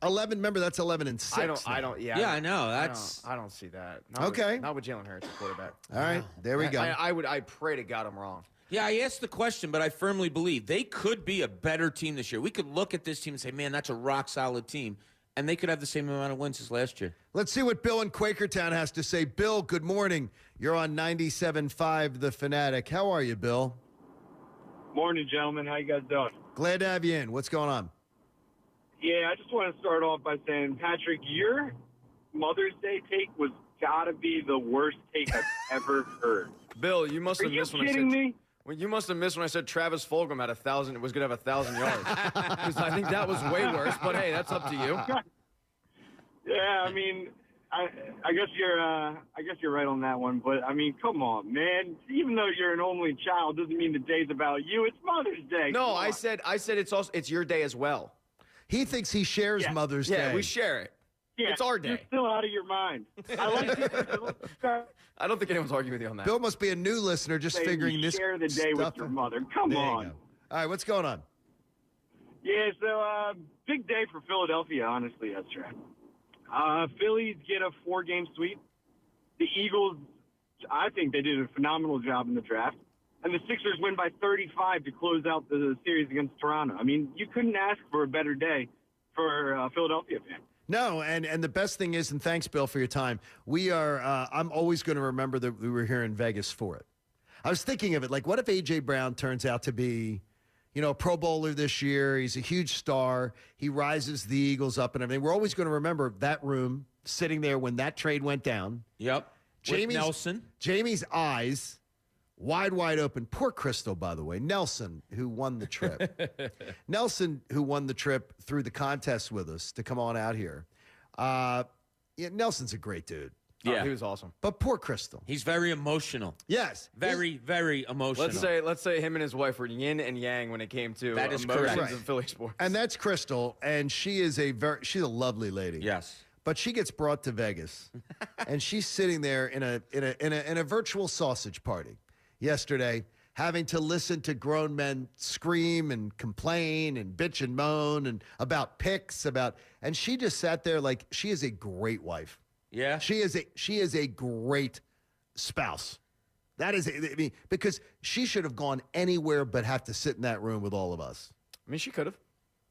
11. Remember, that's 11-6. I don't. Yeah. Yeah, I know. That's. I don't see that. Not with Jalen Hurts, the quarterback. All right, there we go. I pray to God I'm wrong. Yeah, I asked the question, but I firmly believe they could be a better team this year. We could look at this team and say, man, that's a rock-solid team, and they could have the same amount of wins as last year. Let's see what Bill in Quakertown has to say. Bill, good morning. You're on 97.5 The Fanatic. How are you, Bill? Morning, gentlemen. How you guys doing? Glad to have you in. What's going on? Yeah, I just want to start off by saying, Patrick, your Mother's Day take was got to be the worst take I've ever heard. Bill, you must have missed when I said. Are you kidding me? Well, you must have missed when I said Travis Fulgham was going to have 1,000 yards. Because I think that was way worse. But hey, that's up to you. Yeah, I mean, I guess you're right on that one. But I mean, come on, man. Even though you're an only child, doesn't mean the day's about you. It's Mother's Day. No, I said it's your day as well. He thinks he shares Mother's Day. Yeah, we share it. Yeah, it's our day. You're still out of your mind. I don't think anyone's arguing with you on that. Bill must be a new listener, just figuring this. Share the day with your mother. Come on. All right, what's going on? Yeah, so big day for Philadelphia, honestly, yesterday. Phillies get a 4-game sweep. The Eagles, I think they did a phenomenal job in the draft. And the Sixers win by 35 to close out the series against Toronto. I mean, you couldn't ask for a better day for a Philadelphia fan. No, and the best thing is, and thanks, Bill, for your time, we are, I'm always going to remember that we were here in Vegas for it. I was thinking of it, like, what if A.J. Brown turns out to be, a Pro Bowler this year? He's a huge star. He rises the Eagles up and everything. We're always going to remember that room sitting there when that trade went down. Yep. With Nelson. Jamie's eyes wide open. Poor Crystal, by the way. Nelson, who won the trip. Through the contest with us to come on out here. Nelson's a great dude. Yeah, he was awesome. But poor Crystal. He's very emotional. Yes. Very, very emotional. Let's say him and his wife were yin and yang when it came to that is emotions correct. in Philly sports. And that's Crystal, and she's a lovely lady. Yes. But she gets brought to Vegas, and she's sitting there in a virtual sausage party yesterday, having to listen to grown men scream and complain and bitch and moan and about picks, and she just sat there like she is a great wife. Yeah. She is a great spouse. That is, because she should have gone anywhere but have to sit in that room with all of us. I mean, she could have.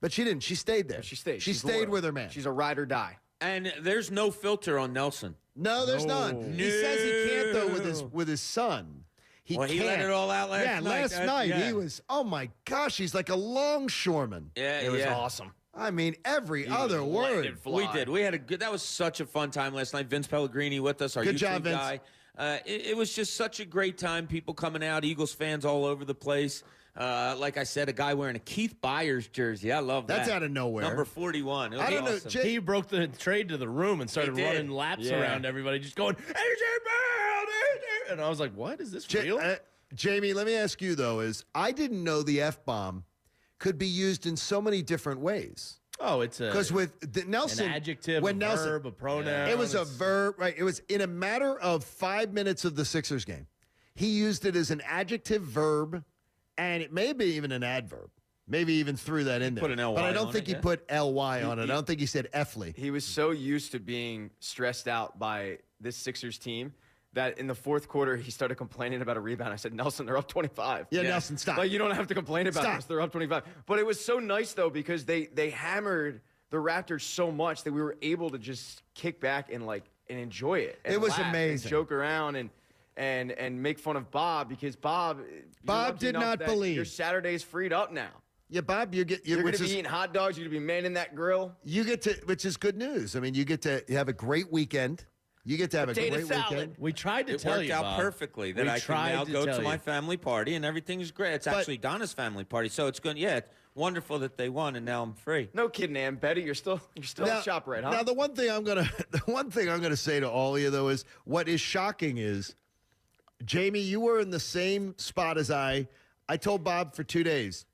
But she didn't. She stayed there. But she stayed. She stayed with her man. She's a ride or die. And there's no filter on Nelson. No, there's none. No. He says he can't, though, with his son. He let it all out last night. Yeah, last night he was, oh my gosh, he's like a longshoreman. Yeah, it was awesome. I mean, every other word. We did. We had a good. That was such a fun time last night. Vince Pellegrini with us, our good YouTube job, Vince. guy. It was just such a great time. People coming out, Eagles fans all over the place. Like I said, a guy wearing a Keith Byers jersey. I love that. That's out of nowhere. Number 41. I don't know. He broke the trade to the room and started running laps around everybody, just going, AJ Brown, and I was like, what? Is this real? Jamie, let me ask you, though, I didn't know the F-bomb could be used in so many different ways. Oh, it's because with Nelson, an adjective, when a verb, a pronoun. It was a verb, right? It was in a matter of 5 minutes of the Sixers game. He used it as an adjective, verb, and it may be even an adverb. Maybe even threw that in there. Put an L-Y but I don't on think it, he put L-Y on it. I don't think he said F-ly. He was so used to being stressed out by this Sixers team that in the fourth quarter, he started complaining about a rebound. I said, Nelson, they're up 25. Yeah, Nelson, stop. Like, you don't have to complain about this. They're up 25. But it was so nice, though, because they hammered the Raptors so much that we were able to just kick back and enjoy it. And It was laugh amazing. And joke around and make fun of Bob because Bob did not believe. Your Saturday's freed up now. Yeah, Bob, you're going to be eating hot dogs. You're going to be manning that grill. You get to, which is good news. I mean, you get to have a great weekend. You get to have Potato a great salad. weekend. We tried to tell you, It worked out Bob. perfectly that We I can tried now to go tell to my you. family party and everything's great. It's actually Donna's family party, so it's good. Yeah, it's wonderful that they won, and now I'm free. No kidding, Aunt Betty. You're still Now- a ShopRite, huh? Now, the one thing I'm gonna say to all of you though is what is shocking is, Jamie, you were in the same spot as I. I told Bob for 2 days,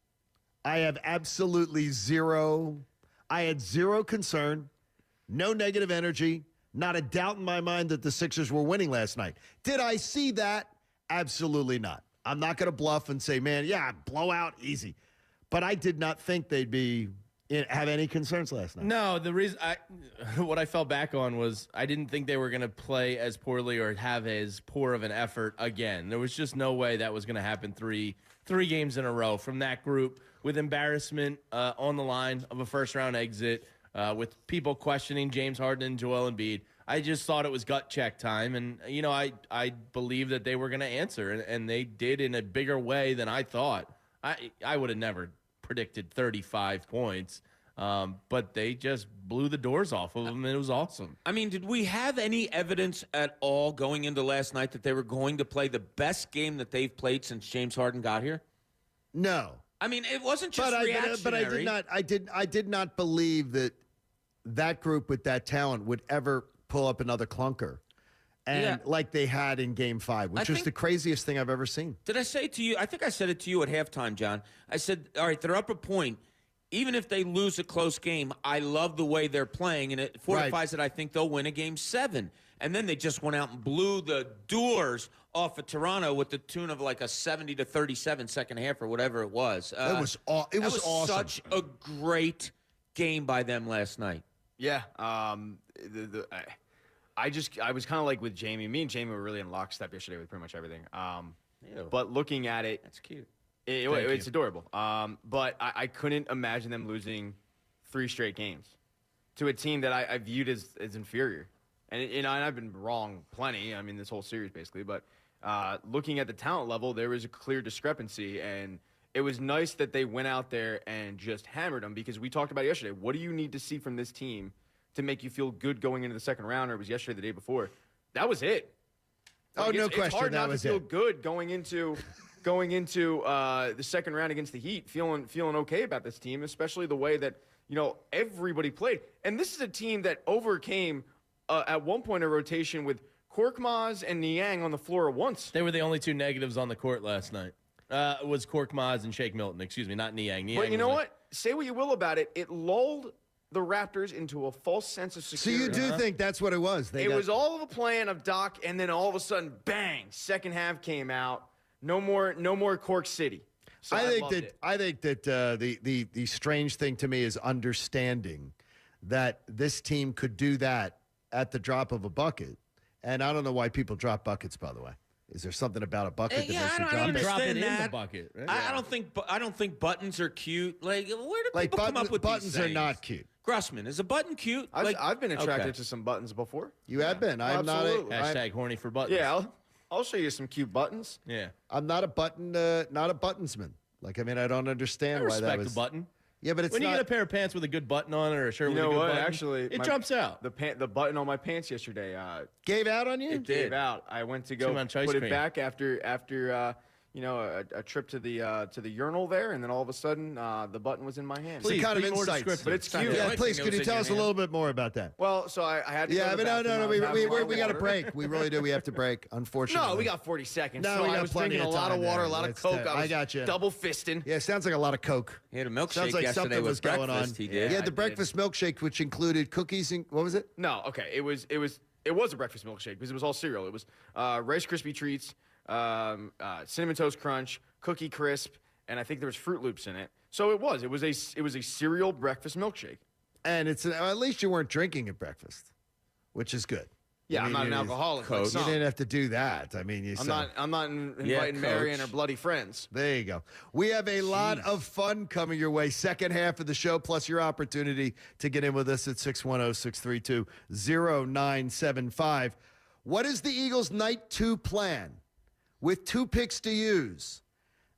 I have absolutely zero. I had zero concern, no negative energy, not a doubt in my mind that the Sixers were winning last night. Did I see that? Absolutely not. I'm not going to bluff and say, man, yeah, blowout, easy. But I did not think they'd have any concerns last night. No, the reason what I fell back on was I didn't think they were going to play as poorly or have as poor of an effort again. There was just no way that was going to happen three games in a row from that group with embarrassment on the line of a first-round exit, with people questioning James Harden and Joel Embiid. I just thought it was gut check time, and I believe that they were going to answer, and they did in a bigger way than I thought. I would have never predicted 35 points, but they just blew the doors off of them, and it was awesome. I mean, did we have any evidence at all going into last night that they were going to play the best game that they've played since James Harden got here? No. I mean, it wasn't just reactionary. But I did not believe that group with that talent would ever pull up another clunker, and like they had in Game 5, which was the craziest thing I've ever seen. Did I say it to you? I think I said it to you at halftime, John. I said, all right, they're up a point. Even if they lose a close game, I love the way they're playing, and it fortifies that I think they'll win a Game 7. And then they just went out and blew the doors off of Toronto with the tune of like a 70-37 second half or whatever it was. It was awesome. Such a great game by them last night. Yeah. I was kind of like with Jamie. Me and Jamie were really in lockstep yesterday with pretty much everything. But looking at it, that's cute. It's adorable. But I couldn't imagine them losing 3 straight games to a team that I viewed as inferior. And I've been wrong plenty. I mean, this whole series basically. But looking at the talent level, there was a clear discrepancy, and it was nice that they went out there and just hammered them, because we talked about it yesterday. What do you need to see from this team to make you feel good going into the second round? Or it was yesterday, the day before. That was it. No question. It's hard that not was to feel good going into the second round against the Heat, feeling okay about this team, especially the way that everybody played. And this is a team that overcame at one point a rotation with Korkmaz and Niang on the floor at once. They were the only 2 negatives on the court last night. It was Korkmaz and Shake Milton. Excuse me, not Niang. But you know what? Say what you will about it. It lulled the Raptors into a false sense of So security. you do think that's what it was? It was all of a plan of Doc, and then all of a sudden, bang! Second half came out. No more Cork City. So I think that the strange thing to me is understanding that this team could do that at the drop of a bucket. And I don't know why people drop buckets, by the way. Is there something about a bucket that makes you drop it? Drop it in that. the bucket. Right? I don't think buttons are cute. Like, where do people come up with buttons? These things? Are not cute. Grossman, is a button cute? I've been attracted to some buttons before. You have been. I'm Absolutely. not. Hashtag horny for buttons. Yeah, I'll show you some cute buttons. Yeah. I'm not a buttonsman. Like, I mean, I don't understand why that respect was. the button. Yeah, but it's when not. you get a pair of pants with a good button on it, or a shirt with a good button, Actually, it jumps out. The button on my pants yesterday gave out on you. It gave out. I went to go put it back after a trip to the urinal there, and then all of a sudden the button was in my hand. Please, kind of insights. But it's cute. Yeah, please, could you tell us a little bit more about that? Well, so I had to. Yeah, go to the but no. bathroom. We got to break. We really do. We have to break. Unfortunately. No, we got 40 seconds. No, so we got I was plenty drinking of a lot time of water, there. a lot of That's Coke. I got you. Double fisting. Yeah, sounds like a lot of Coke. He had a milkshake Sounds like yesterday something was with going on. breakfast. He did. Yeah, the breakfast milkshake, which included cookies and what was it? No, okay. It was a breakfast milkshake because it was all cereal. It was Rice Krispie treats, Cinnamon Toast Crunch, Cookie Crisp, and I think there was Fruit Loops in it. So it was a cereal breakfast milkshake. And at least you weren't drinking at breakfast, which is good. Yeah, I'm not an alcoholic. Like You some. didn't have to do that. I mean, I'm not inviting Mary and her bloody friends. There you go. We have a lot of fun coming your way. Second half of the show, plus your opportunity to get in with us at 610-632-0975. What is the Eagles' night 2 plan? With 2 picks to use,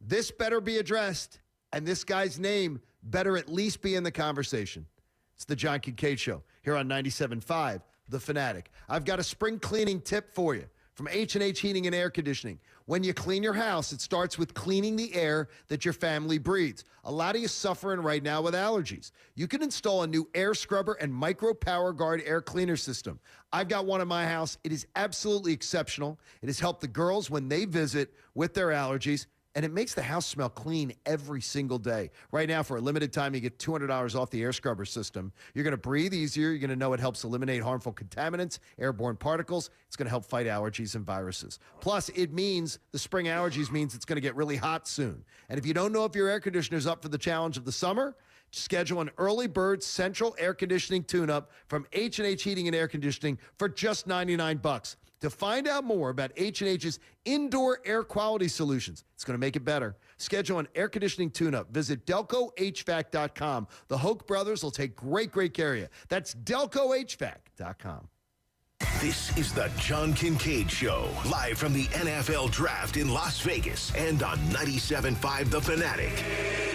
this better be addressed, and this guy's name better at least be in the conversation. It's the John Kincade Show here on 97.5 The Fanatic. I've got a spring cleaning tip for you from H&H Heating and Air Conditioning. When you clean your house, it starts with cleaning the air that your family breathes. A lot of you suffering right now with allergies. You can install a new air scrubber and micro power guard air cleaner system. I've got one in my house. It is absolutely exceptional. It has helped the girls when they visit with their allergies, and it makes the house smell clean every single day. Right now, for a limited time, you get $200 off the air scrubber system. You're going to breathe easier. You're going to know it helps eliminate harmful contaminants, airborne particles. It's going to help fight allergies and viruses. Plus, it means the spring allergies means it's going to get really hot soon. And if you don't know if your air conditioner's up for the challenge of the summer, schedule an early bird central air conditioning tune-up from H&H Heating and Air Conditioning for just $99. To find out more about H&H's indoor air quality solutions, it's going to make it better. Schedule an air conditioning tune-up. Visit DelcoHVAC.com. The Hoke brothers will take great care of you. That's DelcoHVAC.com. This is the John Kincade Show, live from the NFL Draft in Las Vegas and on 97.5 The Fanatic,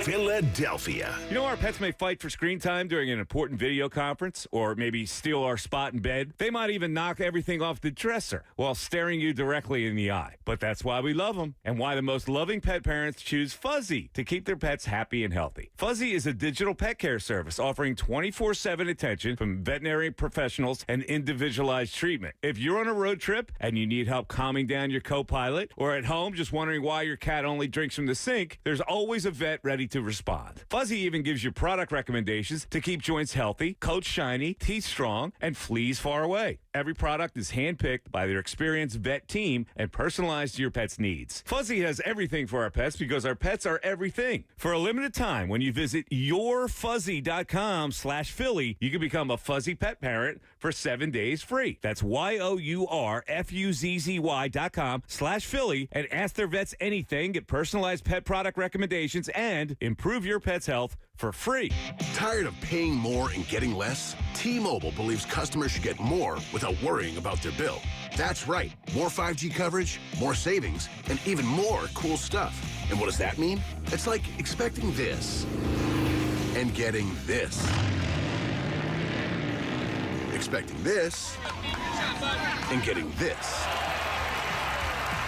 Philadelphia. You know, our pets may fight for screen time during an important video conference or maybe steal our spot in bed. They might even knock everything off the dresser while staring you directly in the eye. But that's why we love them and why the most loving pet parents choose Fuzzy to keep their pets happy and healthy. Fuzzy is a digital pet care service offering 24/7 attention from veterinary professionals and individualized treatment. If you're on a road trip and you need help calming down your co-pilot, or at home just wondering why your cat only drinks from the sink, there's always a vet ready to respond. Fuzzy even gives you product recommendations to keep joints healthy, coat shiny, teeth strong, and fleas far away. Every product is handpicked by their experienced vet team and personalized to your pet's needs. Fuzzy has everything for our pets because our pets are everything. For a limited time, when you visit yourfuzzy.com/Philly, you can become a Fuzzy pet parent for 7 days free. That's yourfuzzy.com/Philly and ask their vets anything, get personalized pet product recommendations, and improve your pet's health for free. Tired of paying more and getting less? T-Mobile believes customers should get more without worrying about their bill. That's right. More 5G coverage, more savings, and even more cool stuff. And what does that mean? It's like expecting this and getting this. Expecting this and getting this.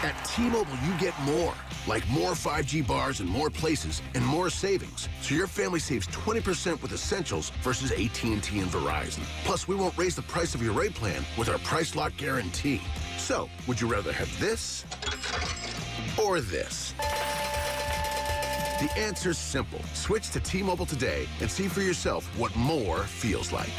At T-Mobile, you get more. Like more 5G bars in more places and more savings. So your family saves 20% with Essentials versus AT&T and Verizon. Plus, we won't raise the price of your rate plan with our Price Lock Guarantee. So, would you rather have this or this? The answer's simple. Switch to T-Mobile today and see for yourself what more feels like.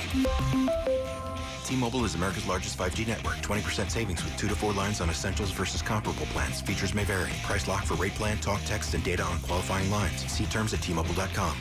T-Mobile is America's largest 5G network. 20% savings with 2 to 4 lines on Essentials versus comparable plans. Features may vary. Price lock for rate plan, talk, text, and data on qualifying lines. See terms at T-Mobile.com.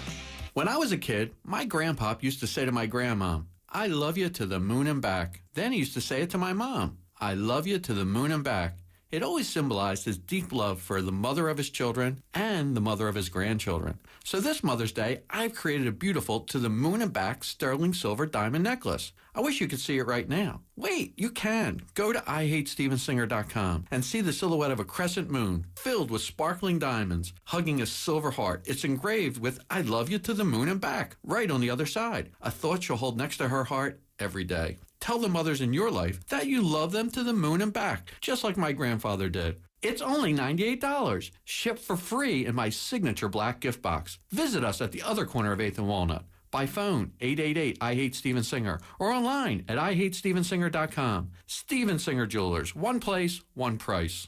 When I was a kid, my grandpop used to say to my grandma, "I love you to the moon and back." Then he used to say it to my mom, "I love you to the moon and back." It always symbolized his deep love for the mother of his children and the mother of his grandchildren. So this Mother's Day, I've created a beautiful to the moon and back sterling silver diamond necklace. I wish you could see it right now. Wait, you can. Go to IHateStevensinger.com and see the silhouette of a crescent moon filled with sparkling diamonds, hugging a silver heart. It's engraved with "I love you to the moon and back" right on the other side. A thought she'll hold next to her heart every day. Tell the mothers in your life that you love them to the moon and back, just like my grandfather did. It's only $98, shipped for free in my signature black gift box. Visit us at the other corner of 8th and Walnut. By phone, 888-I-HATE-STEVEN-SINGER, or online at IHateStevensinger.com. Steven Singer Jewelers, one place, one price.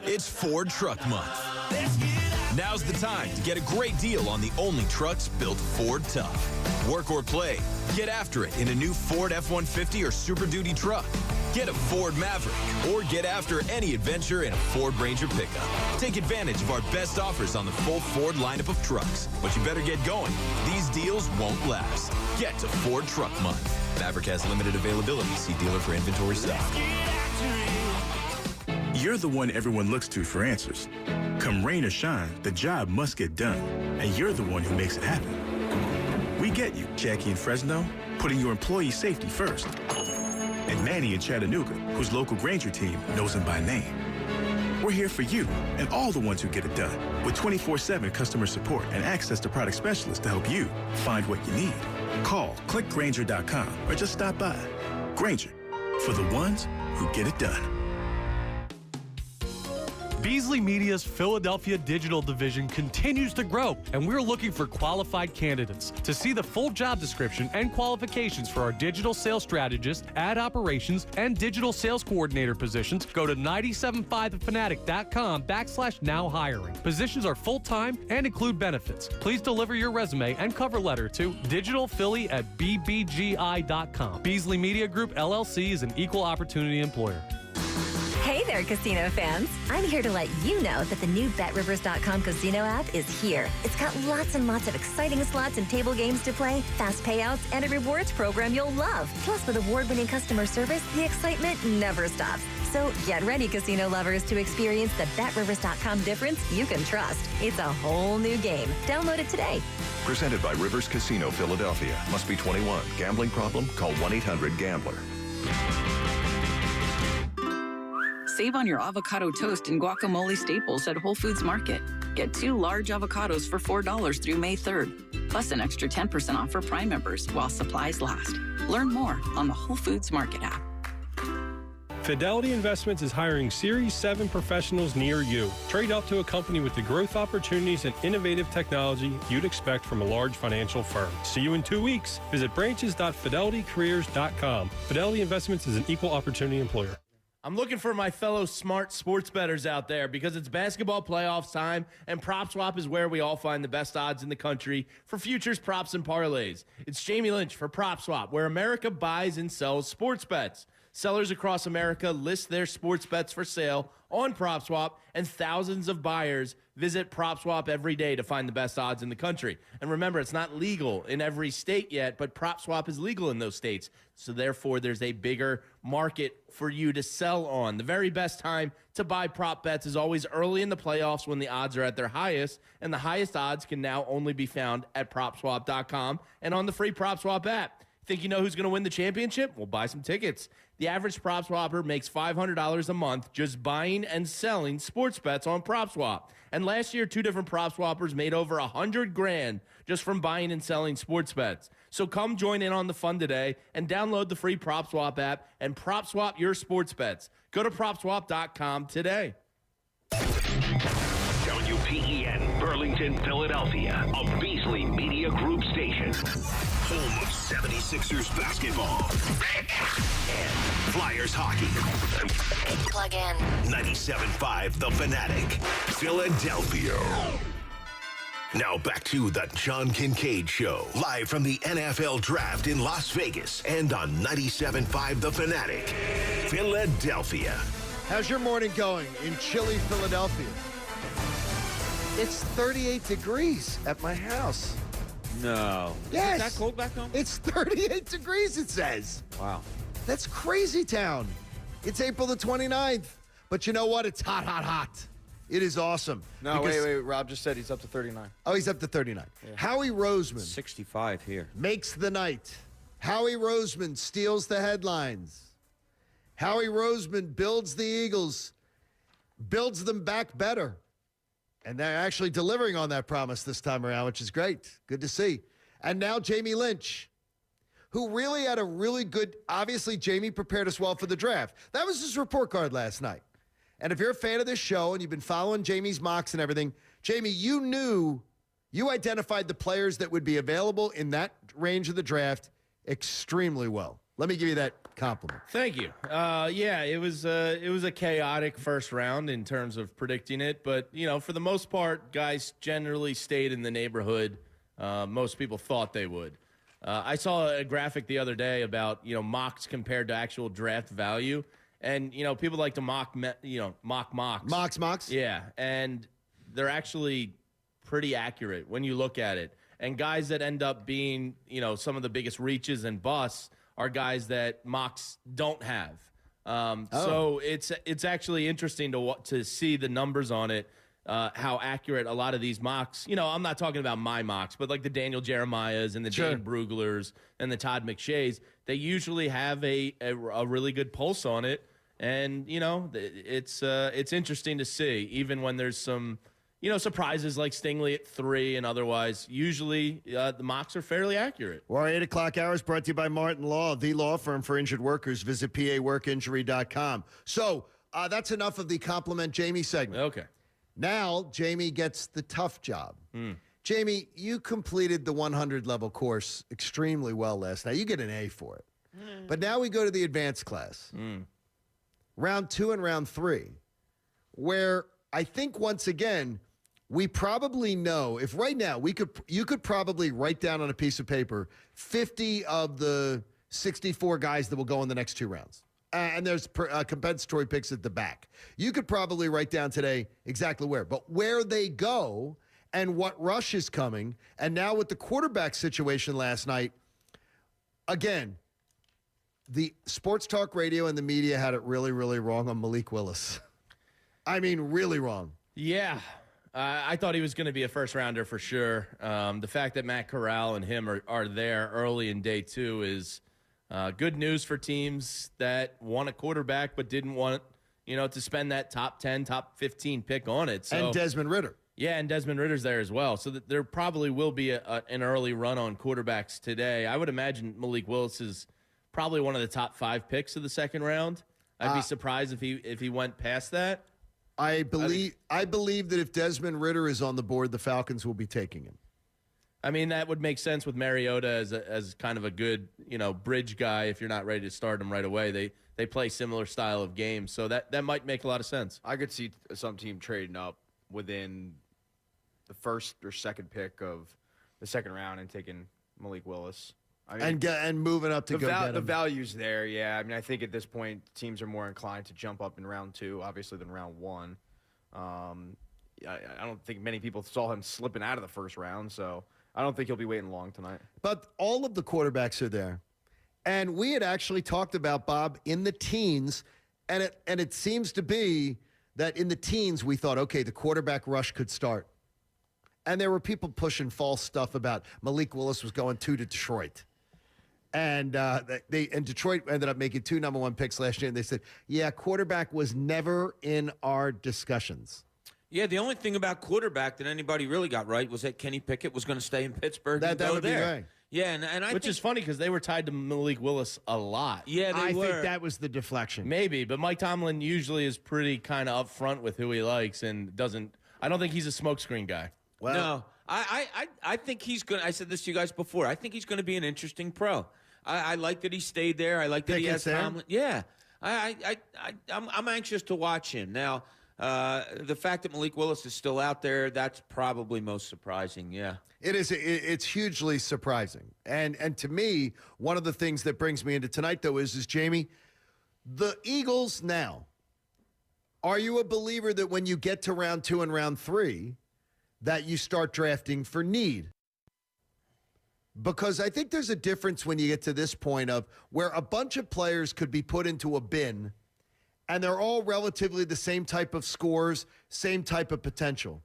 It's Ford Truck Month. Now's the time to get a great deal on the only trucks built Ford tough. Work or play, get after it in a new Ford F-150 or Super Duty truck. Get a Ford Maverick or get after any adventure in a Ford Ranger pickup. Take advantage of our best offers on the full Ford lineup of trucks. But you better get going. These deals won't last. Get to Ford Truck Month. Maverick has limited availability. See dealer for inventory stock. You're the one everyone looks to for answers. Come rain or shine, the job must get done. And you're the one who makes it happen. We get you, Jackie in Fresno, putting your employee safety first. And Manny in Chattanooga, whose local Granger team knows him by name. We're here for you and all the ones who get it done with 24/7 customer support and access to product specialists to help you find what you need. Call, click Granger.com or just stop by. Granger, for the ones who get it done. Beasley Media's Philadelphia digital division continues to grow, and we're looking for qualified candidates. To see the full job description and qualifications for our digital sales strategist, ad operations, and digital sales coordinator positions, go to 97.5thefanatic.com/now hiring. Positions are full-time and include benefits. Please deliver your resume and cover letter to digitalphilly@bbgi.com. Beasley Media Group, LLC is an equal opportunity employer. Hey there, casino fans. I'm here to let you know that the new BetRivers.com casino app is here. It's got lots and lots of exciting slots and table games to play, fast payouts, and a rewards program you'll love. Plus, with award-winning customer service, the excitement never stops. So get ready, casino lovers, to experience the BetRivers.com difference you can trust. It's a whole new game. Download it today. Presented by Rivers Casino Philadelphia. Must be 21. Gambling problem? Call 1-800-GAMBLER. Save on your avocado toast and guacamole staples at Whole Foods Market. Get 2 large avocados for $4 through May 3rd, plus an extra 10% off for Prime members while supplies last. Learn more on the Whole Foods Market app. Fidelity Investments is hiring Series 7 professionals near you. Trade up to a company with the growth opportunities and innovative technology you'd expect from a large financial firm. See you in 2 weeks. Visit branches.fidelitycareers.com. Fidelity Investments is an equal opportunity employer. I'm looking for my fellow smart sports bettors out there because it's basketball playoffs time, and PropSwap is where we all find the best odds in the country for futures, props, and parlays. It's Jamie Lynch for PropSwap, where America buys and sells sports bets. Sellers across America list their sports bets for sale on PropSwap, and thousands of buyers visit PropSwap every day to find the best odds in the country. And remember, it's not legal in every state yet, but PropSwap is legal in those states. So therefore, there's a bigger market for you to sell on. The very best time to buy prop bets is always early in the playoffs when the odds are at their highest, and the highest odds can now only be found at PropSwap.com and on the free PropSwap app. Think you know who's going to win the championship? Well, buy some tickets. The average PropSwapper makes $500 a month just buying and selling sports bets on PropSwap. And last year, 2 different PropSwappers made over $100,000 just from buying and selling sports bets. So come join in on the fun today and download the free PropSwap app and PropSwap your sports bets. Go to PropSwap.com today. WPEN, Burlington, Philadelphia, a Beasley Media Group station. Home of 76ers basketball and Flyers hockey. Plug in. 97.5 The Fanatic, Philadelphia. Now back to the John Kincade Show, live from the NFL Draft in Las Vegas and on 97.5 The Fanatic, Philadelphia. How's your morning going in chilly Philadelphia? It's 38 degrees at my house. No. Yes. Is it that cold back home? It's 38 degrees, it says. Wow. That's crazy town. It's April the 29th. But you know what? It's hot, hot, hot. It is awesome. No, wait. Rob just said he's up to 39. Oh, he's up to 39. Yeah. Howie Roseman. 65 here. Makes the night. Howie Roseman steals the headlines. Howie Roseman builds the Eagles, builds them back better. And they're actually delivering on that promise this time around, which is great. Good to see. And now Jamie Lynch, who really had a really good, obviously Jamie prepared us well for the draft. That was his report card last night. And if you're a fan of this show and you've been following Jamie's mocks and everything, Jamie, you identified the players that would be available in that range of the draft extremely well. Let me give you that compliment. Thank you. Yeah, it was a chaotic first round in terms of predicting it, but for the most part, guys generally stayed in the neighborhood most people thought they would. I saw a graphic the other day about, mocks compared to actual draft value. And, people like to mock mocks. Mocks? Yeah, and they're actually pretty accurate when you look at it. And guys that end up being, some of the biggest reaches and busts are guys that mocks don't have. So it's actually interesting to see the numbers on it, how accurate a lot of these mocks. I'm not talking about my mocks, but like the Daniel Jeremiahs and the Dane Bruglers and the Todd McShays, they usually have a really good pulse on it. And, it's interesting to see, even when there's some, surprises like Stingley at 3 and otherwise. Usually the mocks are fairly accurate. Well, our 8 o'clock hour is brought to you by Martin Law, the law firm for injured workers. Visit paworkinjury.com. So that's enough of the compliment Jamie segment. Okay. Now Jamie gets the tough job. Jamie, you completed the 100-level course extremely well last night. You get an A for it. But now we go to the advanced class. Round 2 and round 3, where I think once again, we probably know if right now you could probably write down on a piece of paper 50 of the 64 guys that will go in the next 2 rounds. And there's compensatory picks at the back. You could probably write down today exactly where. But where they go and what rush is coming, and now with the quarterback situation last night, again, the sports talk radio and the media had it really, really wrong on Malik Willis. I mean, really wrong. Yeah. I thought he was going to be a first-rounder for sure. The fact that Matt Corral and him are there early in day 2 is good news for teams that want a quarterback but didn't want, to spend that top 10, top 15 pick on it. So, and Desmond Ridder. Yeah, and Desmond Ridder's there as well. So there probably will be an early run on quarterbacks today. I would imagine Malik Willis is probably one of the top 5 picks of the second round. I'd be surprised if he went past that. I believe that if Desmond Ridder is on the board, the Falcons will be taking him. I mean, that would make sense with Mariota as kind of a good, bridge guy if you're not ready to start him right away. They play similar style of games, so that might make a lot of sense. I could see some team trading up within the first or second pick of the second round and taking Malik Willis. I mean, and moving up to go get him. The value's there, yeah. I mean, I think at this point teams are more inclined to jump up in round 2, obviously, than round 1. I don't think many people saw him slipping out of the first round, so I don't think he'll be waiting long tonight. But all of the quarterbacks are there. And we had actually talked about, Bob, in the teens, and it seems to be that in the teens we thought, okay, the quarterback rush could start. And there were people pushing false stuff about Malik Willis was going to Detroit. And Detroit ended up making 2 number 1 picks last year, and they said, yeah, quarterback was never in our discussions. Yeah, the only thing about quarterback that anybody really got right was that Kenny Pickett was going to stay in Pittsburgh and go would there. Be right. Yeah, and I Which is funny because they were tied to Malik Willis a lot. Yeah, I think that was the deflection. Maybe, but Mike Tomlin usually is pretty kind of upfront with who he likes and doesn't. I don't think he's a smokescreen guy. Well, no, I think he's going to. I said this to you guys before. I think he's going to be an interesting pro. I like that he stayed there. I like that he has Tomlin. Yeah, I'm anxious to watch him. Now, the fact that Malik Willis is still out there, that's probably most surprising. Yeah. It is. It's hugely surprising. And to me, one of the things that brings me into tonight, though, is Jamie, the Eagles now, are you a believer that when you get to round 2 and round 3, that you start drafting for need? Because I think there's a difference when you get to this point of where a bunch of players could be put into a bin and they're all relatively the same type of scores, same type of potential.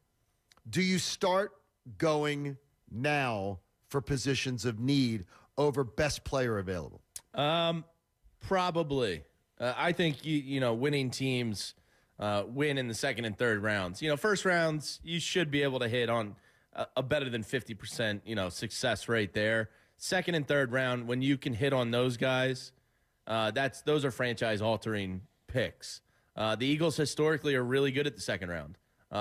Do you start going now for positions of need over best player available? Probably. I think, winning teams win in the second and third rounds. First rounds, you should be able to hit on a better than 50%, success rate there. Second and third round, when you can hit on those guys, those are franchise-altering picks. The Eagles historically are really good at the second round.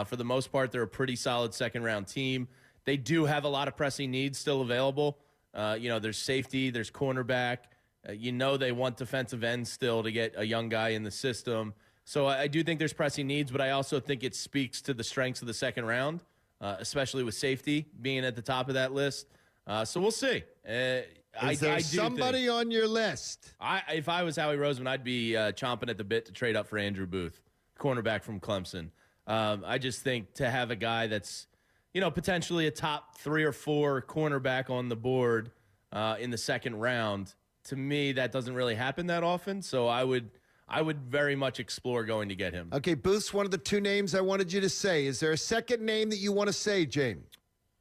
For the most part, they're a pretty solid second-round team. They do have a lot of pressing needs still available. There's safety, there's cornerback. They want defensive ends still to get a young guy in the system. So I do think there's pressing needs, but I also think it speaks to the strengths of the second round, especially with safety being at the top of that list. So we'll see. Is there I do somebody on your list? If I was Howie Roseman, I'd be chomping at the bit to trade up for Andrew Booth, cornerback from Clemson. I just think to have a guy that's, potentially a top 3 or 4 cornerback on the board in the second round, to me, that doesn't really happen that often. So I would very much explore going to get him. Okay, Booth's one of the 2 names I wanted you to say. Is there a second name that you want to say, Jamie?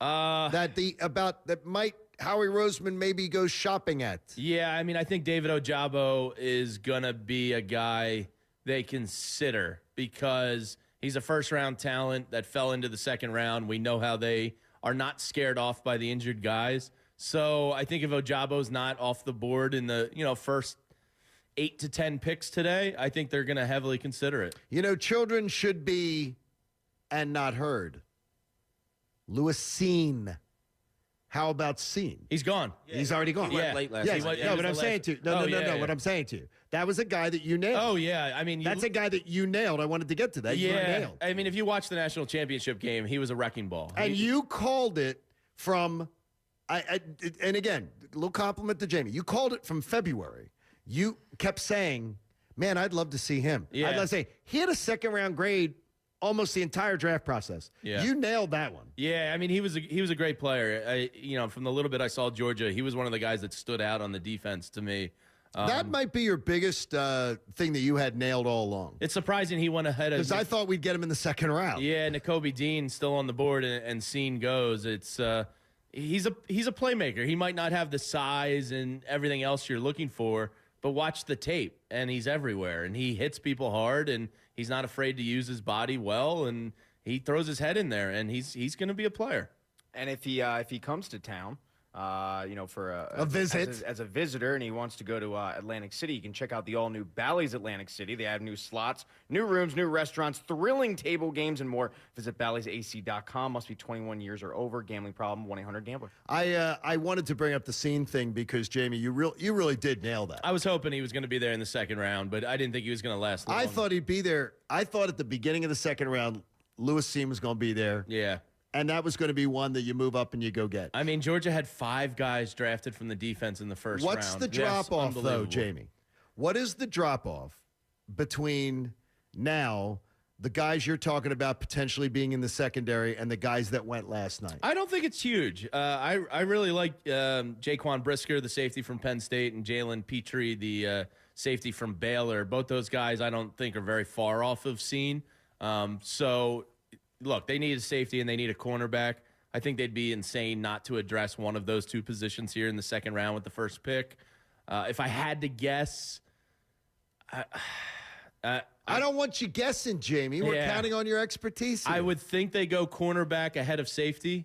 That might Howie Roseman maybe goes shopping at? Yeah, I mean, I think David Ojabo is going to be a guy they consider because he's a first-round talent that fell into the second round. We know how they are not scared off by the injured guys. So I think if Ojabo's not off the board in the first 8 to 10 picks today, I think they're going to heavily consider it. Children should be and not heard. Louis Seen. How about Seen? He's gone. Yeah. He's already gone. He went late last night. No, but I'm saying to you. No. What I'm saying to you. That was a guy that you nailed. Oh, yeah. I mean, that's a guy that you nailed. I wanted to get to that. Yeah. You nailed. I mean, if you watch the national championship game, he was a wrecking ball. And you called it from, and again, a little compliment to Jamie. You called it from February. You kept saying, man, I'd love to see him. Yeah. I'd love to say, he had a second-round grade almost the entire draft process. Yeah. You nailed that one. Yeah, I mean, he was a great player. From the little bit I saw Georgia, he was one of the guys that stood out on the defense to me. That might be your biggest thing that you had nailed all along. It's surprising he went ahead of because I thought we'd get him in the second round. Yeah, Nakobe Dean still on the board and Seen goes. It's he's a playmaker. He might not have the size and everything else you're looking for, but watch the tape and he's everywhere and he hits people hard and he's not afraid to use his body well and he throws his head in there and he's going to be a player. And if he comes to town, for a visit as a visitor, and he wants to go to Atlantic City, you can check out the all-new Bally's Atlantic City. They have new slots, new rooms, new restaurants, thrilling table games, and more. Visit Bally'sAC.com. Must be 21 years or over. Gambling problem? 1-800-GAMBLER. I wanted to bring up the Scene thing because Jamie, you really did nail that. I was hoping he was going to be there in the second round, but I didn't think he was going to last long. I thought he'd be there. I thought at the beginning of the second round, Louis Scene was going to be there. Yeah. And that was going to be one that you move up and you go get. I mean, Georgia had 5 guys drafted from the defense in the first round. What's the drop-off, though, Jamie? What is the drop-off between now, the guys you're talking about potentially being in the secondary, and the guys that went last night? I don't think it's huge. I really like Jaquan Brisker, the safety from Penn State, and Jalen Petrie, the safety from Baylor. Both those guys I don't think are very far off of Scene. Look, they need a safety and they need a cornerback. I think they'd be insane not to address one of those 2 positions here in the second round with the first pick. If I had to guess, I don't want you guessing, Jamie. We're counting on your expertise here. I would think they go cornerback ahead of safety,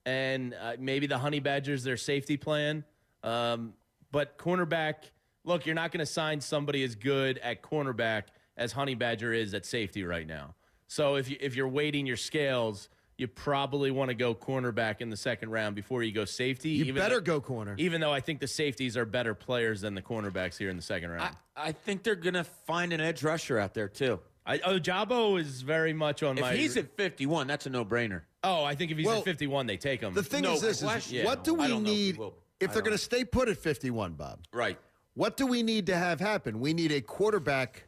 and maybe the Honey Badgers their safety plan. But cornerback, look, you're not going to sign somebody as good at cornerback as Honey Badger is at safety right now. So if you're weighting your scales, you probably want to go cornerback in the second round before you go safety. You better go corner. Even though I think the safeties are better players than the cornerbacks here in the second round. I think they're going to find an edge rusher out there, too. Ojabo is very much on my... If he's at 51, that's a no-brainer. Oh, I think if he's at 51, they take him. The thing is this, what do we need if they're going to stay put at 51, Bob? Right. What do we need to have happen? We need a quarterback.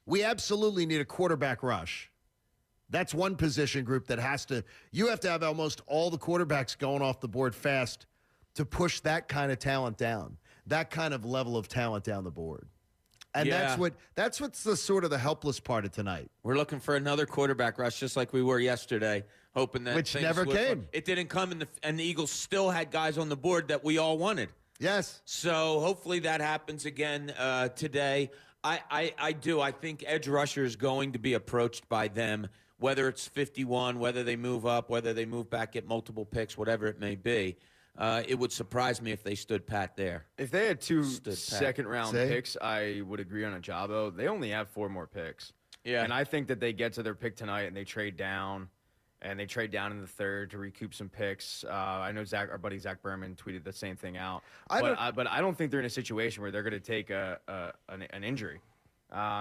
We absolutely need a quarterback rush. That's one position group that you have to have almost all the quarterbacks going off the board fast to push that kind of talent down, that kind of level of talent down the board. And that's what's the sort of the helpless part of tonight. We're looking for another quarterback rush, just like we were yesterday, hoping that which never came. It didn't come, and the Eagles still had guys on the board that we all wanted. Yes. So hopefully that happens again today. I do. I think edge rusher is going to be approached by them. Whether it's 51, whether they move up, whether they move back, get multiple picks, whatever it may be, it would surprise me if they stood pat there. If they had 2 second-round picks, I would agree on Ojabo. They only have 4 more picks. Yeah. And I think that they get to their pick tonight and they trade down, in the third to recoup some picks. I know our buddy Zach Berman tweeted the same thing out. But I don't think they're in a situation where they're going to take an injury.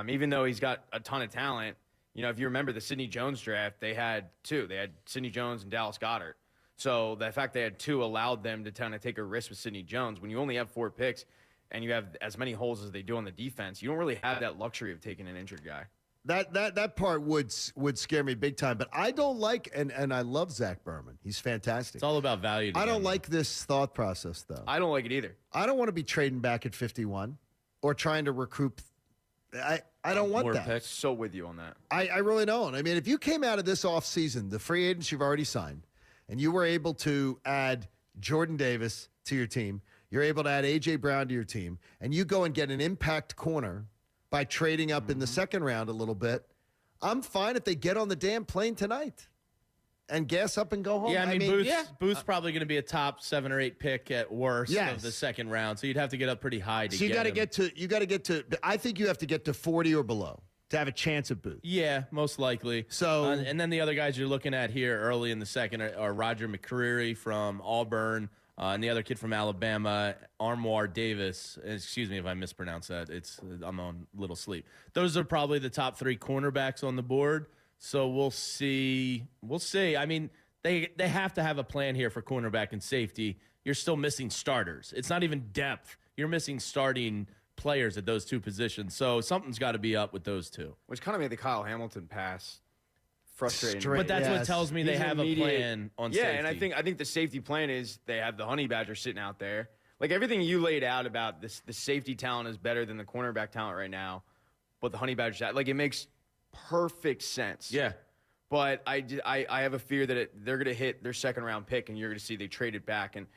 Even though he's got a ton of talent. If you remember the Sidney Jones draft, they had 2. They had Sidney Jones and Dallas Goedert. So the fact they had 2 allowed them to kind of take a risk with Sidney Jones. When you only have 4 picks and you have as many holes as they do on the defense, you don't really have that luxury of taking an injured guy. That part would scare me big time. But I don't like, and I love Zach Berman. He's fantastic. It's all about value. I don't like this thought process, though. I don't like it either. I don't want to be trading back at 51 or trying to recoup. I don't want that. Picks. So with you on that. I really don't. I mean, if you came out of this offseason, the free agents you've already signed, and you were able to add Jordan Davis to your team, you're able to add A.J. Brown to your team, and you go and get an impact corner by trading up in the second round a little bit, I'm fine if they get on the damn plane tonight and gas up and go home. Yeah, I mean Booth's probably going to be a top 7 or 8 pick at worst of the second round, so you'd have to get up pretty high to so you got to get to I think you have to get to 40 or below to have a chance at Booth. Yeah, most likely. So and then the other guys you're looking at here early in the second are Roger McCreary from Auburn, and the other kid from Alabama, Armour Davis. Excuse me if I mispronounce that. I'm on little sleep. Those are probably the top 3 cornerbacks on the board. So we'll see. I mean, they have to have a plan here for cornerback and safety. You're still missing starters. It's not even depth. You're missing starting players at those 2 positions. So something's got to be up with those 2. Which kind of made the Kyle Hamilton pass frustrating. But that's what tells me they have a plan on safety. Yeah, and I think the safety plan is they have the Honey Badger sitting out there. Like everything you laid out about this, the safety talent is better than the cornerback talent right now. But the Honey Badger, like it makes perfect sense. Yeah. But I have a fear that they're going to hit their second round pick and you're going to see they trade it back. And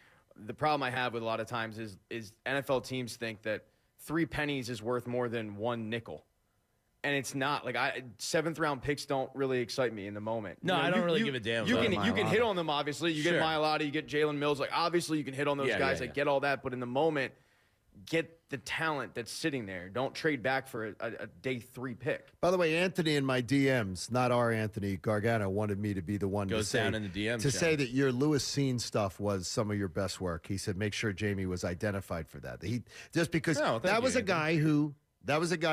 the problem I have with a lot of times is NFL teams think that 3 pennies is worth more than 1 nickel. And it's not. Like 7th round picks don't really excite me in the moment. No, I don't really give a damn. You can hit on them, obviously. You get Mailata, you get Jalen Mills. Like obviously you can hit on those guys. I get all that, but in the moment, get the talent that's sitting there. Don't trade back for a day 3 pick. By the way, Anthony in my DMs, not our Anthony Gargano, wanted me to be the one Goes to down say, in the DMs, to say that your Lewis Scene stuff was some of your best work. He said, make sure Jamie was identified for that. Just because that was a guy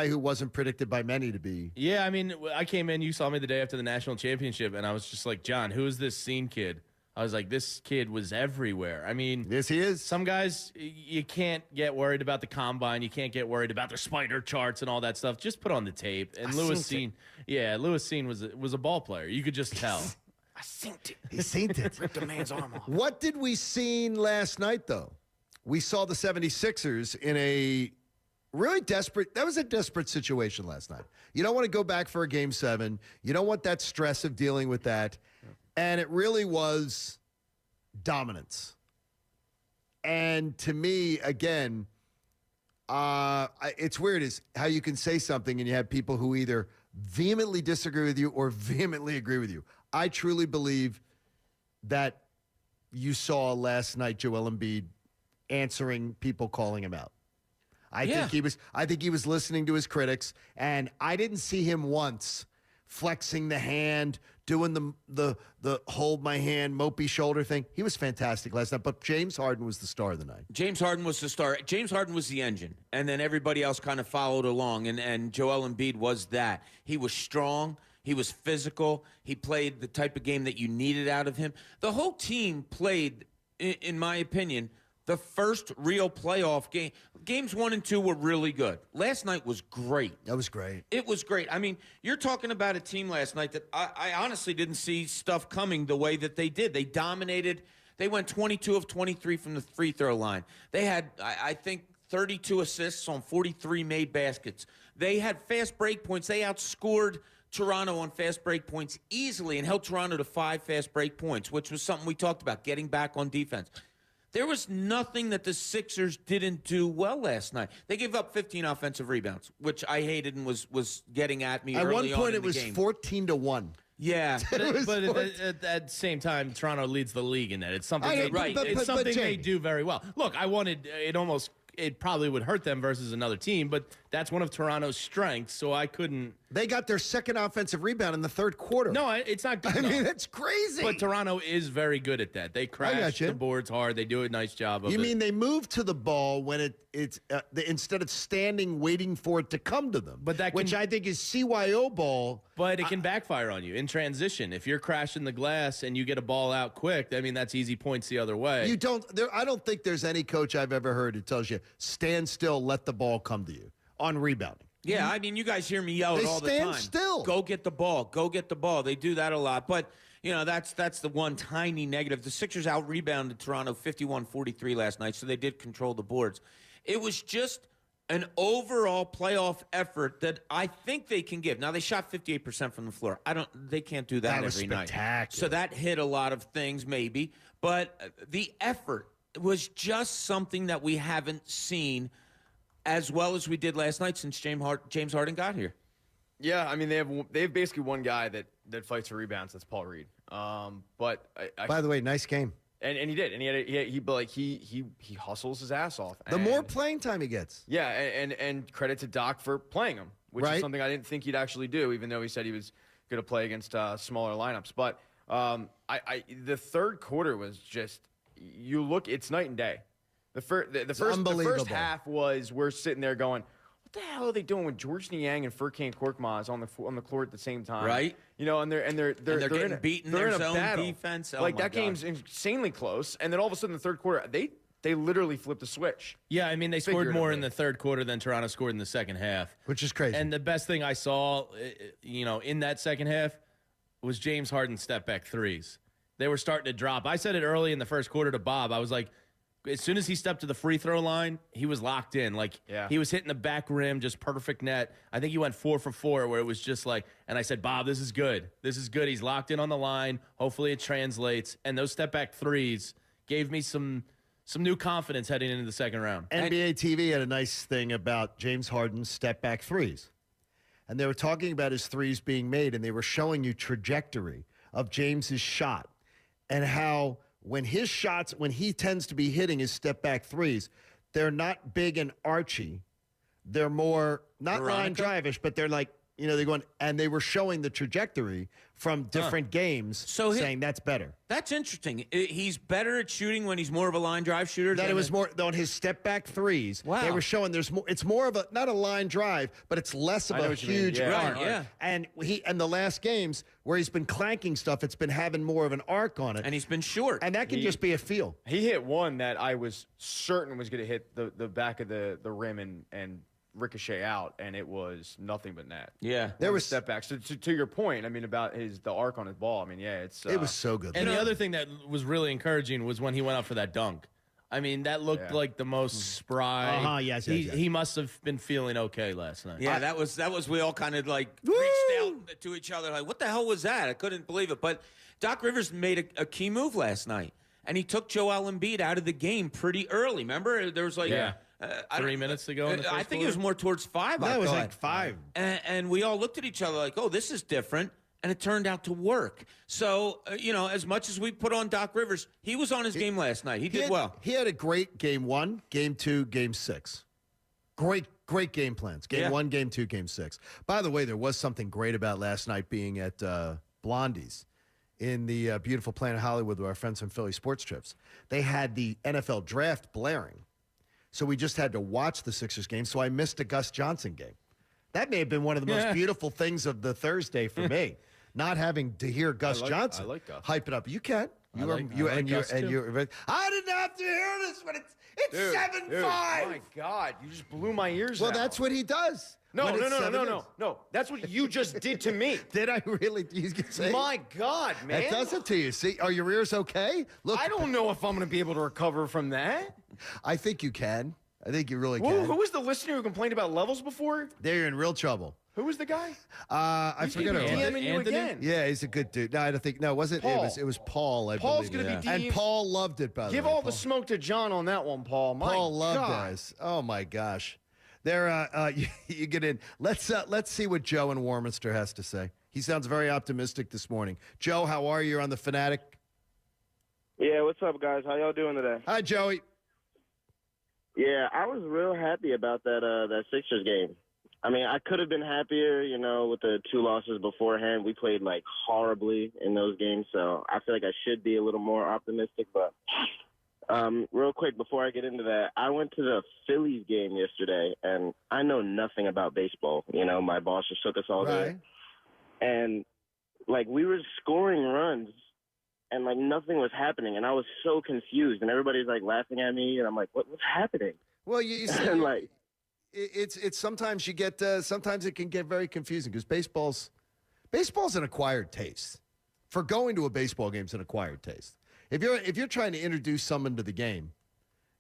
who wasn't predicted by many to be. Yeah, I mean, I came in, you saw me the day after the national championship, and I was just like, John, who is this Scene kid? I was like, this kid was everywhere. I mean, yes, he is. Some guys, you can't get worried about the combine. You can't get worried about their spider charts and all that stuff. Just put on the tape. And Lewis Scene was a ball player. You could just tell. I synced it. He synced it. Ripped a man's arm off. What did we see last night, though? We saw the 76ers in a really desperate. That was a desperate situation last night. You don't want to go back for a game 7. You don't want that stress of dealing with that. And it really was dominance. And to me, again, it's weird is how you can say something and you have people who either vehemently disagree with you or vehemently agree with you. I truly believe that you saw last night Joel Embiid answering people calling him out. I think he was listening to his critics, and I didn't see him once flexing the hand, doing the hold my hand, mopey shoulder thing. He was fantastic last night, but James Harden was the star of the night. James Harden was the star. James Harden was the engine, and then everybody else kind of followed along, and Joel Embiid was that. He was strong. He was physical. He played the type of game that you needed out of him. The whole team played, in my opinion, the first real playoff game. Games 1 and 2 were really good. Last night was great. That was great. It was great. I mean, you're talking about a team last night that I honestly didn't see stuff coming the way that they did. They dominated. They went 22 of 23 from the free throw line. They had, I think, 32 assists on 43 made baskets. They had fast break points. They outscored Toronto on fast break points easily and held Toronto to 5 fast break points, which was something we talked about, getting back on defense. There was nothing that the Sixers didn't do well last night. They gave up 15 offensive rebounds, which I hated and was getting at me early on in the game. At one point, it was 14-1. Yeah. But at the same time, Toronto leads the league in that. It's something they do very well. Look, it probably would hurt them versus another team, but that's one of Toronto's strengths, so I couldn't They got their second offensive rebound in the third quarter. No, it's not good. I mean, that's crazy. But Toronto is very good at that. They crash the boards hard. They do a nice job of it. You mean they move to the ball when it's instead of standing waiting for it to come to them? But which I think is CYO ball. But it can backfire on you in transition. If you're crashing the glass and you get a ball out quick, I mean, that's easy points the other way. You don't. I don't think there's any coach I've ever heard who tells you stand still, let the ball come to you on rebounding. Yeah, I mean, you guys hear me yell it all the time. They stand still. Go get the ball. Go get the ball. They do that a lot. But, you know, that's the one tiny negative. The Sixers out-rebounded Toronto 51-43 last night, so they did control the boards. It was just an overall playoff effort that I think they can give. Now, they shot 58% from the floor. They can't do that every night. So that hit a lot of things maybe. But the effort was just something that we haven't seen as well as we did last night since James Harden got here. Yeah, I mean they have basically one guy that fights for rebounds. That's Paul Reed. But by the way, nice game. And he did, and he hustles his ass off. The more playing time he gets. Yeah, and credit to Doc for playing him, which is something I didn't think he'd actually do, even though he said he was going to play against smaller lineups. But the third quarter was just it's night and day. The first half was we're sitting there going, what the hell are they doing with George Niang and Furkan Korkmaz on the court at the same time? Right. You know, and they're getting beaten. They're in their a zone battle. defense. Like that game's insanely close, and then all of a sudden in the third quarter they literally flipped the switch. Yeah, I mean they scored more in the third quarter than Toronto scored in the second half, which is crazy. And the best thing I saw, in that second half, was James Harden's step back threes. They were starting to drop. I said it early in the first quarter to Bob. I was like, as soon as he stepped to the free throw line, he was locked in. He was hitting the back rim, just perfect net. I think he went 4 for 4, where it was just like, and I said, Bob, this is good. This is good. He's locked in on the line. Hopefully it translates. And those step back threes gave me some new confidence heading into the second round. NBA TV had a nice thing about James Harden's step back threes. And they were talking about his threes being made, and they were showing you trajectory of James's shot and how when he tends to be hitting his step-back threes, they're not big and archy. They're more, not line drive-ish, but they're like, they're going, and they were showing the trajectory from different games, saying that's better. That's interesting. He's better at shooting when he's more of a line drive shooter. That it was more on his step-back threes. Wow. They were showing it's more of not a line drive, but it's less of a huge arc. Yeah. And the last games where he's been clanking stuff, it's been having more of an arc on it. And he's been short. And that can just be a feel. He hit one that I was certain was going to hit the back of the rim and ricochet out, and it was nothing but net. Yeah, there was step backs. So to your point, I mean, about the arc on his ball. I mean, yeah, it was so good. And the other thing that was really encouraging was when he went up for that dunk. I mean, that looked like the most spry. Yes. He must have been feeling okay last night. Yeah, that was. We all kind of reached out to each other, like, what the hell was that? I couldn't believe it. But Doc Rivers made a key move last night, and he took Joel Embiid out of the game pretty early. Remember, there was 3 minutes to go in the first I think it was more towards 5. That was like 5. And we all looked at each other like, oh, this is different. And it turned out to work. So, as much as we put on Doc Rivers, he was on his game last night. He did well. He had a great game 1, game 2, game 6. Great game plans. Game 1, game 2, game 6. By the way, there was something great about last night being at Blondie's in the beautiful Planet Hollywood with our friends from Philly Sports Trips. They had the NFL draft blaring. So we just had to watch the Sixers game, so I missed a Gus Johnson game. That may have been one of the most beautiful things of the Thursday for me, not having to hear Gus Johnson hype it up. You can. I didn't have to hear this when it's 7-5. My God, you just blew my ears out. Well, that's what he does. No. That's what you just did to me. Did I really? My God, man. That does it to you. See, are your ears okay? Look, I don't know if I'm going to be able to recover from that. I think you can. I think you really can. Who was the listener who complained about levels before? They're in real trouble. Who was the guy? I forget who it was. DMing you again. Yeah, he's a good dude. No, I don't think. No, it wasn't. Paul. It was Paul. Paul's believe. going to be And Paul loved it. By the way, give all the smoke to John on that one, Paul. Paul loved us. Oh my gosh. There, you get in. Let's see what Joe in Warminster has to say. He sounds very optimistic this morning. Joe, how are you? You're on the Fanatic. Yeah, what's up, guys? How y'all doing today? Hi, Joey. Yeah, I was real happy about that Sixers game. I mean, I could have been happier, with the 2 losses beforehand. We played, horribly in those games, so I feel like I should be a little more optimistic. But real quick, before I get into that, I went to the Phillies game yesterday, and I know nothing about baseball. My boss just took us all day. And, we were scoring runs, and, nothing was happening. And I was so confused, and everybody's, laughing at me, and I'm like, what's happening? Well, you see, and, it's sometimes you get sometimes it can get very confusing because baseball's an acquired taste. For going to a baseball game is an acquired taste. If you're trying to introduce someone to the game,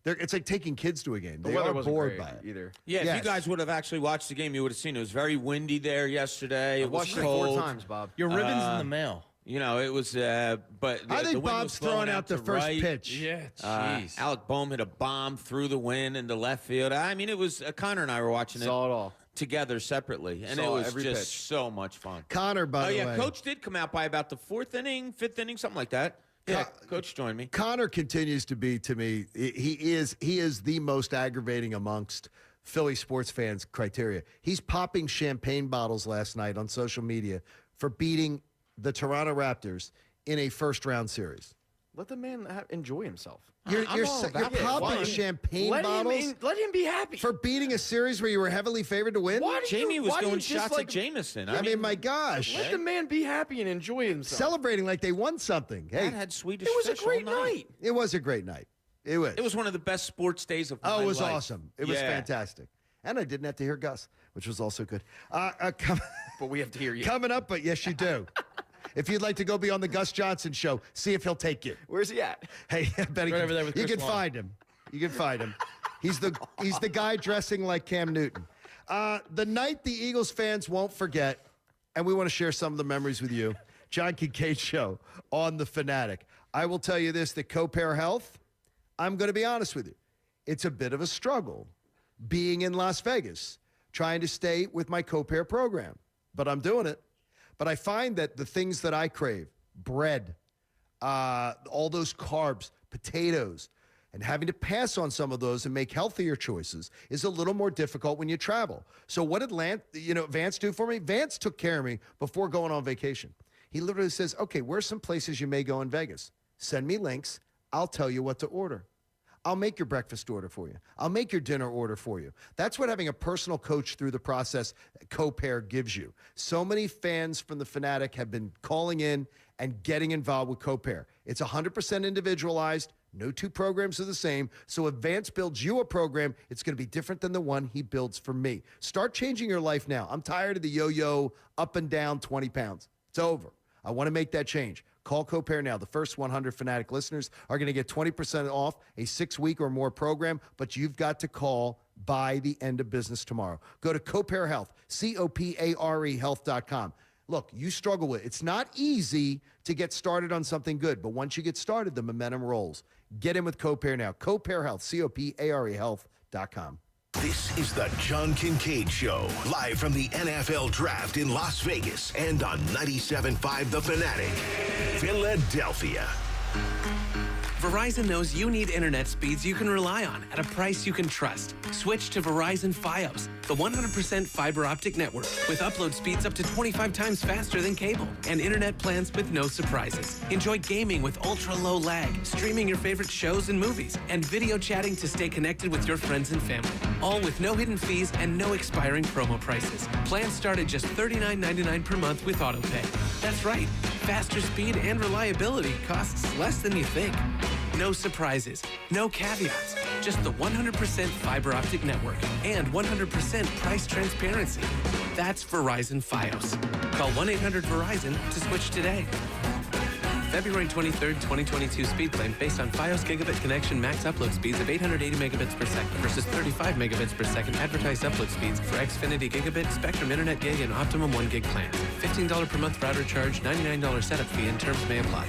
it's like taking kids to a game. They are bored by it either. Yeah, yes. If you guys would have actually watched the game, you would have seen it was very windy there yesterday. It was watched it cold. 4 times, Bob. Your ribbon's in the mail. It was, but I think the wind Bob's was blowing throwing out the to first right. pitch. Yeah, jeez. Alec Boehm hit a bomb through the wind into left field. I mean, it was Connor and I were watching Saw it all together separately, and it Saw was every just pitch. so much fun. Connor, by the way. Coach did come out by about the 4th inning, 5th inning, something like that. Yeah, Coach joined me. Connor continues to be, to me, he is the most aggravating amongst Philly sports fans' criteria. He's popping champagne bottles last night on social media for beating the Toronto Raptors in a first-round series. Let the man enjoy himself. You're popping champagne bottles. Let him be happy for beating a series where you were heavily favored to win. Jamie was doing shots at Jameson. I mean, my gosh! Let the man be happy and enjoy himself. Celebrating like they won something. Hey, Dad had Swedish. It was a fish great all night. It was a great night. It was. It was one of the best sports days of my life. Oh, it was awesome. It was fantastic. And I didn't have to hear Gus, which was also good. But we have to hear you. Coming up, but yes, you do. If you'd like to go be on the Gus Johnson show, see if he'll take you. Where's he at? Hey, I bet Right over there with you Chris can Long. find him. You can find him. He's the guy dressing like Cam Newton. The night the Eagles fans won't forget, and we want to share some of the memories with you. John Kincade Show on The Fanatic. I will tell you this, that Co-Pair Health, I'm going to be honest with you. It's a bit of a struggle being in Las Vegas, trying to stay with my Co-Pair program. But I'm doing it. But I find that the things that I crave, bread, all those carbs, potatoes, and having to pass on some of those and make healthier choices is a little more difficult when you travel. So what did Vance do for me? Vance took care of me before going on vacation. He literally says, okay, where's some places you may go in Vegas? Send me links. I'll tell you what to order. I'll make your breakfast order for you. I'll make your dinner order for you. That's what having a personal coach through the process Co-Pair gives you. So many fans from The Fanatic have been calling in and getting involved with Co-Pair. It's 100% individualized. No 2 programs are the same. So if Vance builds you a program, it's going to be different than the one he builds for me. Start changing your life now. I'm tired of the yo-yo up and down 20 pounds. It's over. I want to make that change. Call Co-Pair now. The first 100 Fanatic listeners are going to get 20% off a 6-week or more program, but you've got to call by the end of business tomorrow. Go to Co-Pair Health, COPARE health.com. Look, you struggle with it. It's not easy to get started on something good, but once you get started, the momentum rolls. Get in with Co-Pair now. Co-Pair Health, COPARE health.com. This is the John Kincade Show, live from the NFL Draft in Las Vegas and on 97.5 The Fanatic, Philadelphia. Verizon knows you need internet speeds you can rely on at a price you can trust. Switch to Verizon Fios, the 100% fiber optic network with upload speeds up to 25 times faster than cable and internet plans with no surprises. Enjoy gaming with ultra-low lag, streaming your favorite shows and movies, and video chatting to stay connected with your friends and family. All with no hidden fees and no expiring promo prices. Plans start at just $39.99 per month with AutoPay. That's right, faster speed and reliability costs less than you think. No surprises, no caveats, just the 100% fiber optic network and 100% price transparency. That's Verizon Fios. Call 1-800-VERIZON to switch today. February 23rd, 2022 speed claim based on Fios gigabit connection max upload speeds of 880 megabits per second versus 35 megabits per second advertised upload speeds for Xfinity Gigabit, Spectrum Internet Gig, and Optimum 1 Gig plans. $15 per month router charge, $99 setup fee, and terms may apply.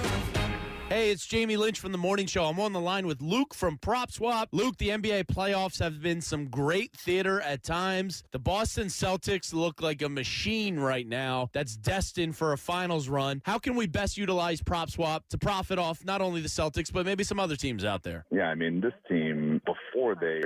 Hey, it's Jamie Lynch from The Morning Show. I'm on the line with Luke from Prop Swap. Luke, the NBA playoffs have been some great theater at times. The Boston Celtics look like a machine right now that's destined for a finals run. How can we best utilize Prop Swap to profit off not only the Celtics, but maybe some other teams out there? Yeah, I mean, this team season before they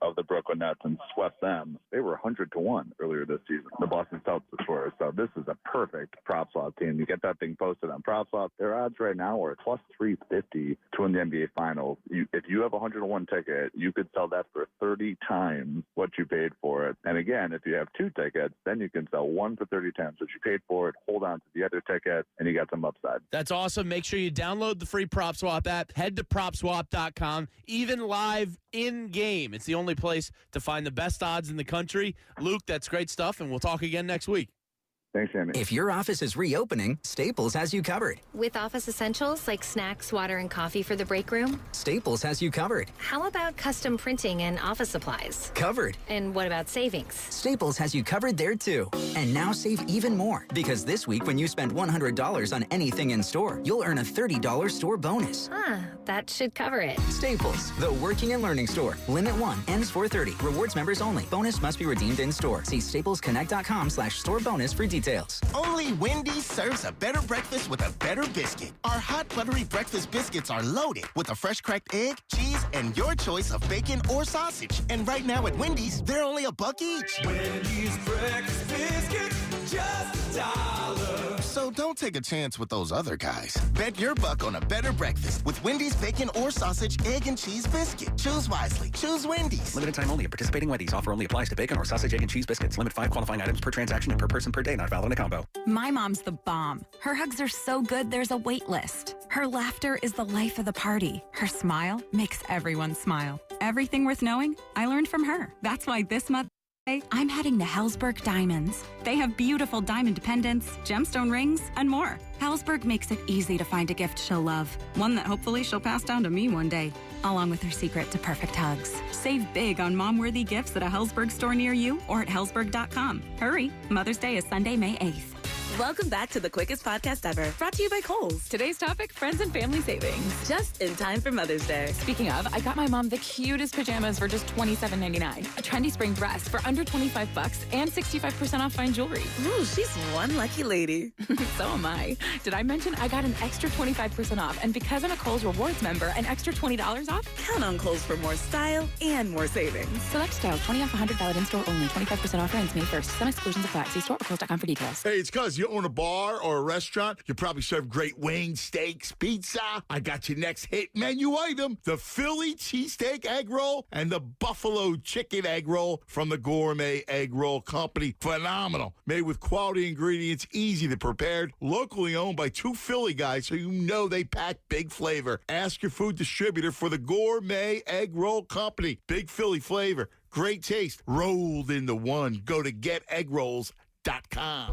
of the Brooklyn Nets and swept them. They were 100-1 earlier this season. The Boston Celtics were. So this is a perfect prop swap team. You get that thing posted on prop swap. Their odds right now are plus 350 to win the NBA Finals. If you have a 101 ticket, you could sell that for 30 times what you paid for it. And again, if you have 2 tickets, then you can sell one for 30 times what you paid for it, hold on to the other ticket, and you got some upside. That's awesome. Make sure you download the free Prop Swap app. Head to PropSwap.com, even live in-game. It's the only place to find the best odds in the country. Luke, that's great stuff, and we'll talk again next week. Thanks, Andy. If your office is reopening, Staples has you covered. With office essentials like snacks, water, and coffee for the break room? Staples has you covered. How about custom printing and office supplies? Covered. And what about savings? Staples has you covered there, too. And now save even more, because this week when you spend $100 on anything in store, you'll earn a $30 store bonus. That should cover it. Staples, the working and learning store. Limit 1, ends 4/30. Rewards members only. Bonus must be redeemed in store. See staplesconnect.com/store bonus for details. Only Wendy's serves a better breakfast with a better biscuit. Our hot buttery breakfast biscuits are loaded with a fresh cracked egg, cheese, and your choice of bacon or sausage. And right now at Wendy's, they're only $1 each. Wendy's breakfast biscuits, just $1. So don't take a chance with those other guys. Bet your buck on a better breakfast with Wendy's bacon or sausage, egg, and cheese biscuit. Choose wisely. Choose Wendy's. Limited time only at participating Wendy's. Offer only applies to bacon or sausage, egg, and cheese biscuits. Limit 5 qualifying items per transaction and per person per day. Not valid in a combo. My mom's the bomb. Her hugs are so good, there's a wait list. Her laughter is the life of the party. Her smile makes everyone smile. Everything worth knowing, I learned from her. That's why this month, I'm heading to Hellsberg Diamonds. They have beautiful diamond pendants, gemstone rings, and more. Hellsberg makes it easy to find a gift she'll love, one that hopefully she'll pass down to me one day, along with her secret to perfect hugs. Save big on mom-worthy gifts at a Hellsberg store near you or at hellsberg.com. Hurry, Mother's Day is Sunday, May 8th. Welcome back to the quickest podcast ever, brought to you by Kohl's. Today's topic, friends and family savings. Just in time for Mother's Day. Speaking of, I got my mom the cutest pajamas for just $27.99. A trendy spring dress for under $25 and 65% off fine jewelry. Ooh, she's one lucky lady. So am I. Did I mention I got an extra 25% off? And because I'm a Kohl's Rewards member, an extra $20 off? Count on Kohl's for more style and more savings. Select style, 20 off 100, valid in-store only. 25% off ends May 1st. Some exclusions apply. See store or Kohl's.com for details. Hey, it's cuz you own a bar or a restaurant. You probably serve great wings, steaks, pizza. I got your next hit menu item, the Philly cheesesteak egg roll and the buffalo chicken egg roll from the Gourmet Egg Roll Company. Phenomenal. Made with quality ingredients, easy to prepare, locally owned by 2 Philly guys, so you know they pack big flavor. Ask your food distributor for the Gourmet Egg Roll Company. Big Philly flavor, great taste, rolled into one. Go to geteggrolls.com.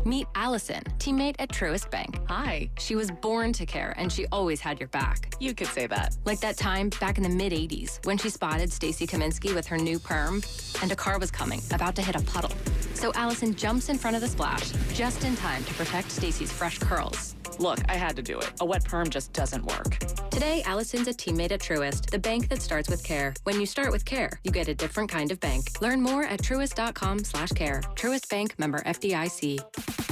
Meet Allison, teammate at Truist Bank. Hi. She was born to care, and she always had your back. You could say that. Like that time back in the mid-'80s when she spotted Stacy Kaminsky with her new perm, and a car was coming, about to hit a puddle. So Allison jumps in front of the splash, just in time to protect Stacy's fresh curls. Look, I had to do it. A wet perm just doesn't work. Today, Allison's a teammate at Truist, the bank that starts with care. When you start with care, you get a different kind of bank. Learn more at truist.com/care. Truist Bank, member FDIC.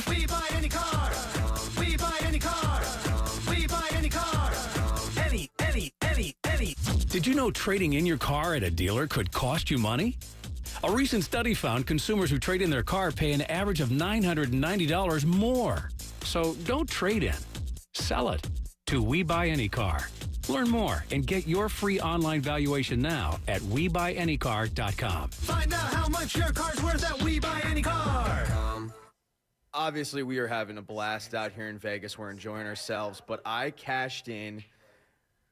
We buy any car. We buy any car. We buy any car. Any. Did you know trading in your car at a dealer could cost you money? A recent study found consumers who trade in their car pay an average of $990 more. So don't trade in. Sell it to We Buy Any Car. Learn more and get your free online valuation now at WeBuyAnyCar.com. Find out how much your car's worth at We Buy Any Car. Obviously, we are having a blast out here in Vegas. We're enjoying ourselves, but I cashed in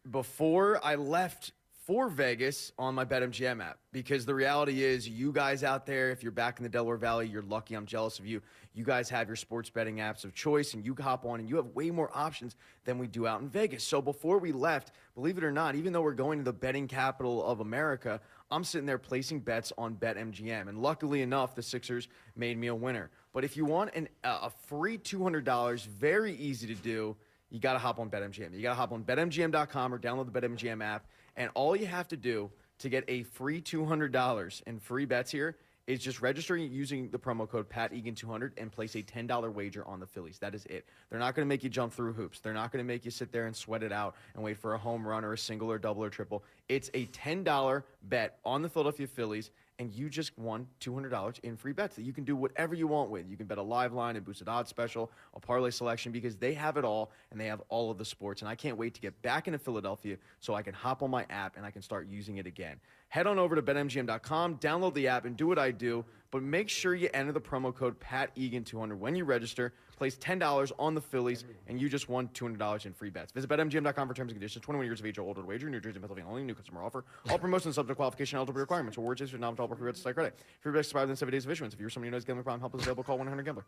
before I left for Vegas on my BetMGM app, because the reality is you guys out there, if you're back in the Delaware Valley, you're lucky. I'm jealous of you. You guys have your sports betting apps of choice, and you hop on, and you have way more options than we do out in Vegas. So before we left, believe it or not, even though we're going to the betting capital of America, I'm sitting there placing bets on BetMGM. And luckily enough, the Sixers made me a winner. But if you want a free $200, very easy to do, you got to hop on BetMGM. You got to hop on BetMGM.com or download the BetMGM app. And all you have to do to get a free $200 in free bets here is just register using the promo code PatEgan200 and place a $10 wager on the Phillies. That is it. They're not going to make you jump through hoops. They're not going to make you sit there and sweat it out and wait for a home run or a single or double or triple. It's a $10 bet on the Philadelphia Phillies, and you just won $200 in free bets that you can do whatever you want with. You can bet a live line, a boosted odds special, a parlay selection, because they have it all, and they have all of the sports. And I can't wait to get back into Philadelphia so I can hop on my app and I can start using it again. Head on over to BetMGM.com, download the app, and do what I do. But make sure you enter the promo code PatEgan200 when you register. Place $10 on the Phillies, and you just won $200 in free bets. Visit BetMGM.com for terms and conditions. 21 years of age or older to wager. New Jersey and Pennsylvania only. New customer offer. All promotions subject to qualification and eligibility requirements. Rewards issued not eligible for free bets to site credit. Free bets expire within 7 days of issuance. If you're somebody who knows gambling problem, help is available. Call 1-800-GAMBLER.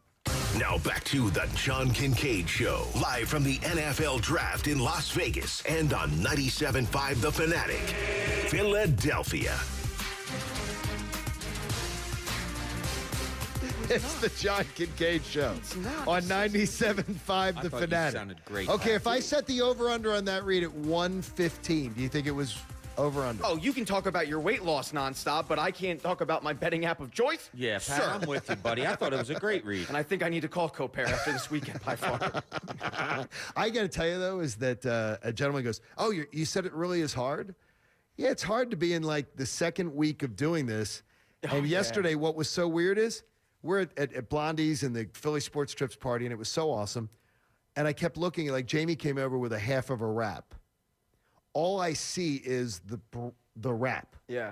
Now back to the John Kincade Show, live from the NFL Draft in Las Vegas and on 97.5 The Fanatic, Philadelphia. It's the John Kincade Show on 97.5 The Fanatic. Sounded great. Okay, if I set the over-under on that read at 115, do you think it was over-under? Oh, you can talk about your weight loss nonstop, but I can't talk about my betting app of choice. Yeah, Pat, I'm with you, buddy. I thought it was a great read. And I think I need to call Copair after this weekend by far. I got to tell you, though, is that a gentleman goes, oh, you said it really is hard? Yeah, it's hard to be in, like, the second week of doing this. And yesterday, what was so weird is, we're at Blondie's and the Philly Sports Trips party, and it was so awesome. And I kept looking, like Jamie came over with a half of a wrap. All I see is the wrap. Yeah.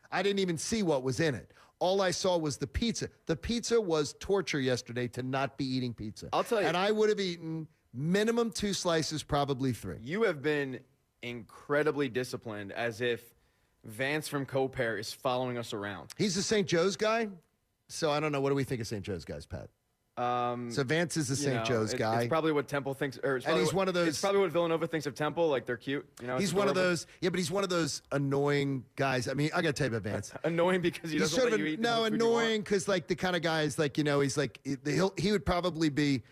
I didn't even see what was in it. All I saw was the pizza. The pizza was torture yesterday to not be eating pizza. I'll tell you. And I would have eaten minimum 2 slices, probably 3. You have been incredibly disciplined, as if Vance from Copair is following us around. He's the St. Joe's guy. So I don't know. What do we think of St. Joe's guys, Pat? So Vance is the St. Joe's guy. It's probably what Temple thinks. And he's one of those. It's probably what Villanova thinks of Temple. Like, they're cute. You know, he's one of those. Yeah, but he's one of those annoying guys. I mean, I got to tell you about Vance. Annoying because he doesn't let you eat. No, annoying because like the kind of guy is like, you know, he's like he would probably be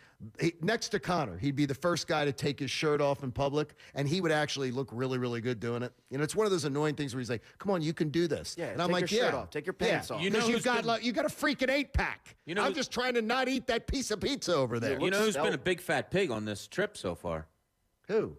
next to Connor. He'd be the first guy to take his shirt off in public, and he would actually look really, really good doing it. You know, it's one of those annoying things where he's like, "Come on, you can do this." Yeah, and I'm like, your shirt off. Take your pants off. You know, you got a freaking 8-pack. You know, I'm just trying to not eat that piece of pizza over there. You know who's been a big fat pig on this trip so far? Who?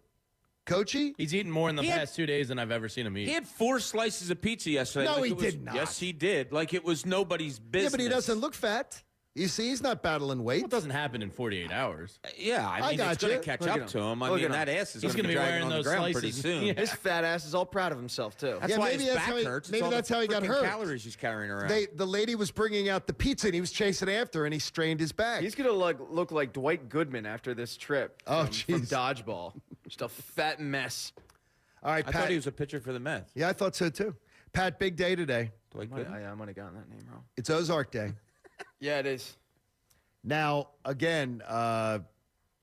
Coachy? He's eaten more in the past 2 days than I've ever seen him eat. He had 4 slices of pizza yesterday. No, he did not. Yes, he did. Like it was nobody's business. Yeah, but he doesn't look fat. You see, he's not battling weight. Well, it doesn't happen in 48 hours. Yeah, I mean, it's going to catch up to him. I mean, that ass is going to be dragging on the ground pretty soon. Yeah. His fat ass is all proud of himself, too. That's why his back hurts. Maybe that's how he got hurt. Calories he's carrying around. The lady was bringing out the pizza, and he was chasing after, and he strained his back. He's going to look like Dwight Goodman after this trip from dodgeball. Just a fat mess. All right, I Pat. thought he was a pitcher for the Mets. Yeah, I thought so, too. Pat, big day today. I might have gotten that name wrong. It's Ozark Day. Yeah, it is. Now, again,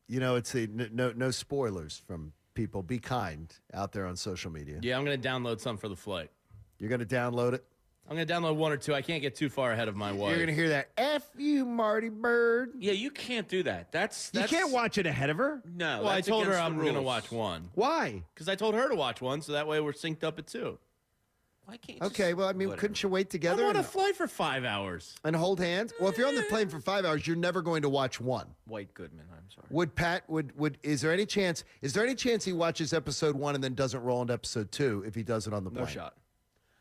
you know, it's no spoilers from people. Be kind out there on social media. Yeah, I'm going to download some for the flight. You're going to download it? I'm going to download 1 or 2. I can't get too far ahead of my wife. You're going to hear that, F you, Marty Bird. Yeah, you can't do that. You can't watch it ahead of her? No. Well, I told her I'm going to watch 1. Why? Because I told her to watch 1, so that way we're synced up at 2. Why can't Okay, well, I mean, couldn't you wait together? I'm on a flight for 5 hours. And hold hands? Well, if you're on the plane for 5 hours, you're never going to watch 1. White Goodman, I'm sorry. Would Pat, is there any chance he watches episode 1 and then doesn't roll into episode 2 if he does it on the plane? No shot.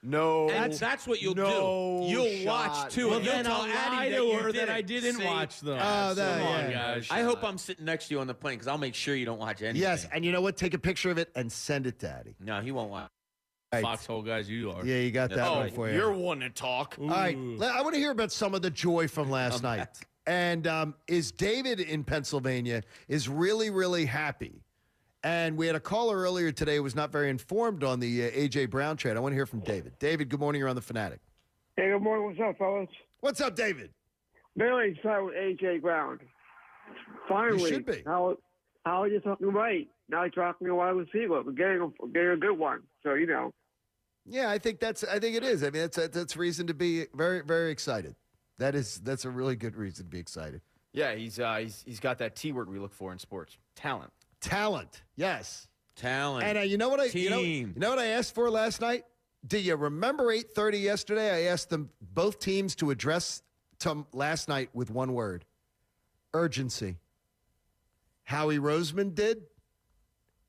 No. And that's what you'll do. You'll watch 2. Well, and then you'll I'll tell lie Addie to her that I didn't watch them. Oh, Come on, guys. I hope I'm sitting next to you on the plane because I'll make sure you don't watch anything. Yes, and you know what? Take a picture of it and send it to Addie. No, he won't watch. Right. Foxhole guys, you are. Yeah, you got that one for you. You're one to talk. All right, I want to hear about some of the joy from last night. And is David in Pennsylvania is really, really happy. And we had a caller earlier today who was not very informed on the A.J. Brown trade. I want to hear from David. David, good morning. You're on The Fanatic. Hey, good morning. What's up, fellas? What's up, David? Very excited with A.J. Brown. Finally. You should be. How are you talking right? Now you're talking a wide receiver. We're getting a good one. So, you know. Yeah, I think it is. I mean, that's reason to be very, very excited. That's a really good reason to be excited. Yeah, he's got that T word we look for in sports. Talent. Talent. Yes. Talent. And you know what I Team. you know what I asked for last night? Do you remember 8:30 yesterday? I asked them both teams to address last night with one word: urgency. Howie Roseman did,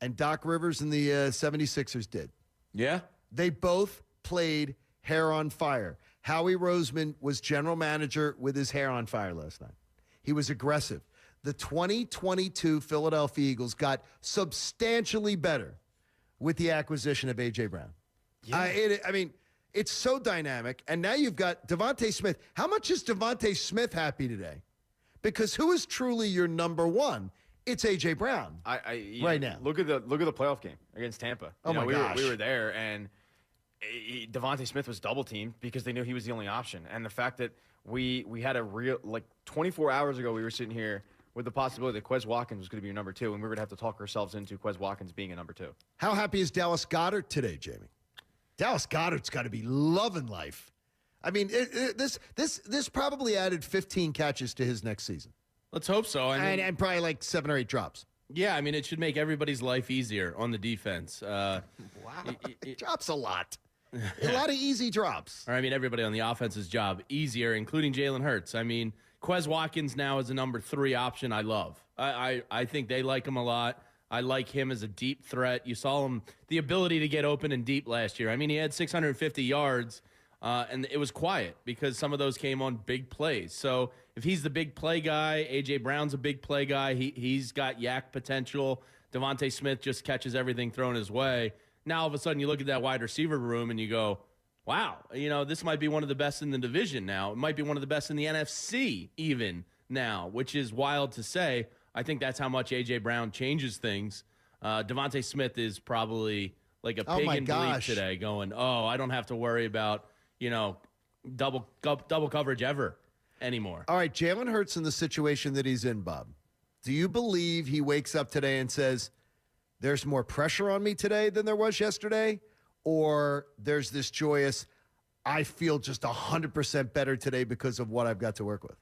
and Doc Rivers and the 76ers did. Yeah. They both played hair on fire. Howie Roseman was general manager with his hair on fire last night. He was aggressive. The 2022 Philadelphia Eagles got substantially better with the acquisition of A.J. Brown. Yeah. I mean, it's so dynamic. And now you've got Devontae Smith. How much is Devontae Smith happy today? Because who is truly your number one? It's A.J. Brown right now. Look at the playoff game against Tampa. Oh, my gosh. We were there, and Devontae Smith was double-teamed because they knew he was the only option. And the fact that we had a real, 24 hours ago, we were sitting here with the possibility that Quez Watkins was going to be your number two, and we were going to have to talk ourselves into Quez Watkins being a number two. How happy is Dallas Goedert today, Jamie? Dallas Goedert's got to be loving life. I mean, this probably added 15 catches to his next season. Let's hope so. And probably like 7 or 8 drops. Yeah, I mean, it should make everybody's life easier on the defense. Wow. It drops a lot. A lot of easy drops. Or, I mean, everybody on the offense's job easier, including Jalen Hurts. I mean, Quez Watkins now is a number 3 option I love. I think they like him a lot. I like him as a deep threat. You saw him, the ability to get open and deep last year. I mean, he had 650 yards, and it was quiet because some of those came on big plays. So if he's the big play guy, A.J. Brown's a big play guy. He's got yak potential. Devontae Smith just catches everything thrown his way. Now, all of a sudden, you look at that wide receiver room and you go, wow, this might be one of the best in the division now. It might be one of the best in the NFC even now, which is wild to say. I think that's how much A.J. Brown changes things. Devontae Smith is probably like a pig in bleep today going, I don't have to worry about, double coverage ever anymore. All right, Jalen Hurts in the situation that he's in, Bob. Do you believe he wakes up today and says, there's more pressure on me today than there was yesterday? Or there's this joyous, I feel just 100% better today because of what I've got to work with?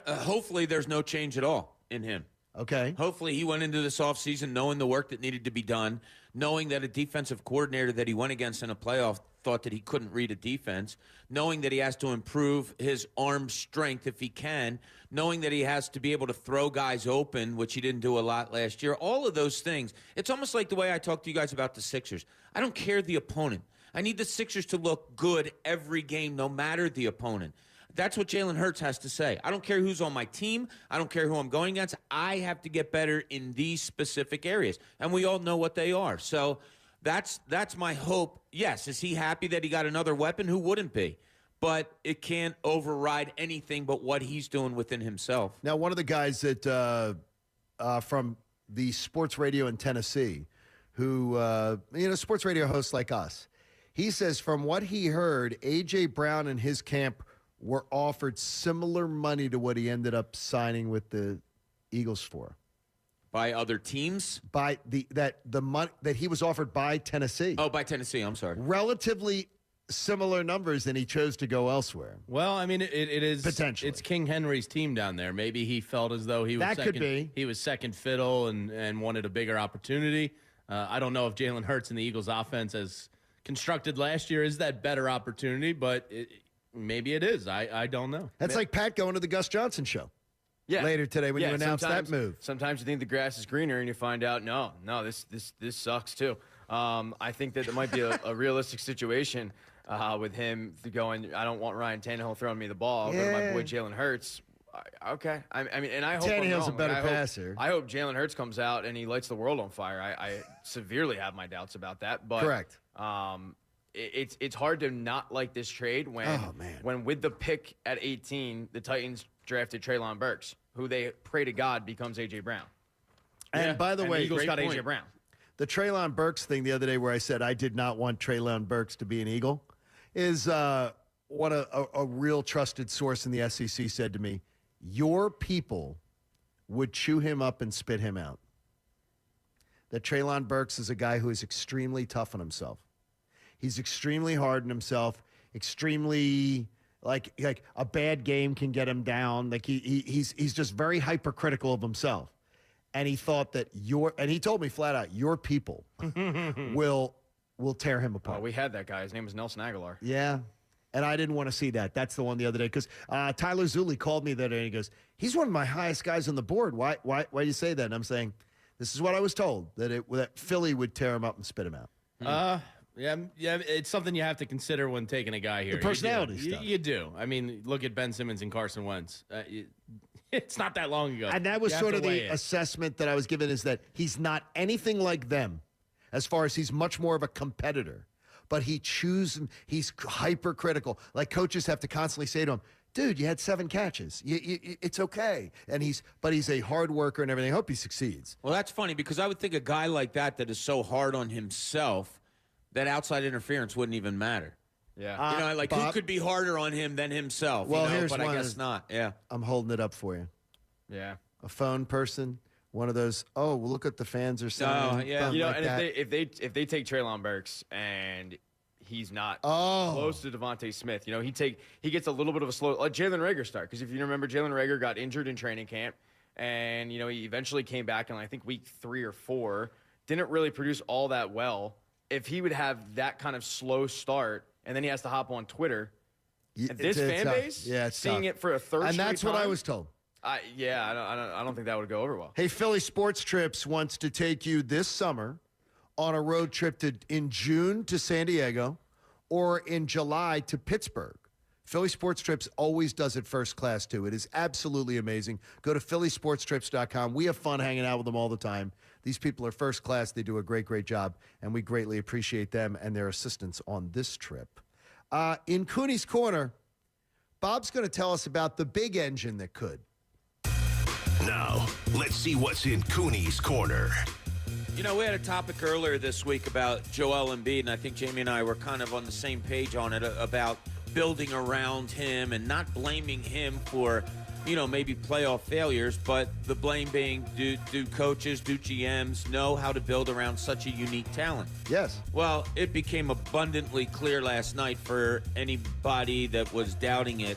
Hopefully there's no change at all in him. Okay. Hopefully he went into this offseason knowing the work that needed to be done, knowing that a defensive coordinator that he went against in a playoff thought that he couldn't read a defense, knowing that he has to improve his arm strength if he can, knowing that he has to be able to throw guys open, which he didn't do a lot last year. All of those things. It's almost like the way I talk to you guys about the Sixers. I don't care the opponent. I need the Sixers to look good every game, no matter the opponent. That's what Jalen Hurts has to say. I don't care who's on my team. I don't care who I'm going against. I have to get better in these specific areas. And we all know what they are. So that's my hope. Yes, is he happy that he got another weapon? Who wouldn't be? But it can't override anything but what he's doing within himself. Now, one of the guys that from the sports radio in Tennessee who, sports radio hosts like us, he says from what he heard, A.J. Brown and his camp were offered similar money to what he ended up signing with the Eagles for. By other teams? By the money that he was offered by Tennessee. Oh, by Tennessee, I'm sorry. Relatively similar numbers, and he chose to go elsewhere. Well, I mean, it is potentially. It's King Henry's team down there. Maybe he felt as though he was he was second fiddle and wanted a bigger opportunity. I don't know if Jalen Hurts and the Eagles offense as constructed last year is that better opportunity, but maybe it is. I don't know. That's like Pat going to the Gus Johnson show. Yeah. Later today when you announced that move. Sometimes you think the grass is greener and you find out, no, this sucks too. I think that it might be a realistic situation with him going, I don't want Ryan Tannehill throwing me the ball. I'll go to my boy Jalen Hurts. Okay. I mean, and I hope Tannehill's a better passer. I hope Jalen Hurts comes out and he lights the world on fire. I severely have my doubts about that. But correct. It's hard to not like this trade when with the pick at 18, the Titans drafted Treylon Burks, who they pray to God becomes A.J. Brown. And by the way, the Eagles got A.J. Brown. The Treylon Burks thing the other day where I said I did not want Treylon Burks to be an Eagle is what a real trusted source in the SEC said to me. Your people would chew him up and spit him out. That Treylon Burks is a guy who is extremely tough on himself. He's extremely hard on himself, extremely like a bad game can get him down. Like he's just very hypercritical of himself. And he thought that and he told me flat out, your people will will tear him apart. Oh, we had that guy. His name was Nelson Aguilar. Yeah. And I didn't want to see that. That's the one the other day. Because Tyler Zulli called me that day and he goes, he's one of my highest guys on the board. Why do you say that? And I'm saying, this is what I was told, that Philly would tear him up and spit him out. Yeah, it's something you have to consider when taking a guy here. The personality stuff. You do. I mean, look at Ben Simmons and Carson Wentz. It's not that long ago. And that was sort of the assessment that I was given, is that he's not anything like them as far as he's much more of a competitor. But he's hypercritical. Like coaches have to constantly say to him, dude, you had 7 catches. It's okay. But he's a hard worker and everything. I hope he succeeds. Well, that's funny because I would think a guy like that is so hard on himself that outside interference wouldn't even matter. Yeah. Bob, who could be harder on him than himself? Well, here's but one. I guess not. Yeah. I'm holding it up for you. Yeah. A phone person. One of those, well, look what the fans are saying. Oh, yeah. If they take Treylon Burks and he's not close to Devontae Smith, he gets a little bit of a slow, like Jalen Reagor start. Because if you remember, Jalen Reagor got injured in training camp, and he eventually came back in I think week 3 or 4, didn't really produce all that well. If he would have that kind of slow start, and then he has to hop on Twitter, and this fan base, seeing it for a third, and that's what I was told. I don't think that would go over well. Hey, Philly Sports Trips wants to take you this summer on a road trip in June to San Diego or in July to Pittsburgh. Philly Sports Trips always does it first class, too. It is absolutely amazing. Go to phillysportstrips.com. We have fun hanging out with them all the time. These people are first class. They do a great, great job, and we greatly appreciate them and their assistance on this trip. In Cooney's Corner, Bob's going to tell us about the big engine that could. Now, let's see what's in Cooney's Corner. We had a topic earlier this week about Joel Embiid, and I think Jamie and I were kind of on the same page on it about building around him and not blaming him for, maybe playoff failures, but the blame being do coaches, do GMs know how to build around such a unique talent? Yes. Well, it became abundantly clear last night for anybody that was doubting it.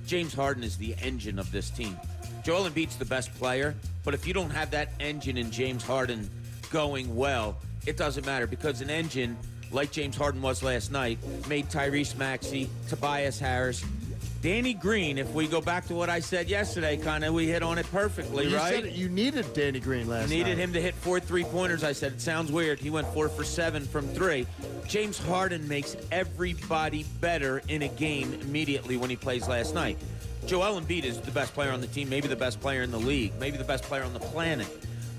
James Harden is the engine of this team. Joel Embiid's the best player, but if you don't have that engine in James Harden going well, it doesn't matter, because an engine like James Harden was last night made Tyrese Maxey, Tobias Harris, Danny Green. If we go back to what I said yesterday, we hit on it perfectly, right? Said you needed Danny Green last night. Needed him to hit 4 3-pointers. I said, it sounds weird. He went 4 for 7 from 3. James Harden makes everybody better in a game immediately when he plays last night. Joel Embiid is the best player on the team, maybe the best player in the league, maybe the best player on the planet.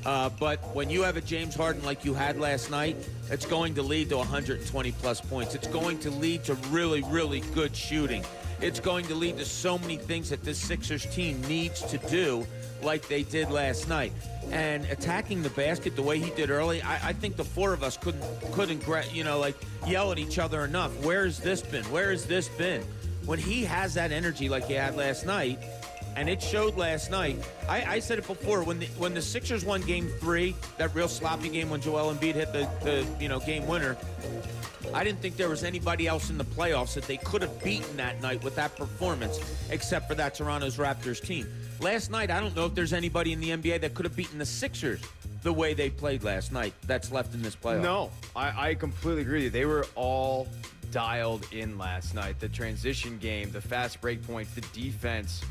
But when you have a James Harden like you had last night, it's going to lead to 120-plus points. It's going to lead to really, really good shooting. It's going to lead to so many things that this Sixers team needs to do like they did last night. And attacking the basket the way he did early, I think the four of us couldn't yell at each other enough. Where has this been? Where has this been? When he has that energy like he had last night, and it showed last night. I said it before, when the Sixers won Game 3, that real sloppy game when Joel Embiid hit the game winner, I didn't think there was anybody else in the playoffs that they could have beaten that night with that performance, except for that Toronto's Raptors team. Last night, I don't know if there's anybody in the NBA that could have beaten the Sixers the way they played last night that's left in this playoff. No, I completely agree with you. They were all dialed in last night. The transition game, the fast break points, the defense,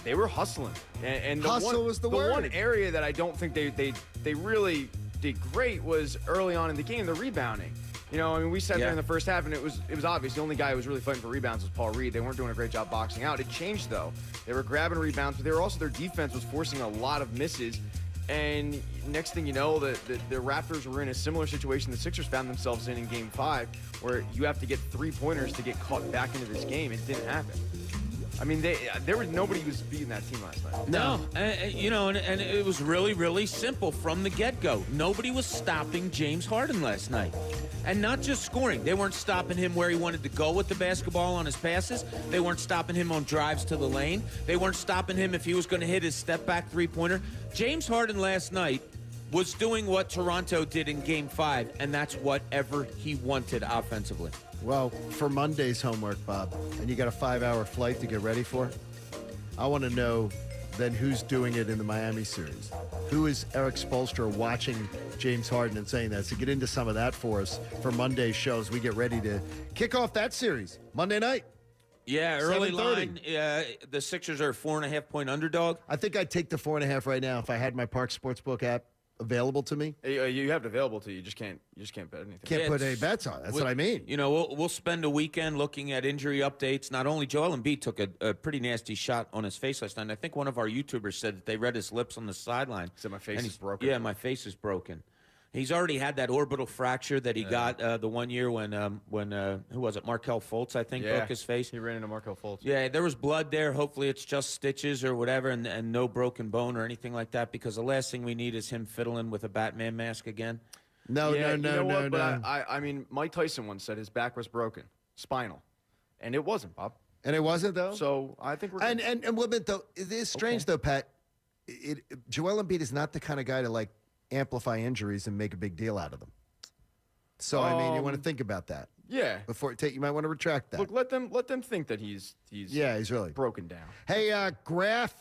they were hustling. And Hustle was the word. The one area that I don't think they really did great was early on in the game, the rebounding. We sat there in the first half, and it was obvious. The only guy who was really fighting for rebounds was Paul Reed. They weren't doing a great job boxing out. It changed, though. They were grabbing rebounds, but their defense was forcing a lot of misses. And next thing you know, the Raptors were in a similar situation the Sixers found themselves in Game 5, where you have to get 3-pointers to get caught back into this game. It didn't happen. I mean, there was nobody who was beating that team last night. No, and it was really, really simple from the get-go. Nobody was stopping James Harden last night. And not just scoring. They weren't stopping him where he wanted to go with the basketball on his passes. They weren't stopping him on drives to the lane. They weren't stopping him if he was going to hit his step-back three-pointer. James Harden last night was doing what Toronto did in Game 5, and that's whatever he wanted offensively. Well, for Monday's homework, Bob, and you got a 5-hour flight to get ready for, I want to know then who's doing it in the Miami series. Who is Eric Spoelstra watching James Harden and saying that? So get into some of that for us for Monday's show as we get ready to kick off that series Monday night. Yeah, early 7:30. line. The Sixers are a 4.5-point underdog. I think I'd take the 4.5 right now if I had my Park Sportsbook app available to me. You have it available to you. You just can't bet anything. Can't put any bets on it. That's what I mean. You know, we'll spend a weekend looking at injury updates. Not only Joel Embiid took a pretty nasty shot on his face last night. I think one of our YouTubers said that they read his lips on the sideline. Said my face is broken. Yeah, my face is broken. He's already had that orbital fracture that he got the one year when who was it? Markelle Fultz, I think, broke his face. He ran into Markelle Fultz. Yeah, there was blood there. Hopefully it's just stitches or whatever and no broken bone or anything like that, because the last thing we need is him fiddling with a Batman mask again. No. But I mean, Mike Tyson once said his back was broken, spinal, and it wasn't, Bob. And it wasn't, though? So I think we're good. And Woodman, though, it is strange, though, Pat. Joel Embiid is not the kind of guy to, like, amplify injuries and make a big deal out of them. So, I mean, you want to think about that. Yeah. You might want to retract that. Look, let them think that he's really broken down. Hey, Graf,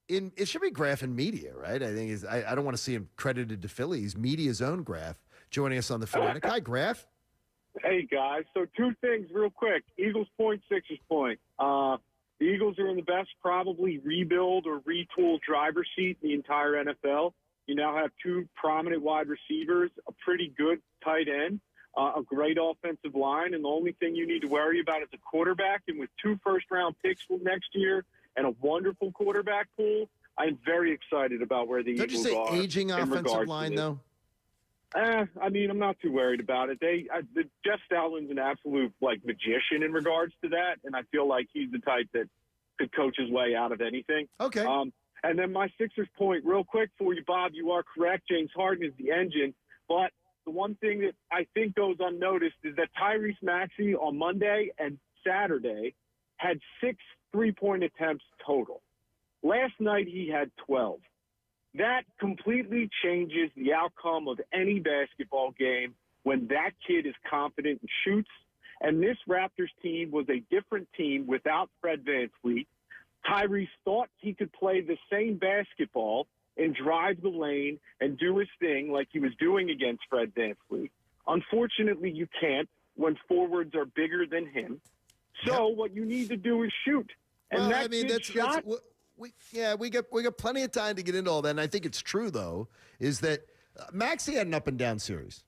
it should be Graf in media, right? I think I don't want to see him credited to Philly. He's media's own Graf, joining us on The Fanatic. Hi, Graf. Hey, guys. So 2 things real quick. Eagles point, Sixers point. The Eagles are in the best probably rebuild or retool driver's seat in the entire NFL. You now have 2 prominent wide receivers, a pretty good tight end, a great offensive line, and the only thing you need to worry about is a quarterback. And with 2 first-round picks next year and a wonderful quarterback pool, I'm very excited about where the Eagles are. Don't you say aging offensive line, though? I mean, I'm not too worried about it. Jeff Stoutland's an absolute, magician in regards to that, and I feel like he's the type that could coach his way out of anything. Okay. And then my Sixers point, real quick for you, Bob, you are correct. James Harden is the engine. But the one thing that I think goes unnoticed is that Tyrese Maxey on Monday and Saturday had 6 3-point attempts total. Last night he had 12. That completely changes the outcome of any basketball game when that kid is confident and shoots. And this Raptors team was a different team without Fred VanVleet. Tyrese thought he could play the same basketball and drive the lane and do his thing like he was doing against Fred VanVleet. Unfortunately, you can't when forwards are bigger than him. So what you need to do is shoot. And shot. We got plenty of time to get into all that. And I think it's true, though, is that Maxey had an up-and-down series.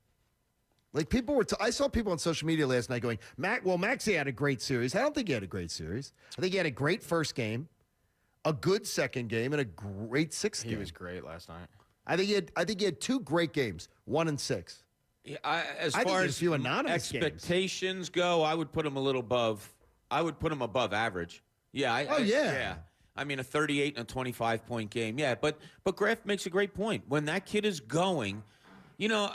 Like, I saw people on social media last night going, Maxey had a great series. I don't think he had a great series. I think he had a great first game, a good second game, and a great sixth game. He was great last night. I think he had 2 great games, 1 and 6. Yeah, as far as few anonymous expectations go, I would put him a little above. I would put him above average. Yeah. Yeah. I mean, a 38 and a 25-point game. Yeah, but Graf makes a great point. When that kid is going. You know,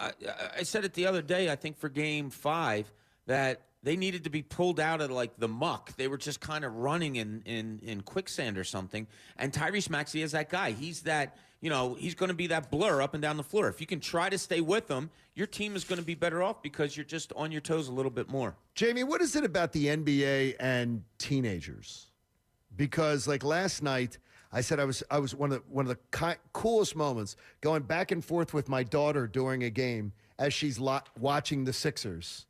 I said it the other day, I think for Game 5, that they needed to be pulled out of, the muck. They were just kind of running in quicksand or something. And Tyrese Maxey is that guy. He's that, he's going to be that blur up and down the floor. If you can try to stay with him, your team is going to be better off because you're just on your toes a little bit more. Jamie, what is it about the NBA and teenagers? Because, last night, I said I was one of the coolest moments going back and forth with my daughter during a game as she's watching the Sixers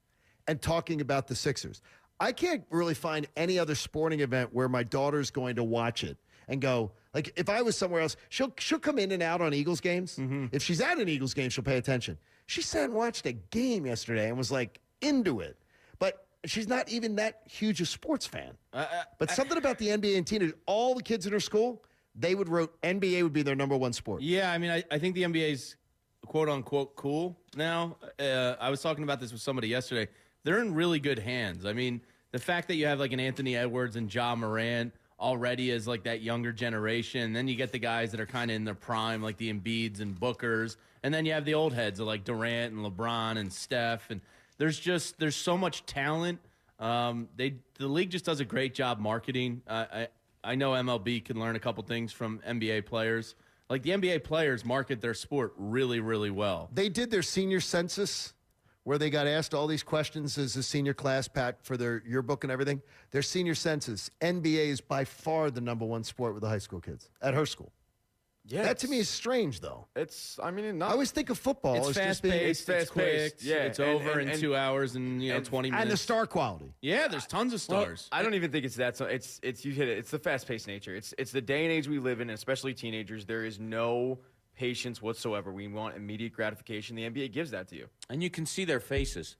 and talking about the Sixers. I can't really find any other sporting event where my daughter's going to watch it and go, if I was somewhere else, she'll come in and out on Eagles games. Mm-hmm. If she's at an Eagles game, she'll pay attention. She sat and watched a game yesterday and was into it. But she's not even that huge a sports fan. But something about the NBA and teenagers, all the kids in her school, they would wrote NBA would be their number 1 sport. Yeah, I mean, I think the NBA's quote-unquote cool now. I was talking about this with somebody yesterday. They're in really good hands. I mean, the fact that you have an Anthony Edwards and Ja Morant already as that younger generation, and then you get the guys that are kind of in their prime, like the Embiids and Bookers, and then you have the old heads of Durant and LeBron and Steph, and there's so much talent. The league just does a great job marketing. I know MLB can learn a couple things from NBA players. The NBA players market their sport really, really well. They did their senior census where they got asked all these questions as a senior class, Pat, for their yearbook and everything. Their senior census, NBA is by far the number 1 sport with the high school kids at her school. Yeah, That to me is strange, though. I I always think of football It's as just fast being paced. It's quick. Yeah, it's over in 2 hours and 20 minutes. and the star quality. Yeah, there's tons of stars. I don't even think it's that. So it's you hit it. It's the fast paced nature. It's the day and age we live in, especially teenagers. There is no patience whatsoever. We want immediate gratification. The NBA gives that to you, and you can see their faces.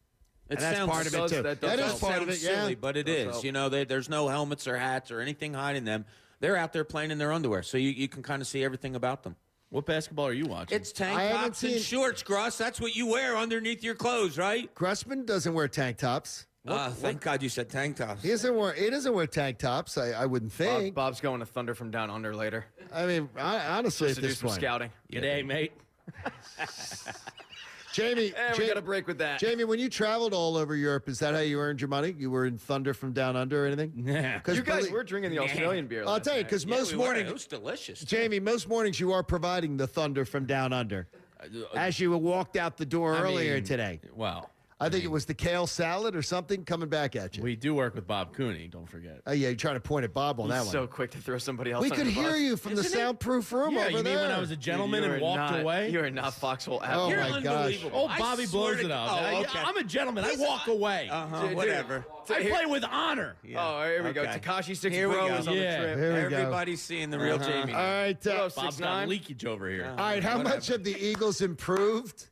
It And that's sounds part of it, too. That is part of it, yeah. silly, but it Does is. help. You know, there's no helmets or hats or anything hiding them. They're out there playing in their underwear, so you can kind of see everything about them. What basketball are you watching? It's tank tops and shorts, Gruss. That's what you wear underneath your clothes, right? Grussman doesn't wear tank tops. Thank God you said tank tops. He doesn't wear tank tops. I wouldn't think. Bob's going to Thunder from Down Under later. I mean, honestly, Just at to do this some point, scouting. G'day, mate. Jamie, we got a break with that. Jamie, when you traveled all over Europe, is that how you earned your money? You were in Thunder from Down Under or anything? Yeah. You guys were drinking the Australian beer. I'll tell you, because most mornings, It was delicious. Jamie, most mornings you are providing the Thunder from Down Under. As you walked out the door earlier today. Wow. I think it was the kale salad or something coming back at you. We do work with Bob Cooney, don't forget. Oh, yeah, you're trying to point at Bob on that one. So quick to throw somebody else We under could the bus. hear you from the soundproof room Yeah, over you there. mean when I was a gentleman Dude, and you are walked not- away? You are not foxhole at Oh, all. You're my gosh. unbelievable. Oh, I Bobby swear blows to- it up. Oh, okay. I'm a gentleman. I walk away. Whatever. I play with honor. Oh, here we go. Okay. Takashi 6 Here we Bro go. is on the Yeah. trip. Here we go. Everybody's seeing the real Jamie. All right, Bob's 6'9". got leakage over here. all right. How much have the Eagles improved?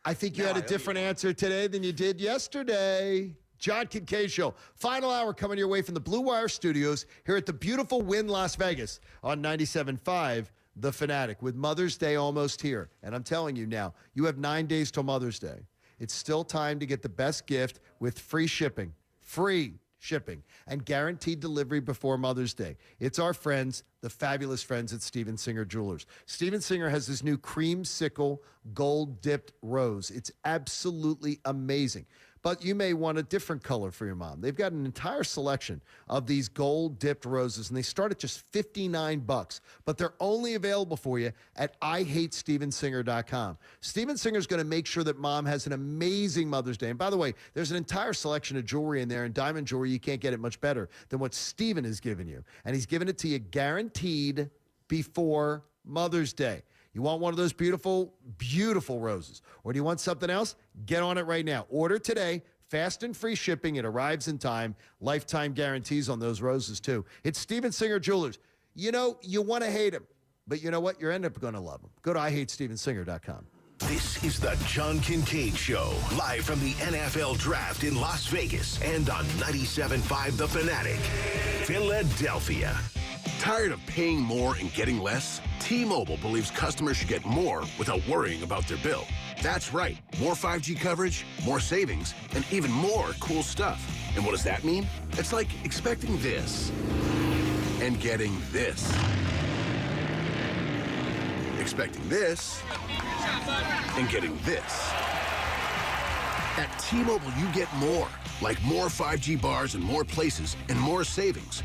I think you had a different answer today than you did yesterday. John Kincade Show. Final hour coming your way from the Blue Wire Studios here at the beautiful Wynn Las Vegas on 97.5 The Fanatic, with Mother's Day almost here. And I'm telling you now, you have 9 days till Mother's Day. It's still time to get the best gift with free shipping. Free shipping and guaranteed delivery before Mother's Day. It's our friends, the fabulous friends at Steven Singer Jewelers. Steven Singer has this new creamsicle gold-dipped rose. It's absolutely amazing. But you may want a different color for your mom. They've got an entire selection of these gold-dipped roses, and they start at just $59. But they're only available for you at IHateStevenSinger.com. Steven Singer's going to make sure that mom has an amazing Mother's Day. And by the way, there's an entire selection of jewelry in there, and diamond jewelry. You can't get it much better than what Steven has given you. And he's given it to you guaranteed before Mother's Day. You want one of those beautiful, beautiful roses, or do you want something else? Get on it right now. Order today. Fast and free shipping. It arrives in time. Lifetime guarantees on those roses, too. It's Steven Singer Jewelers. You know, you want to hate him, but you know what? You're end up going to love him. Go to IHateStevenSinger.com. This is the John Kincade Show, live from the NFL Draft in Las Vegas and on 97.5 The Fanatic, Philadelphia. Tired of paying more and getting less? T-Mobile believes customers should get more without worrying about their bill. That's right. More 5G coverage, more savings, and even more cool stuff. And what does that mean? It's like expecting this and getting this. Expecting this and getting this. At T-Mobile, you get more. Like more 5G bars in more places and more savings.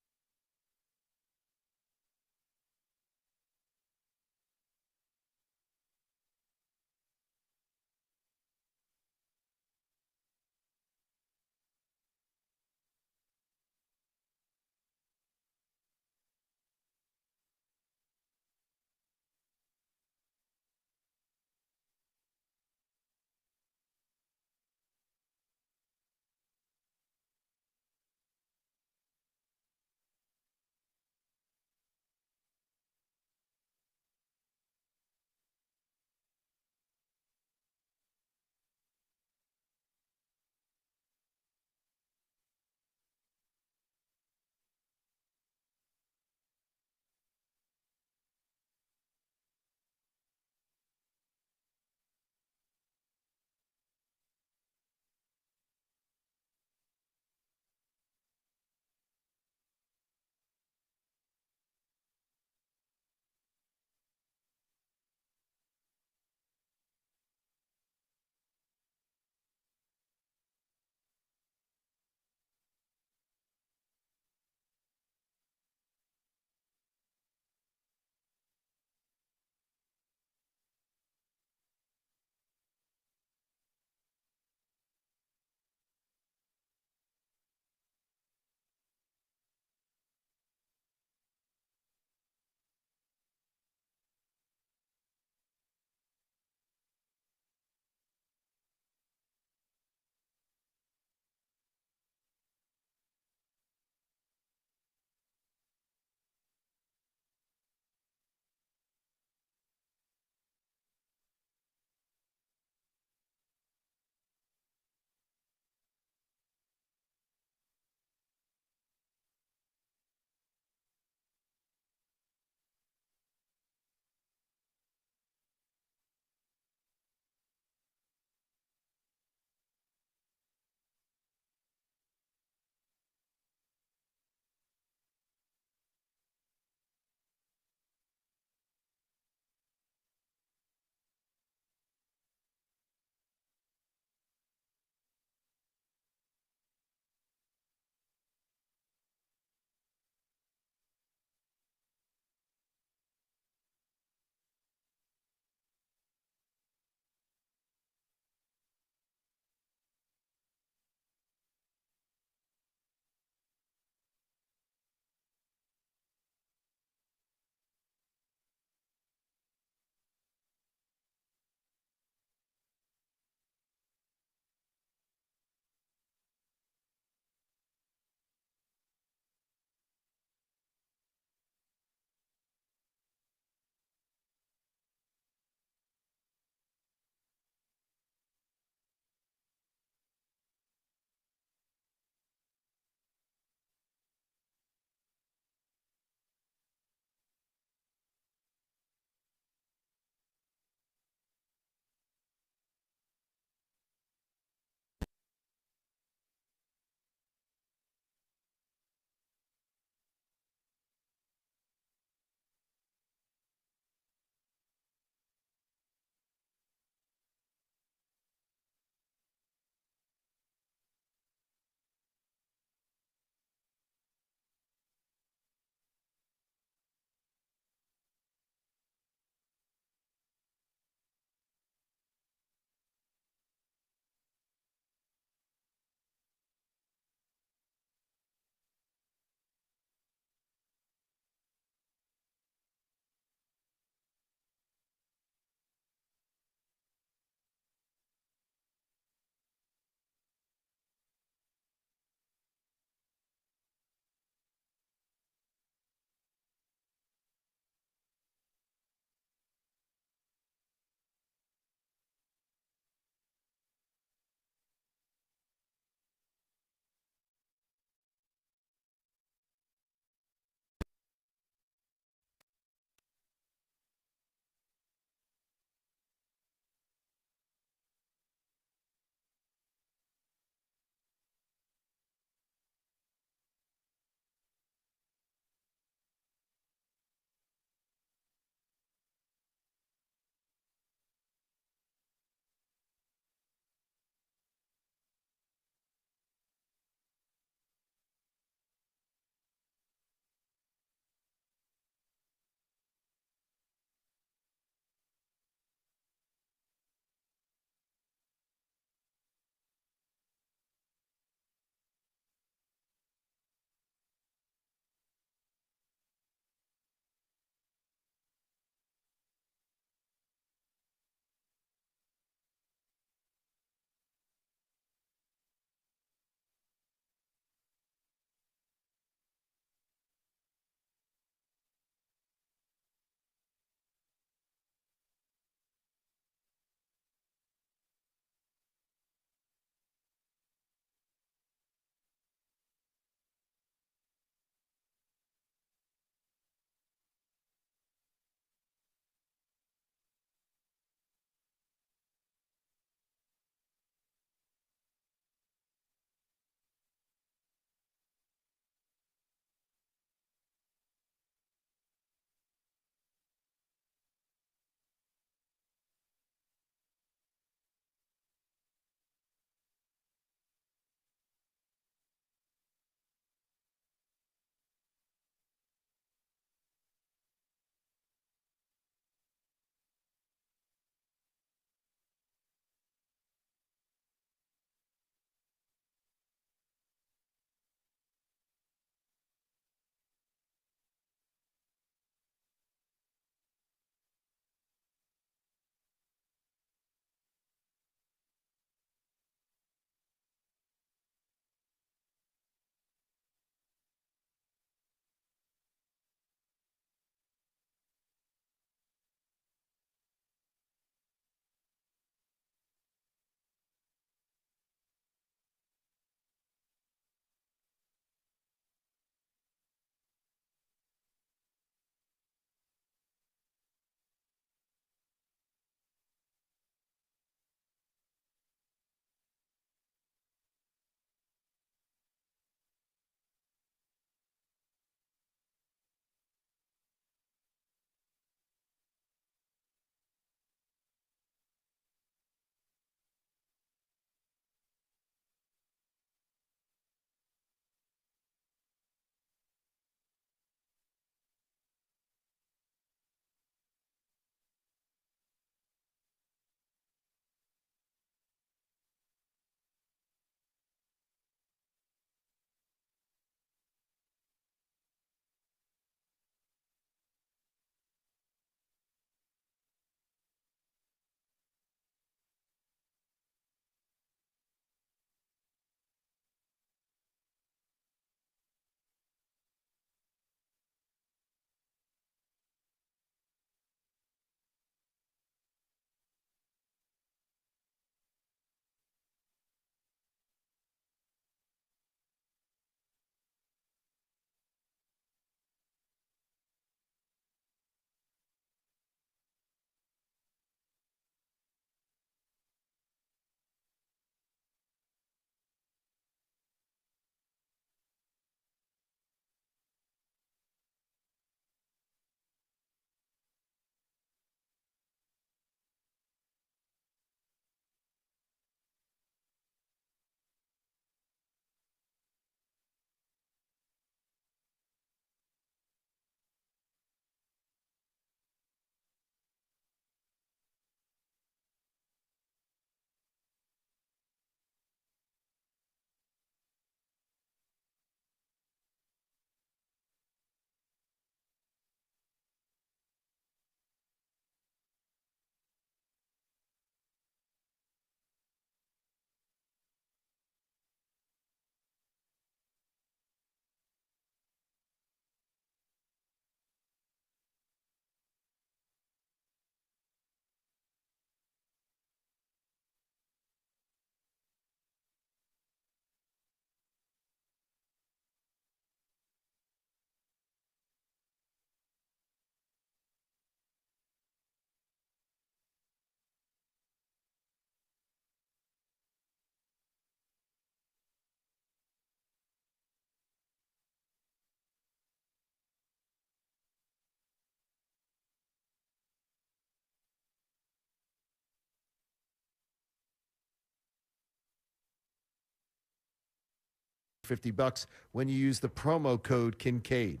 $50 when you use the promo code Kincade.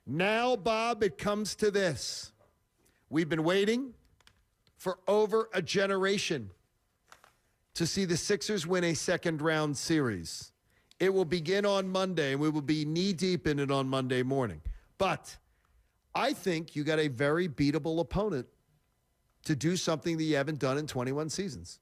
Now, Bob, it comes to this. We've been waiting for over a generation to see the Sixers win a second-round series. It will begin on Monday, and we will be knee-deep in it on Monday morning. But I think you got a very beatable opponent to do something that you haven't done in 21 seasons.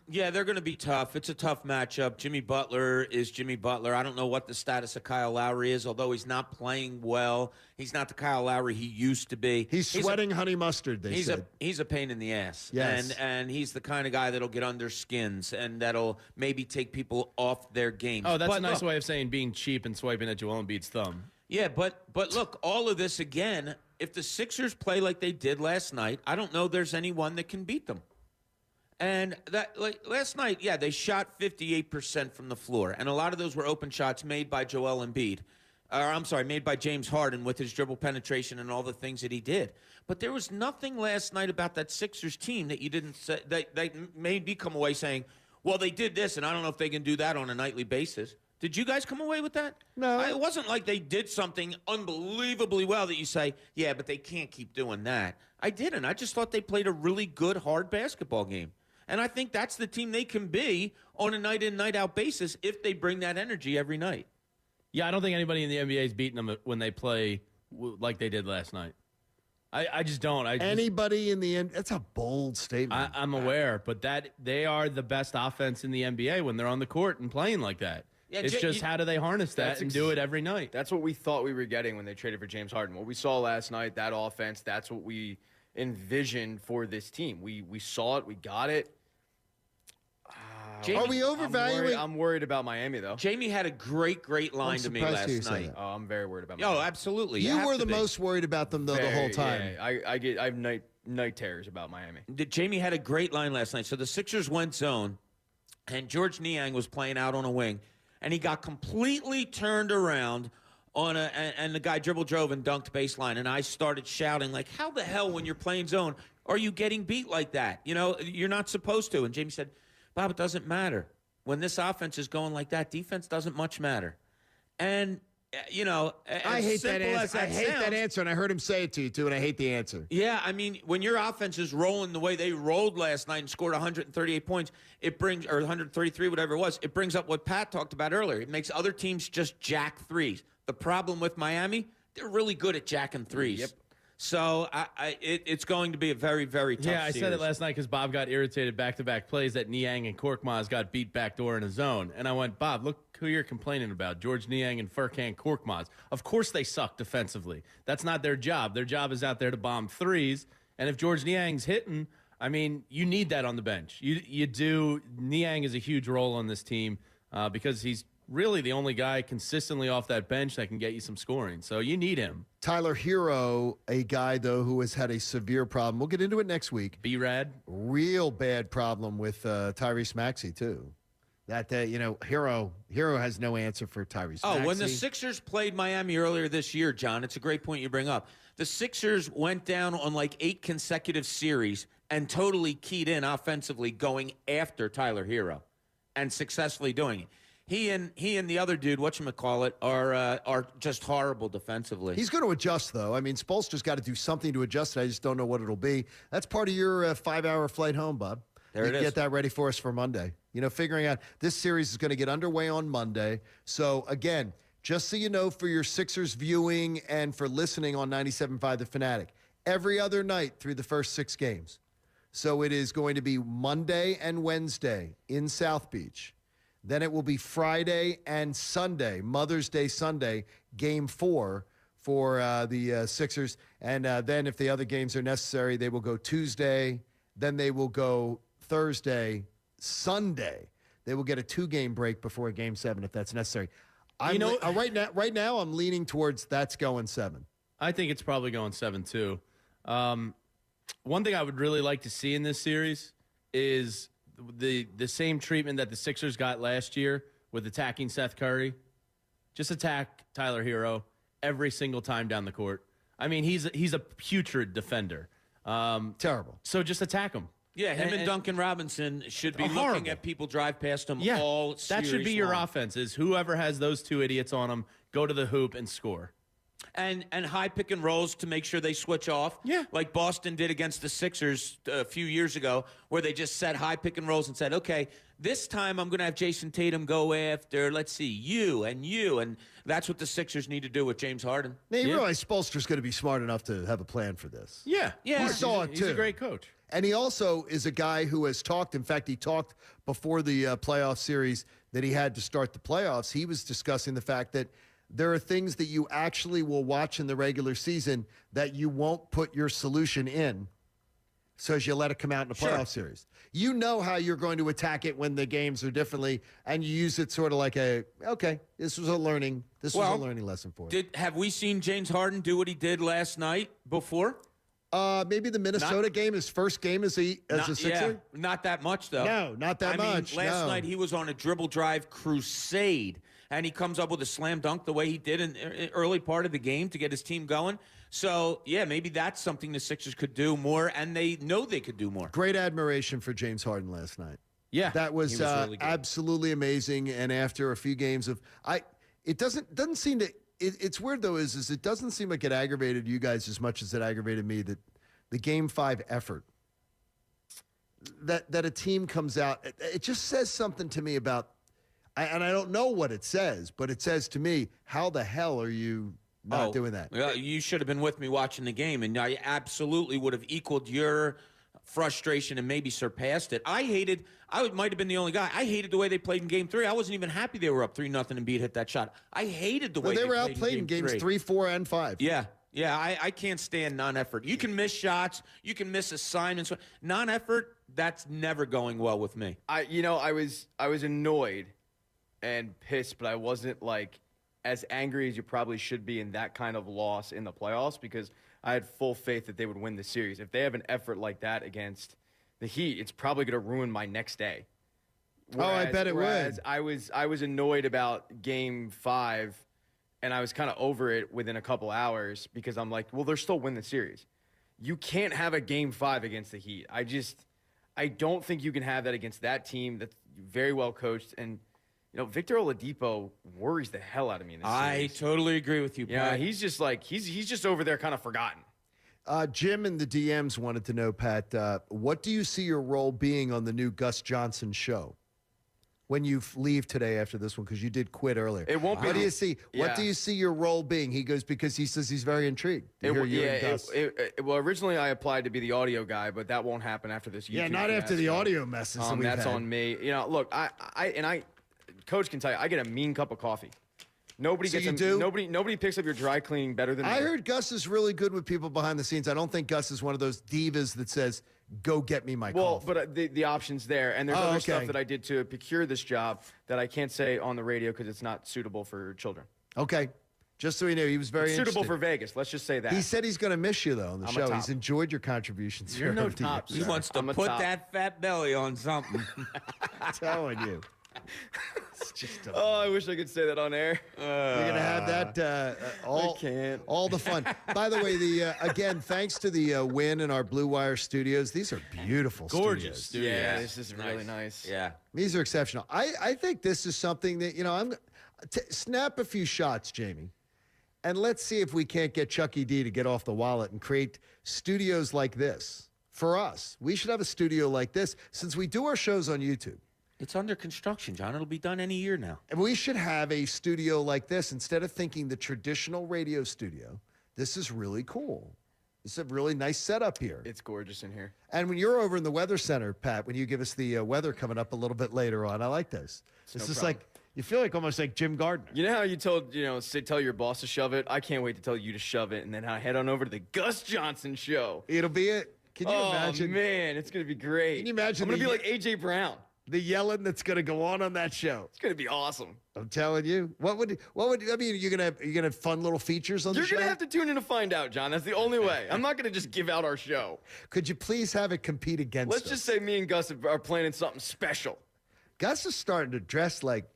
Yeah, they're going to be tough. It's a tough matchup. Jimmy Butler is Jimmy Butler. I don't know what the status of Kyle Lowry is, although he's not playing well. He's not the Kyle Lowry he used to be. He's sweating honey mustard, they said. He's a pain in the ass. Yes. And he's the kind of guy that'll get under skins and that'll maybe take people off their games. Oh, that's a nice way of saying being cheap and swiping at Joel Embiid's thumb. Yeah, but look, all of this again, if the Sixers play like they did last night, I don't know there's anyone that can beat them. And that, like last night, yeah, they shot 58% from the floor, and a lot of those were open shots made by Joel Embiid. Made by James Harden with his dribble penetration and all the things that he did. But there was nothing last night about that Sixers team that you didn't say, that made me come away saying, well, they did this, and I don't know if they can do that on a nightly basis. Did you guys come away with that? No. It wasn't like they did something unbelievably well that you say, yeah, but they can't keep doing that. I didn't. I just thought they played a really good, hard basketball game. And I think that's the team they can be on a night-in, night-out basis if they bring that energy every night. Yeah, I don't think anybody in the NBA is beating them when they play like they did last night. I just don't. Anybody in the end? That's a bold statement. I'm aware, but that they are the best offense in the NBA when they're on the court and playing like that. Yeah, it's just how do they harness that and do it every night? That's what we thought we were getting when they traded for James Harden. What we saw last night, that offense, that's what we envisioned for this team. We saw it. We got it. Are we overvaluing? I'm worried about Miami, though. Jamie had a great line to me last night. Oh, I'm very worried about Miami. Oh, absolutely. You were the most worried about them, though, the whole time. Yeah, I have night terrors about Miami. Jamie had a great line last night. So the Sixers went zone, and George Niang was playing out on a wing, and he got completely turned around and the guy drove and dunked baseline, and I started shouting, like, how the hell, when you're playing zone, are you getting beat like that? You know, you're not supposed to. And Jamie said, Bob, it doesn't matter. When this offense is going like that, defense doesn't much matter. And, you know, I hate that answer. I hate that answer, and I heard him say it to you, too, and I hate the answer. Yeah, I mean, when your offense is rolling the way they rolled last night and scored 138 points, or 133, whatever it was, it brings up what Pat talked about earlier. It makes other teams just jack threes. The problem with Miami, they're really good at jacking threes. Yep. So it's going to be a very, very tough series. I said it last night because Bob got irritated back-to-back plays that Niang and Korkmaz got beat backdoor in a zone. And I went, Bob, look who you're complaining about, George Niang and Furkan Korkmaz. Of course they suck defensively. That's not their job. Their job is out there to bomb threes. And if George Niang's hitting, I mean, you need that on the bench. You do. Niang is a huge role on this team because he's really the only guy consistently off that bench that can get you some scoring. So you need him. Tyler Hero, a guy, though, who has had a severe problem. We'll get into it next week. B-Rad. Real bad problem with Tyrese Maxey, too. Hero has no answer for Tyrese Maxey. When the Sixers played Miami earlier this year, John, it's a great point you bring up. The Sixers went down on like 8 consecutive series and totally keyed in offensively going after Tyler Hero and successfully doing it. He and the other dude, whatchamacallit, are just horrible defensively. He's going to adjust, though. I mean, Spoelstra's got to do something to adjust. I just don't know what it'll be. That's part of your 5-hour flight home, Bob. There it is. Get that ready for us for Monday. You know, figuring out this series is going to get underway on Monday. So, again, just so you know, for your Sixers viewing and for listening on 97.5 The Fanatic, every other night through the first 6 games. So it is going to be Monday and Wednesday in South Beach. Then it will be Friday and Sunday, Mother's Day Sunday, Game 4 for the Sixers. And then if the other games are necessary, they will go Tuesday. Then they will go Thursday, Sunday. They will get a 2-game break before Game 7 if that's necessary. Right now, I'm leaning towards that's going 7. I think it's probably going 7 too. One thing I would really like to see in this series is the same treatment that the Sixers got last year with attacking Seth Curry. Just attack Tyler Hero every single time down the court. I mean, he's a putrid defender. Terrible. So just attack him. Yeah, him and Duncan Robinson should be Horrible. looking at people drive past them Yeah, all that should be series your long. offense, is whoever has those two idiots on them, go to the hoop and score. And high pick and rolls to make sure they switch off. Yeah. Like Boston did against the Sixers a few years ago, where they just set high pick and rolls and said, okay, this time I'm going to have Jason Tatum go after, let's see, you. And that's what the Sixers need to do with James Harden. Now, you realize Spoelstra's going to be smart enough to have a plan for this. Yeah. He saw it, too. He's a great coach. And he also is a guy who has talked. In fact, he talked before the playoff series that he had to start the playoffs. He was discussing the fact that there are things that you actually will watch in the regular season that you won't put your solution in, so as you let it come out in the playoff series. You know how you're going to attack it when the games are differently, and you use it sort of like this was a learning lesson for you. Have we seen James Harden do what he did last night before? Maybe the Minnesota game, his first game as a Sixer? Yeah, not that much, though. No, not that much. Last night he was on a dribble drive crusade, and he comes up with a slam dunk the way he did in the early part of the game to get his team going. So, yeah, maybe that's something the Sixers could do more, and they know they could do more. Great admiration for James Harden last night. Yeah. That was really good. absolutely amazing. And after a few games of it doesn't seem to it's weird though, is it doesn't seem like it aggravated you guys as much as it aggravated me, that the Game 5 effort. That a team comes out, it just says something to me about, and I don't know what it says, but it says to me, how the hell are you not doing that? Well, you should have been with me watching the game, and I absolutely would have equaled your frustration and maybe surpassed it. I might have been the only guy. I hated the way they played in Game 3. I wasn't even happy they were up 3-0 and Embiid hit that shot. I hated the way they were played outplayed in games 3, 4, and 5. Yeah. Yeah, I can't stand non-effort. You can miss shots. You can miss assignments. Non-effort, that's never going well with me. I was annoyed and pissed, but I wasn't like as angry as you probably should be in that kind of loss in the playoffs, because I had full faith that they would win the series. If they have an effort like that against the Heat, it's probably going to ruin my next day. I bet it would. I was annoyed about Game 5, and I was kind of over it within a couple hours, because I'm like, well, they'll still win the series. You can't have a Game 5 against the Heat. I don't think you can have that against that team that's very well coached. And, Victor Oladipo worries the hell out of me in this series. I totally agree with you, Pat. Yeah, he's just like, he's just over there kind of forgotten. Jim and the DMs wanted to know, Pat, what do you see your role being on the new Gus Johnson show when you leave today after this one? Because you did quit earlier. It won't be. What do you see? Yeah. What do you see your role being? He goes, because he says he's very intrigued to hear you and Gus. Well, originally I applied to be the audio guy, but that won't happen after this YouTube. Yeah, not after the audio messes that we've that's had. on me. Look, I Coach can tell you, I get a mean cup of coffee. Nobody picks up your dry cleaning better than me. I heard Gus is really good with people behind the scenes. I don't think Gus is one of those divas that says, go get me my coffee. Well, but the option's there. And there's other stuff that I did to procure this job that I can't say on the radio because it's not suitable for children. Okay. Just so he knew, he was very suitable for Vegas. Let's just say that. He said he's going to miss you, though, on the I'm a show. top. He's enjoyed your contributions. You're no top, He wants to put that fat belly on something. I'm telling you. It's just I wish I could say that on air. You're going to have that all, I can't. all the fun. By the way, again, thanks to the Win in our Blue Wire studios. These are beautiful Gorgeous studios. Yeah, this is really nice. Yeah. These are exceptional. I think this is something that, I'm snap a few shots, Jamie, and let's see if we can't get Chucky D to get off the wallet and create studios like this for us. We should have a studio like this since we do our shows on YouTube. It's under construction, John. It'll be done any year now. And we should have a studio like this instead of thinking the traditional radio studio. This is really cool. It's a really nice setup here. It's gorgeous in here. And when you're over in the Weather Center, Pat, when you give us the weather coming up a little bit later on, I like this. This is like, you feel like almost like Jim Gardner. You know how you tell your boss to shove it? I can't wait to tell you to shove it, and then I head on over to the Gus Johnson show. It'll be it. Can you imagine? Oh, man, it's going to be great. Can you imagine? I'm going to be like A.J. Brown. The yelling that's going to go on that show. It's going to be awesome. I'm telling you. What would I mean, you're going to have fun little features on the show? You're going to have to tune in to find out, John. That's the only way. I'm not going to just give out our show. Could you please have it compete against Let's just say me and Gus are planning something special. Gus is starting to dress like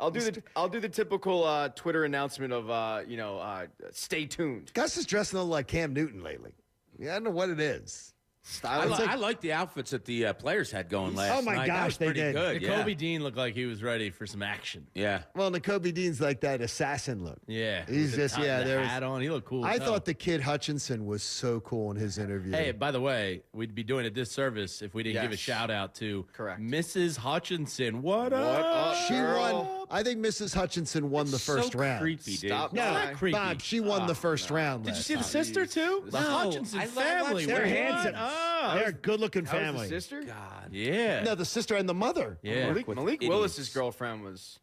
I'll do the typical Twitter announcement of stay tuned. Gus is dressing like Cam Newton lately. Yeah, I don't know what it is. I like the outfits that the players had going last night. Oh, my That gosh, was they pretty did. good. Kobe Dean looked like he was ready for some action. Yeah. Well, Kobe Dean's like that assassin look. Yeah. He's just, the there hat on. He looked cool. I thought the kid Hutchinson was so cool in his interview. Hey, by the way, we'd be doing a disservice if we didn't give a shout out to Mrs. Hutchinson. What up? She won. I think Mrs. Hutchinson won the first round. Creepy, dude. No, not creepy. Bob, she won the first round. Did you see the sister too? The Hutchinson family. They're What handsome. up? They're a good-looking family. The sister? God. Yeah. No, the sister and the mother. Yeah. Malik Willis's girlfriend was.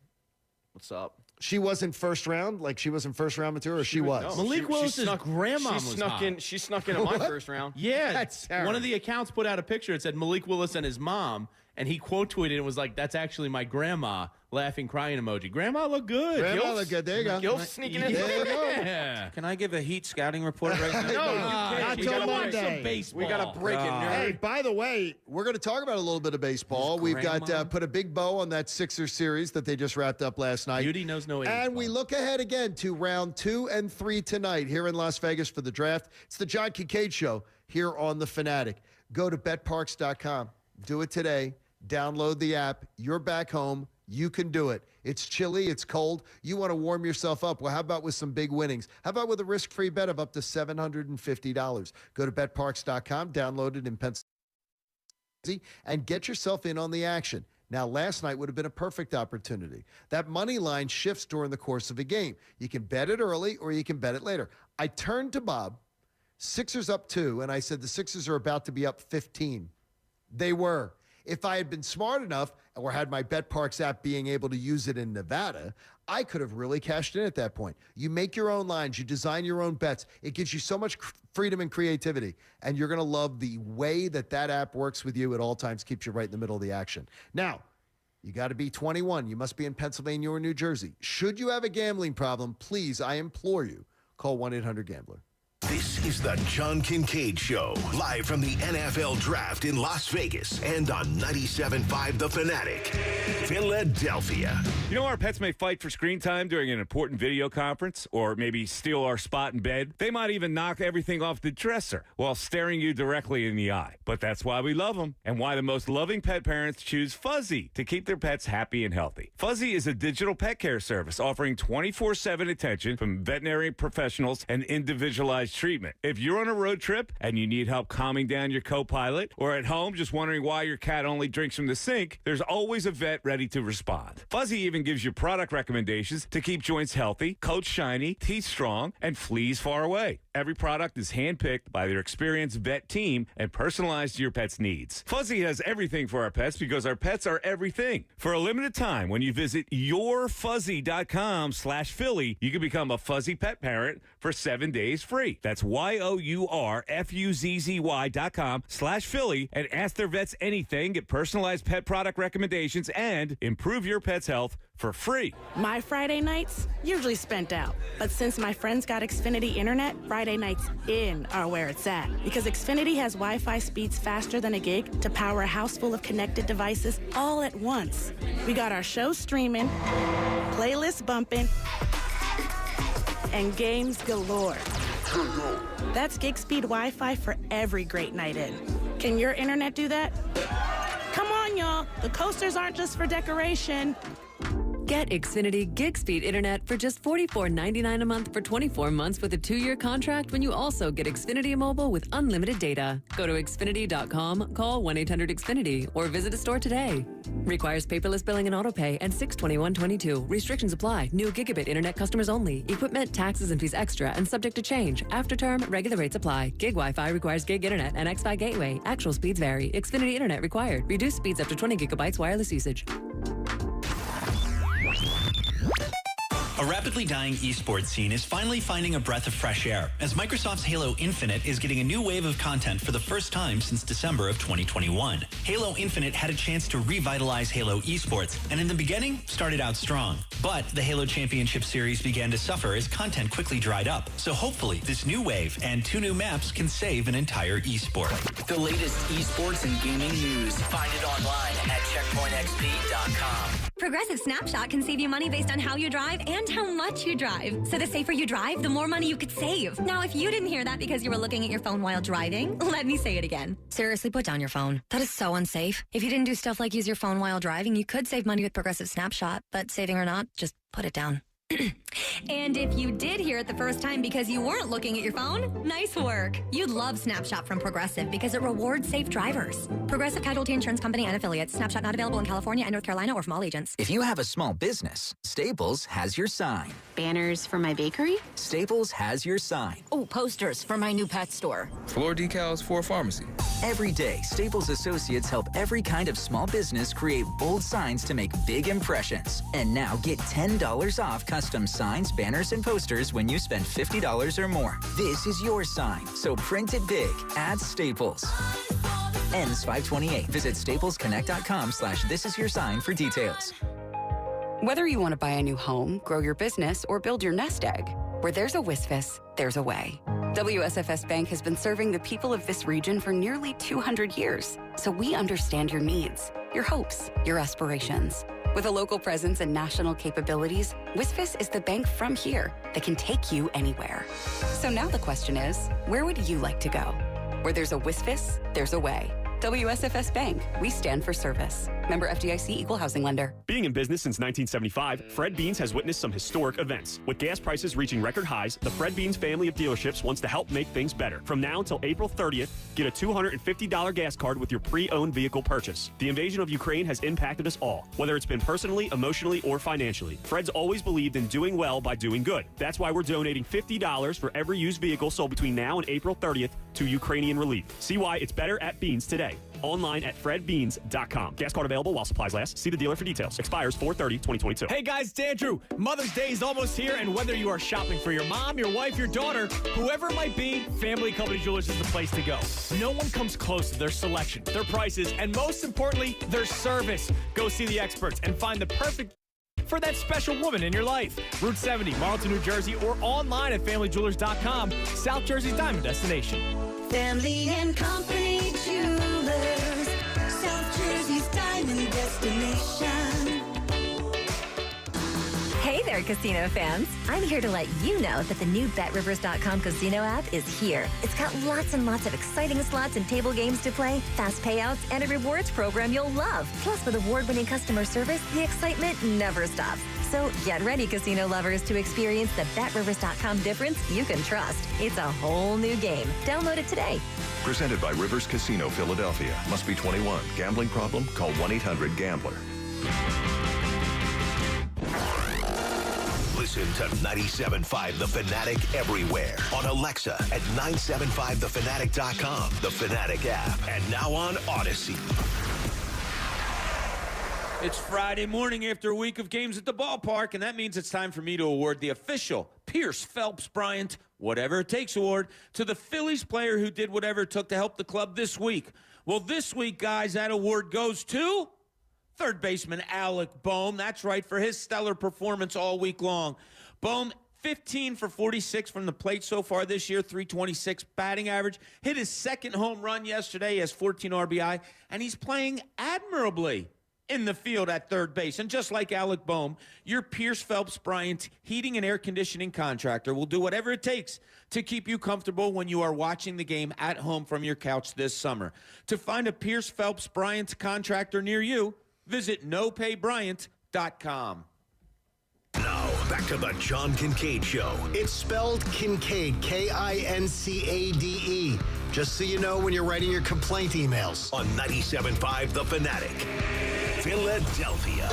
What's up? She wasn't first round, like she wasn't first round material, or she was. No, Malik Willis's grandma was hot. She snuck in my first round. Yeah, That's terrible. one of the accounts put out a picture. It said Malik Willis and his mom, and he quote tweeted and was like, "That's actually my grandma." Laughing, crying emoji. Grandma looked good. Grandma looked good. There you go. Gilf sneaking in. There you go. Yeah. Can I give a Heat scouting report right now? No, you can't. Not You till gotta watch Monday. some baseball. We got to break it, nerd. Hey, by the way, we're going to talk about a little bit of baseball. We've got put a big bow on that Sixers series that they just wrapped up last night. Beauty knows no age. And we look ahead again to round 2 and 3 tonight here in Las Vegas for the draft. It's the John Kincade Show here on The Fanatic. Go to betparks.com. Do it today. Download the app. You're back home. You can do it. It's chilly. It's cold. You want to warm yourself up. Well, how about with some big winnings? How about with a risk-free bet of up to $750? Go to betparks.com, download it in Pennsylvania, and get yourself in on the action. Now, last night would have been a perfect opportunity. That money line shifts during the course of a game. You can bet it early or you can bet it later. I turned to Bob, Sixers up 2, and I said the Sixers are about to be up 15. They were. If I had been smart enough or had my BetParks app being able to use it in Nevada, I could have really cashed in at that point. You make your own lines. You design your own bets. It gives you so much freedom and creativity, and you're going to love the way that app works with you at all times, keeps you right in the middle of the action. Now, you got to be 21. You must be in Pennsylvania or New Jersey. Should you have a gambling problem, please, I implore you, call 1-800-GAMBLER. This is the John Kincade Show, live from the NFL Draft in Las Vegas and on 97.5 The Fanatic, Philadelphia. You know, our pets may fight for screen time during an important video conference, or maybe steal our spot in bed. They might even knock everything off the dresser while staring you directly in the eye. But that's why we love them, and why the most loving pet parents choose Fuzzy to keep their pets happy and healthy. Fuzzy is a digital pet care service offering 24/7 attention from veterinary professionals and individualized treatment. If you're on a road trip and you need help calming down your co-pilot, or at home just wondering why your cat only drinks from the sink, there's always a vet ready to respond. Fuzzy even gives you product recommendations to keep joints healthy, coat shiny, teeth strong, and fleas far away. Every product is handpicked by their experienced vet team and personalized to your pet's needs. Fuzzy has everything for our pets because our pets are everything. For a limited time, when you visit yourfuzzy.com/Philly, you can become a Fuzzy pet parent for 7 days free. That's yourfuzzy.com/Philly, and ask their vets anything, get personalized pet product recommendations, and improve your pet's health for free. My Friday nights usually spent out, but since my friends got Xfinity Internet, Friday nights in are where it's at. Because Xfinity has Wi-Fi speeds faster than a gig to power a house full of connected devices all at once. We got our show streaming, playlists bumping, and games galore. That's gig speed Wi-Fi for every great night in. Can your internet do that? Come on, y'all. The coasters aren't just for decoration. Get Xfinity Gig Speed Internet for just $44.99 a month for 24 months with a 2-year contract when you also get Xfinity Mobile with unlimited data. Go to Xfinity.com, call 1-800-XFINITY, or visit a store today. Requires paperless billing and autopay and 6/21/22. Restrictions apply. New gigabit internet customers only. Equipment, taxes, and fees extra and subject to change. After term, regular rates apply. Gig Wi-Fi requires gig internet and X-Fi gateway. Actual speeds vary. Xfinity Internet required. Reduced speeds up to 20 gigabytes wireless usage. A rapidly dying esports scene is finally finding a breath of fresh air as Microsoft's Halo Infinite is getting a new wave of content for the first time since December of 2021. Halo Infinite had a chance to revitalize Halo esports, and in the beginning, started out strong. But the Halo Championship Series began to suffer as content quickly dried up. So hopefully, this new wave and 2 new maps can save an entire esport. The latest esports and gaming news. Find it online at checkpointxp.com. Progressive Snapshot can save you money based on how you drive and how much you drive. So the safer you drive, the more money you could save. Now, if you didn't hear that because you were looking at your phone while driving, let me say it again. Seriously, put down your phone. That is so unsafe. If you didn't do stuff like use your phone while driving, you could save money with Progressive Snapshot. But saving or not, just put it down. And if you did hear it the first time because you weren't looking at your phone, nice work. You'd love Snapshot from Progressive because it rewards safe drivers. Progressive Casualty Insurance Company and affiliates. Snapshot not available in California and North Carolina or from all agents. If you have a small business, Staples has your sign. Banners for my bakery? Staples has your sign. Oh, posters for my new pet store. Floor decals for a pharmacy. Every day, Staples associates help every kind of small business create bold signs to make big impressions. And now get $10 off custom signs, banners, and posters when you spend $50 or more. This is your sign, so print it big at Staples. Ends 5/28. Visit staplesconnect.com/thisisyoursign for details. Whether you want to buy a new home, grow your business, or build your nest egg, where there's a WSFS, there's a way. WSFS Bank has been serving the people of this region for nearly 200 years, so we understand your needs, your hopes, your aspirations. With a local presence and national capabilities, WSFS is the bank from here that can take you anywhere. So now the question is, where would you like to go? Where there's a WSFS, there's a way. WSFS Bank. We stand for service. Member FDIC Equal Housing Lender. Being in business since 1975, Fred Beans has witnessed some historic events. With gas prices reaching record highs, the Fred Beans family of dealerships wants to help make things better. From now until April 30th, get a $250 gas card with your pre-owned vehicle purchase. The invasion of Ukraine has impacted us all, whether it's been personally, emotionally, or financially. Fred's always believed in doing well by doing good. That's why we're donating $50 for every used vehicle sold between now and April 30th to Ukrainian relief. See why it's better at Beans today. Online at fredbeans.com. Gas card available while supplies last. See the dealer for details. Expires 4/30/2022. Hey guys, it's Andrew. Mother's Day is almost here, and whether you are shopping for your mom, your wife, your daughter, whoever it might be, Family Company Jewelers is the place to go. No one comes close to their selection, their prices, and most importantly, their service. Go see the experts and find the perfect for that special woman in your life. Route 70, Marlton, New Jersey, or online at FamilyJewelers.com, South Jersey's diamond destination. Family and Company Jewelers, South Jersey's diamond destination. Hey there, casino fans. I'm here to let you know that the new BetRivers.com casino app is here. It's got lots and lots of exciting slots and table games to play, fast payouts, and a rewards program you'll love. Plus, with award-winning customer service, the excitement never stops. So get ready, casino lovers, to experience the BetRivers.com difference you can trust. It's a whole new game. Download it today. Presented by Rivers Casino, Philadelphia. Must be 21. Gambling problem? Call 1-800-GAMBLER. Listen to 97.5 The Fanatic everywhere. On Alexa at 975thefanatic.com, the Fanatic app, and now on Odyssey. It's Friday morning after a week of games at the ballpark, and that means it's time for me to award the official Pierce Phelps Bryant Whatever It Takes award to the Phillies player who did whatever it took to help the club this week. Well, this week, guys, that award goes to third baseman Alec Bohm. That's right, for his stellar performance all week long. Bohm, 15 for 46 from the plate so far this year, 326 batting average. Hit his second home run yesterday. He has 14 RBI, and he's playing admirably in the field at third base. And just like Alec Bohm, your Pierce Phelps Bryant heating and air conditioning contractor will do whatever it takes to keep you comfortable when you are watching the game at home from your couch this summer. To find a Pierce Phelps Bryant contractor near you, visit nopaybryant.com. Now, back to the John Kincade Show. It's spelled Kincade, Kincade. Just so you know when you're writing your complaint emails. On 97.5 The Fanatic, Philadelphia.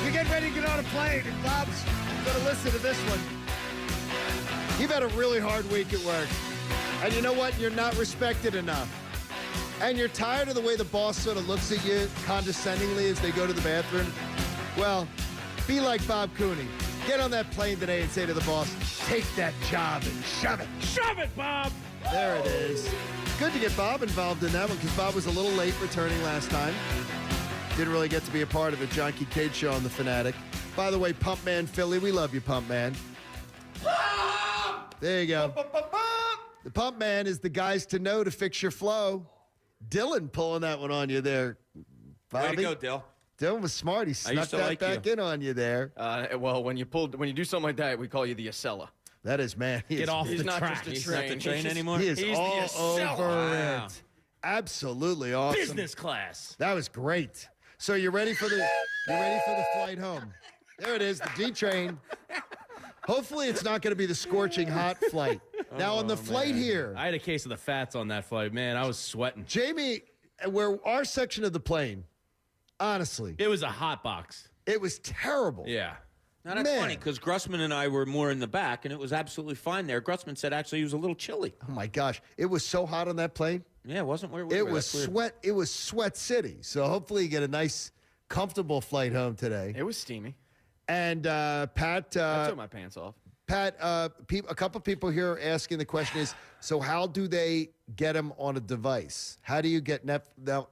You get ready to get on a plane, and Bob's going to listen to this one. You've had a really hard week at work. And you know what? You're not respected enough. And you're tired of the way the boss sort of looks at you condescendingly as they go to the bathroom. Well, be like Bob Cooney. Get on that plane today and say to the boss, take that job and shove it. Shove it, Bob! There it is. Good to get Bob involved in that one because Bob was a little late returning last time. Didn't really get to be a part of the John Kincade Show on The Fanatic. By the way, Pump Man Philly, we love you, Pump Man. There you go. The Pump Man is the guys to know to fix your flow. Dylan pulling that one on you there, Bobby. Way to go, Dill. Dylan was smart. He snuck used to that like back in on you there. Well, when you do something like that, we call you the Acela. That is, man. Get off He's the not track. just a He's train. not the train anymore? He is He's all the Acela. over Wow. it. Absolutely awesome. Business class. That was great. So you ready for the flight home? There it is, the D train. Hopefully it's not going to be the scorching hot flight. Now on the flight here, I had a case of the fats on that flight. Man, I was sweating. Jamie, where our section of the plane, honestly, It was a hot box. it was terrible. Yeah. Now, that's Man. funny because Grussman and I were more in the back, and it was absolutely fine there. Grussman said actually he was a little chilly. Oh my gosh, it was so hot on that plane. Yeah, it wasn't where we It were. was That's weird. sweat. It was sweat city. So hopefully you get a nice, comfortable flight home today. It was steamy. And Pat, I took my pants off. Pat, a couple people here are asking the question is, so how do they get them on a device? How do you get Now,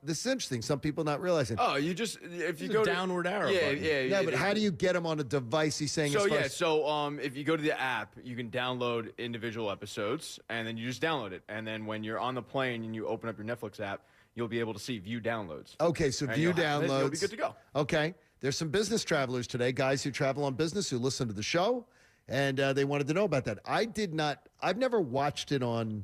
this is interesting. Some people not realizing. Oh, you just if you It's go a to downward arrow Yeah, button. yeah. No, but how do you get them on a device? He's saying. So as far yeah, as- so if you go to the app, you can download individual episodes, and then you just download it. And then when you're on the plane and you open up your Netflix app, you'll be able to see view downloads. Okay, so And view you'll have it, downloads. You'll be good to go. Okay, there's some business travelers today, guys who travel on business who listen to the show, and they wanted to know about that. I've never watched it on,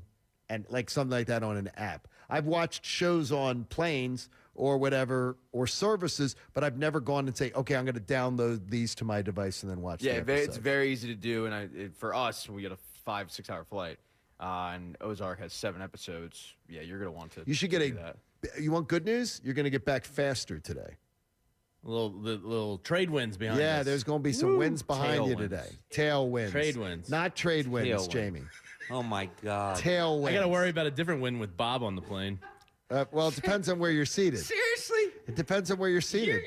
and like something like that on an app. I've watched shows on planes or whatever or services, but I've never gone and say, okay, I'm going to download these to my device and then watch. Yeah, the it's episodes. very easy to do, and for us, we get a 5-6 hour flight, and Ozark has 7 episodes. Yeah, you're gonna want to. You should do get that. You want good news? You're going to get back faster today. Little trade winds behind us. Yeah, there's going to be some winds behind you Tailwinds. today. Tailwinds. Trade winds. Not trade winds, Tailwinds. Jamie. Oh, my God. Tailwinds. I got to worry about a different wind with Bob on the plane. Well, it depends on where you're seated. Seriously? It depends on where you're seated.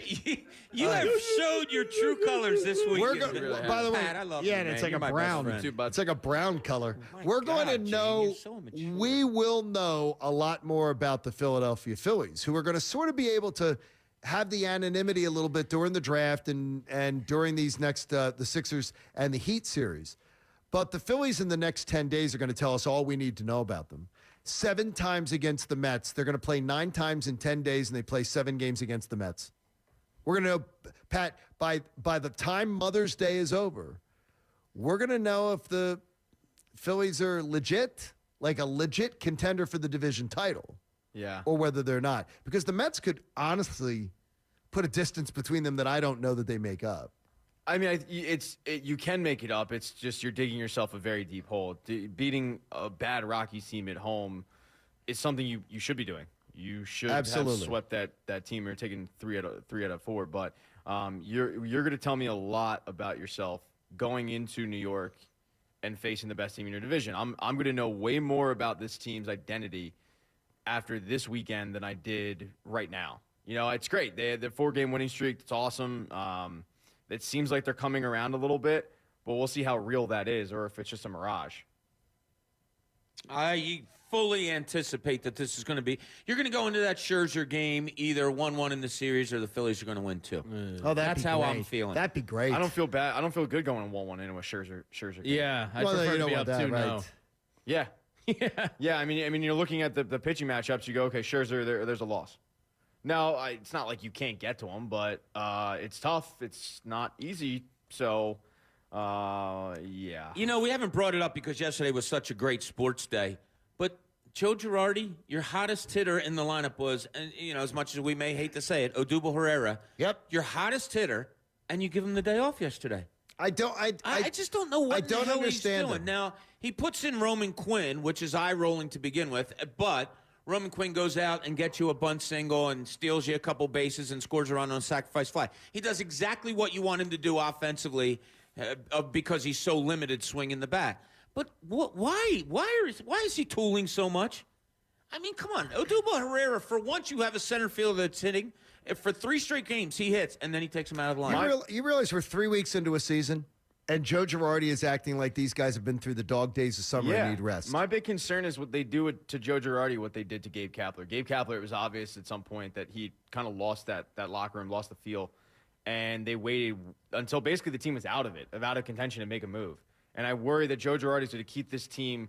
You have showed your true colors this week. By the way, Pat, I love yeah, you, and it's man. like You're a my best brown. friend. It's like a brown color. My We're going God, to Jane, know. you're so immature. We will know a lot more about the Philadelphia Phillies, who are going to sort of be able to have the anonymity a little bit during the draft and during these next the Sixers and the Heat series. But the Phillies in the next 10 days are going to tell us all we need to know about them. 7 times against the Mets. They're going to play 9 times in 10 days, and they play 7 games against the Mets. We're going to know, Pat, by the time Mother's Day is over, we're going to know if the Phillies are legit, like a legit contender for the division title. Yeah. Or whether they're not. Because the Mets could honestly put a distance between them that I don't know that they make up. I mean, you can make it up. It's just you're digging yourself a very deep hole. Beating a bad Rockies team at home is something you should be doing. You should have swept that team. You're taking 3 out of 4. But you're going to tell me a lot about yourself going into New York and facing the best team in your division. I'm going to know way more about this team's identity after this weekend than I did right now. You know, it's great. They had the 4-game winning streak. It's awesome. It seems like they're coming around a little bit, but we'll see how real that is or if it's just a mirage. I fully anticipate that this is going to be – you're going to go into that Scherzer game either 1-1 in the series or the Phillies are going to win 2. That's how I'm feeling. That'd be great. I don't feel bad. I don't feel good going 1-1 into a Scherzer game. Yeah, I prefer to be up 2-0. Yeah. Yeah, I mean, you're looking at the pitching matchups. You go, okay, Scherzer, there's a loss. Now, it's not like you can't get to him, but it's tough. It's not easy. So, yeah. You know, we haven't brought it up because yesterday was such a great sports day. But Joe Girardi, your hottest hitter in the lineup was, and you know, as much as we may hate to say it, Odubel Herrera. Yep. Your hottest hitter, and you give him the day off yesterday. I just don't know what I don't the hell understand he's doing. him. Now, he puts in Roman Quinn, which is eye-rolling to begin with, but Roman Quinn goes out and gets you a bunt single and steals you a couple bases and scores a run on a sacrifice fly. He does exactly what you want him to do offensively because he's so limited swinging the bat. But why is he tooling so much? I mean, come on. Odubel Herrera, for once you have a center fielder that's hitting. If for 3 straight games he hits, and then he takes him out of the line. You realize we're 3 weeks into a season, and Joe Girardi is acting like these guys have been through the dog days of summer and need rest. My big concern is what they do to Joe Girardi, what they did to Gabe Kapler. Gabe Kapler, it was obvious at some point that he kind of lost that locker room, lost the feel, and they waited until basically the team was out of contention to make a move. And I worry that Joe Girardi is going to keep this team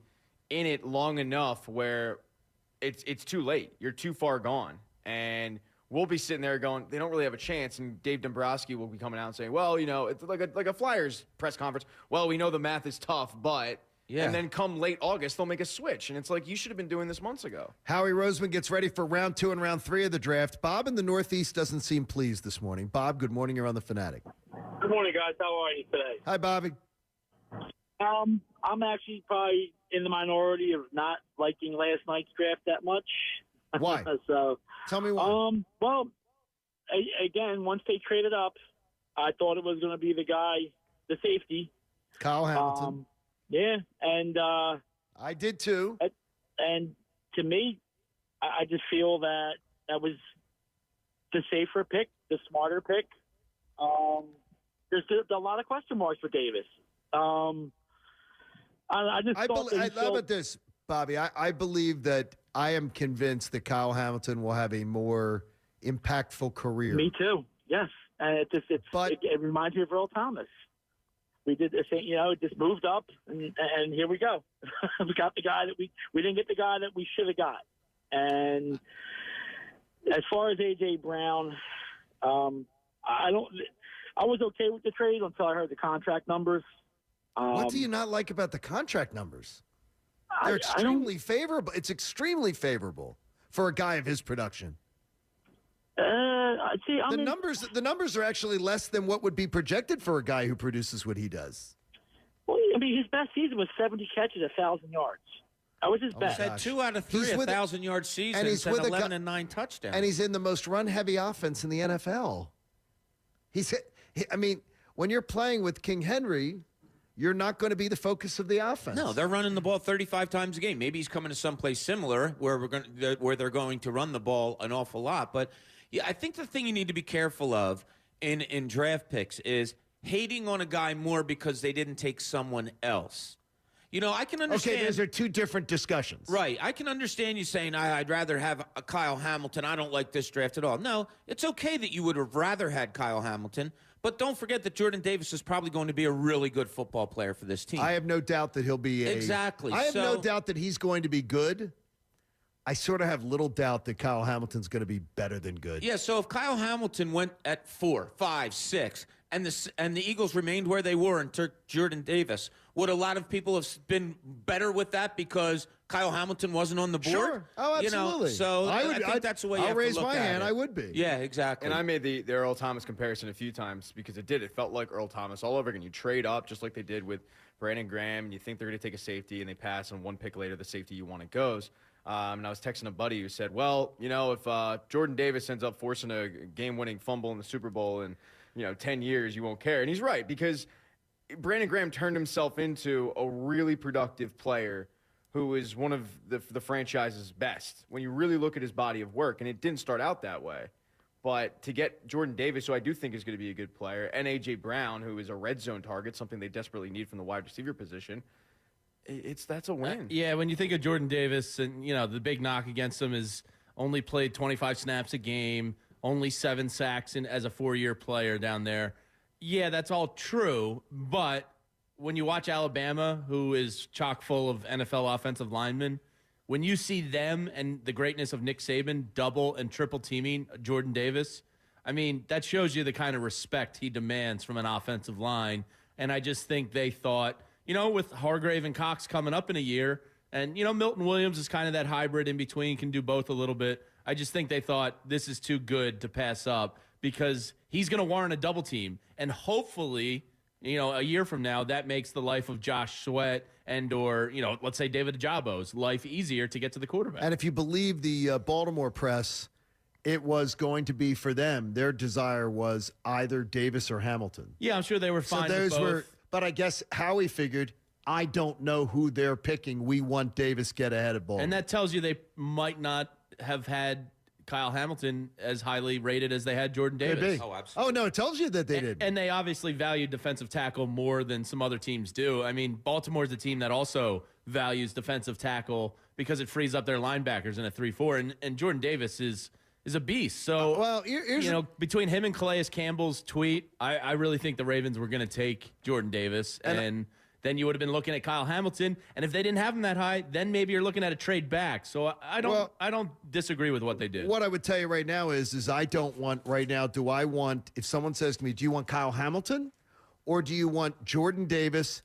in it long enough where it's too late. You're too far gone. And we'll be sitting there going, they don't really have a chance. And Dave Dombrowski will be coming out and saying, well, it's like a Flyers press conference. Well, we know the math is tough, but. Yeah. And then come late August, they'll make a switch. And it's like, you should have been doing this months ago. Howie Roseman gets ready for round 2 and round 3 of the draft. Bob in the Northeast doesn't seem pleased this morning. Bob, good morning. You're on the Fanatic. Good morning, guys. How are you today? Hi, Bobby. I'm actually probably in the minority of not liking last night's draft that much. Why? So tell me why. Well, again, once they traded up, I thought it was going to be the guy, the safety, Kyle Hamilton. Yeah, and I did too. And to me, I just feel that was the safer pick, the smarter pick. There's a lot of question marks for Davis. I just thought how about this, Bobby? I believe that I am convinced that Kyle Hamilton will have a more impactful career. Me too. Yes, and it reminds me of Earl Thomas. We did the same, it just moved up, and here we go. We got the guy that we didn't get the guy that we should have got. And as far as A.J. Brown, I was okay with the trade until I heard the contract numbers. What do you not like about the contract numbers? They're extremely favorable. It's extremely favorable for a guy of his production. The numbers are actually less than what would be projected for a guy who produces what he does. Well, I mean, his best season was 70 catches, 1,000 yards. That was his best. He's had 2 out of 3 1,000-yard seasons and 11 and 9 touchdowns. And he's in the most run-heavy offense in the NFL. When you're playing with King Henry, you're not going to be the focus of the offense. No, they're running the ball 35 times a game. Maybe he's coming to someplace similar where they're going to run the ball an awful lot. But yeah, I think the thing you need to be careful of in draft picks is hating on a guy more because they didn't take someone else. I can understand. Okay, those are 2 different discussions. Right. I can understand you saying, I'd rather have a Kyle Hamilton. I don't like this draft at all. No, it's okay that you would have rather had Kyle Hamilton. But don't forget that Jordan Davis is probably going to be a really good football player for this team. I have no doubt that he'll be Exactly. I have no doubt that he's going to be good. I sort of have little doubt that Kyle Hamilton's going to be better than good. Yeah, so if Kyle Hamilton went at 4, 5, 6, and the Eagles remained where they were and took Jordan Davis, would a lot of people have been better with that because Kyle Hamilton wasn't on the board? Sure. Oh, absolutely. So I think that's the way you have to look at it. I'll raise my hand. I would be. Yeah, exactly. And I made the Earl Thomas comparison a few times because it felt like Earl Thomas all over again. You trade up just like they did with Brandon Graham, and you think they're going to take a safety, and they pass, and 1 pick later, the safety you want goes. And I was texting a buddy who said, well, if Jordan Davis ends up forcing a game-winning fumble in the Super Bowl in 10 years, you won't care. And he's right, because Brandon Graham turned himself into a really productive player who is one of the franchise's best when you really look at his body of work. And it didn't start out that way. But to get Jordan Davis, who I do think is going to be a good player, and A.J. Brown, who is a red zone target, something they desperately need from the wide receiver position, that's a win. Yeah, when you think of Jordan Davis, and the big knock against him is only played 25 snaps a game, only 7 sacks as a 4-year player down there. Yeah, that's all true, but when you watch Alabama, who is chock full of NFL offensive linemen, when you see them and the greatness of Nick Saban double and triple teaming Jordan Davis, that shows you the kind of respect he demands from an offensive line. And I just think they thought, with Hargrave and Cox coming up in a year, and, Milton Williams is kind of that hybrid in between, can do both a little bit. I just think they thought this is too good to pass up because he's going to warrant a double team. And hopefully, a year from now, that makes the life of Josh Sweat or let's say David Ajabo's life easier to get to the quarterback. And if you believe the Baltimore press, it was going to be for them. Their desire was either Davis or Hamilton. Yeah, I'm sure they were fine with both. But I guess Howie figured, I don't know who they're picking. We want Davis get ahead of Baltimore. And that tells you they might not have had Kyle Hamilton as highly rated as they had Jordan Davis. Oh, absolutely. Oh, no, it tells you that they did. And they obviously value defensive tackle more than some other teams do. Baltimore's a team that also values defensive tackle because it frees up their linebackers in a 3-4. And Jordan Davis is a beast. So, between him and Calais Campbell's tweet, I really think the Ravens were going to take Jordan Davis. And then you would have been looking at Kyle Hamilton. And if they didn't have him that high, then maybe you're looking at a trade back. So I don't disagree with what they did. What I would tell you right now is I don't want right now. Do I want, if someone says to me, do you want Kyle Hamilton or do you want Jordan Davis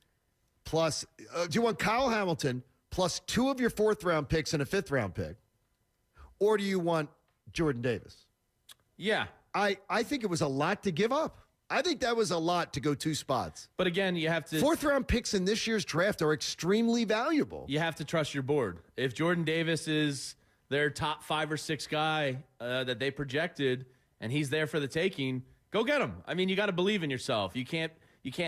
plus, do you want Kyle Hamilton plus 2 of your 4th-round picks and a 5th-round pick? Or do you want Jordan Davis? Yeah. I think it was a lot to give up. I think that was a lot to go 2 spots. But again, you have to... 4th-round picks in this year's draft are extremely valuable. You have to trust your board. If Jordan Davis is their top 5 or 6 guy that they projected, and he's there for the taking, go get him. I mean, you got to believe in yourself. You can't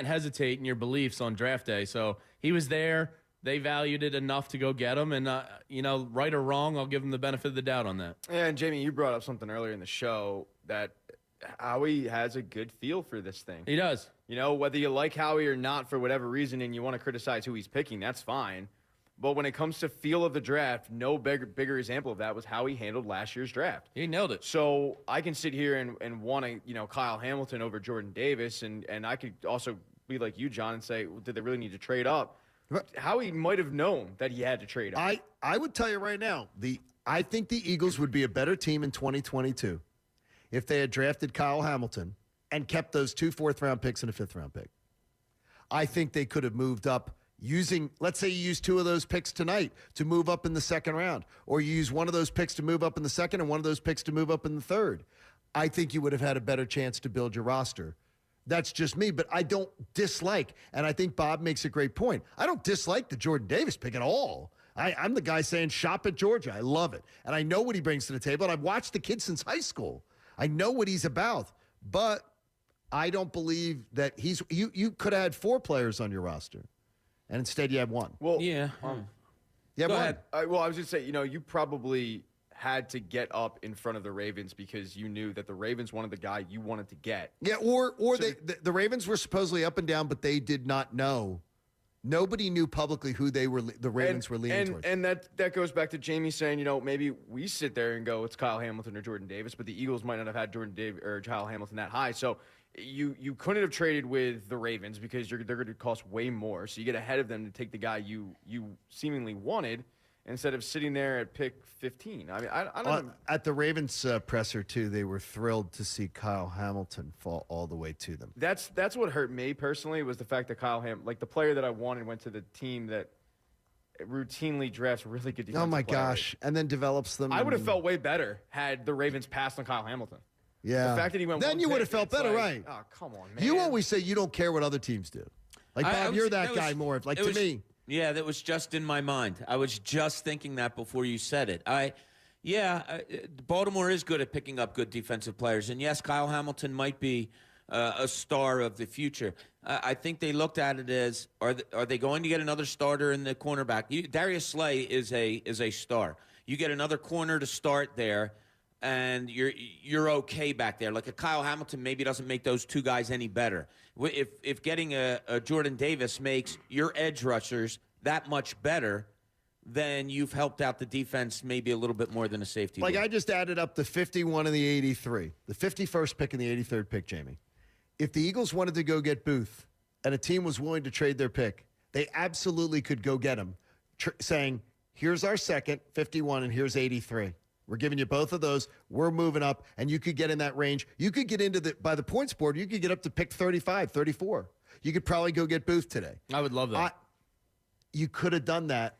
hesitate in your beliefs on draft day. So he was there. They valued it enough to go get him. And, right or wrong, I'll give him the benefit of the doubt on that. Yeah, and Jamie, you brought up something earlier in the show that Howie has a good feel for this thing. He does. Whether you like Howie or not for whatever reason and you want to criticize who he's picking, that's fine. But when it comes to feel of the draft, no bigger example of that was how he handled last year's draft. He nailed it. So I can sit here and want to, Kyle Hamilton over Jordan Davis, and I could also be like you, John, and say, well, did they really need to trade up? Howie might have known that he had to trade up. I would tell you right now, I think the Eagles would be a better team in 2022 if they had drafted Kyle Hamilton and kept those 2 4th-round picks and a 5th-round pick. I think they could have moved up using, let's say you use 2 of those picks tonight to move up in the 2nd round, or you use 1 of those picks to move up in the 2nd and 1 of those picks to move up in the 3rd. I think you would have had a better chance to build your roster. That's just me, but I don't dislike, and I think Bob makes a great point. I don't dislike the Jordan Davis pick at all. I'm the guy saying shop at Georgia. I love it, and I know what he brings to the table, and I've watched the kid since high school. I know what he's about, but I don't believe that you could have had 4 players on your roster, and instead you have 1. Well, you have go 1. ahead. Well, I was just saying, you probably had to get up in front of the Ravens because you knew that the Ravens wanted the guy you wanted to get. Yeah, or the Ravens were supposedly up and down, but they did not know. Nobody knew publicly who the Ravens were leaning towards. And that goes back to Jamie saying, maybe we sit there and go, it's Kyle Hamilton or Jordan Davis, but the Eagles might not have had Jordan Davis or Kyle Hamilton that high. So you couldn't have traded with the Ravens because they're going to cost way more. So you get ahead of them to take the guy you seemingly wanted instead of sitting there at pick 15. I mean, I don't know. At the Ravens presser, too, they were thrilled to see Kyle Hamilton fall all the way to them. That's what hurt me personally was the fact that Kyle Hamilton, the player that I wanted, went to the team that routinely drafts really good defensive Oh, my players. gosh. And then develops them. I would have felt way better had the Ravens passed on Kyle Hamilton. Yeah. The fact that he went then you would have felt better, right? Oh, come on, man. You always say you don't care what other teams do. Like, Bob, you're that guy more. Like, to me. Yeah, that was just in my mind. I was just thinking that before you said it. Baltimore is good at picking up good defensive players. And, yes, Kyle Hamilton might be a star of the future. I think they looked at it as, are they going to get another starter in the cornerback? Darius Slay is a star. You get another corner to start there, and you're okay back there. Like a Kyle Hamilton maybe doesn't make those 2 guys any better. If getting a Jordan Davis makes your edge rushers that much better, then you've helped out the defense maybe a little bit more than a safety. Like, I just added up the 51 and the 83, the 51st pick and the 83rd pick, Jamie. If the Eagles wanted to go get Booth and a team was willing to trade their pick, they absolutely could go get him, saying, here's our second, 51, and here's 83. We're giving you both of those. We're moving up, and you could get in that range. You could get into by the points board, you could get up to pick 35, 34. You could probably go get Booth today. I would love that. You could have done that.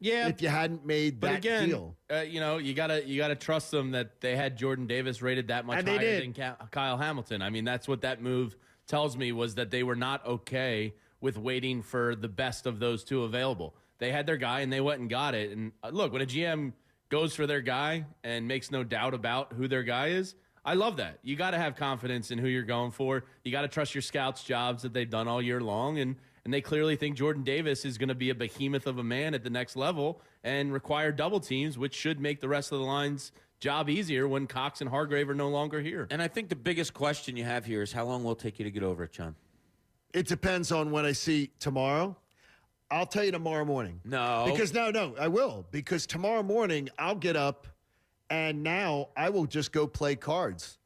Yeah, if you hadn't made that deal. You gotta trust them that they had Jordan Davis rated that much higher than Kyle Hamilton. I mean, that's what that move tells me, was that they were not okay with waiting for the best of those 2 available. They had their guy and they went and got it. And look, when a GM goes for their guy and makes no doubt about who their guy is, I love that. You got to have confidence in who you're going for. You got to trust your scouts' jobs that they've done all year long, and they clearly think Jordan Davis is going to be a behemoth of a man at the next level and require double teams, which should make the rest of the line's job easier when Cox and Hargrave are no longer here. And I think the biggest question you have here is how long will it take you to get over it, John? It depends on when I see tomorrow. I'll tell you tomorrow morning. No. Because no, I will. Because tomorrow morning I'll get up and now I will just go play cards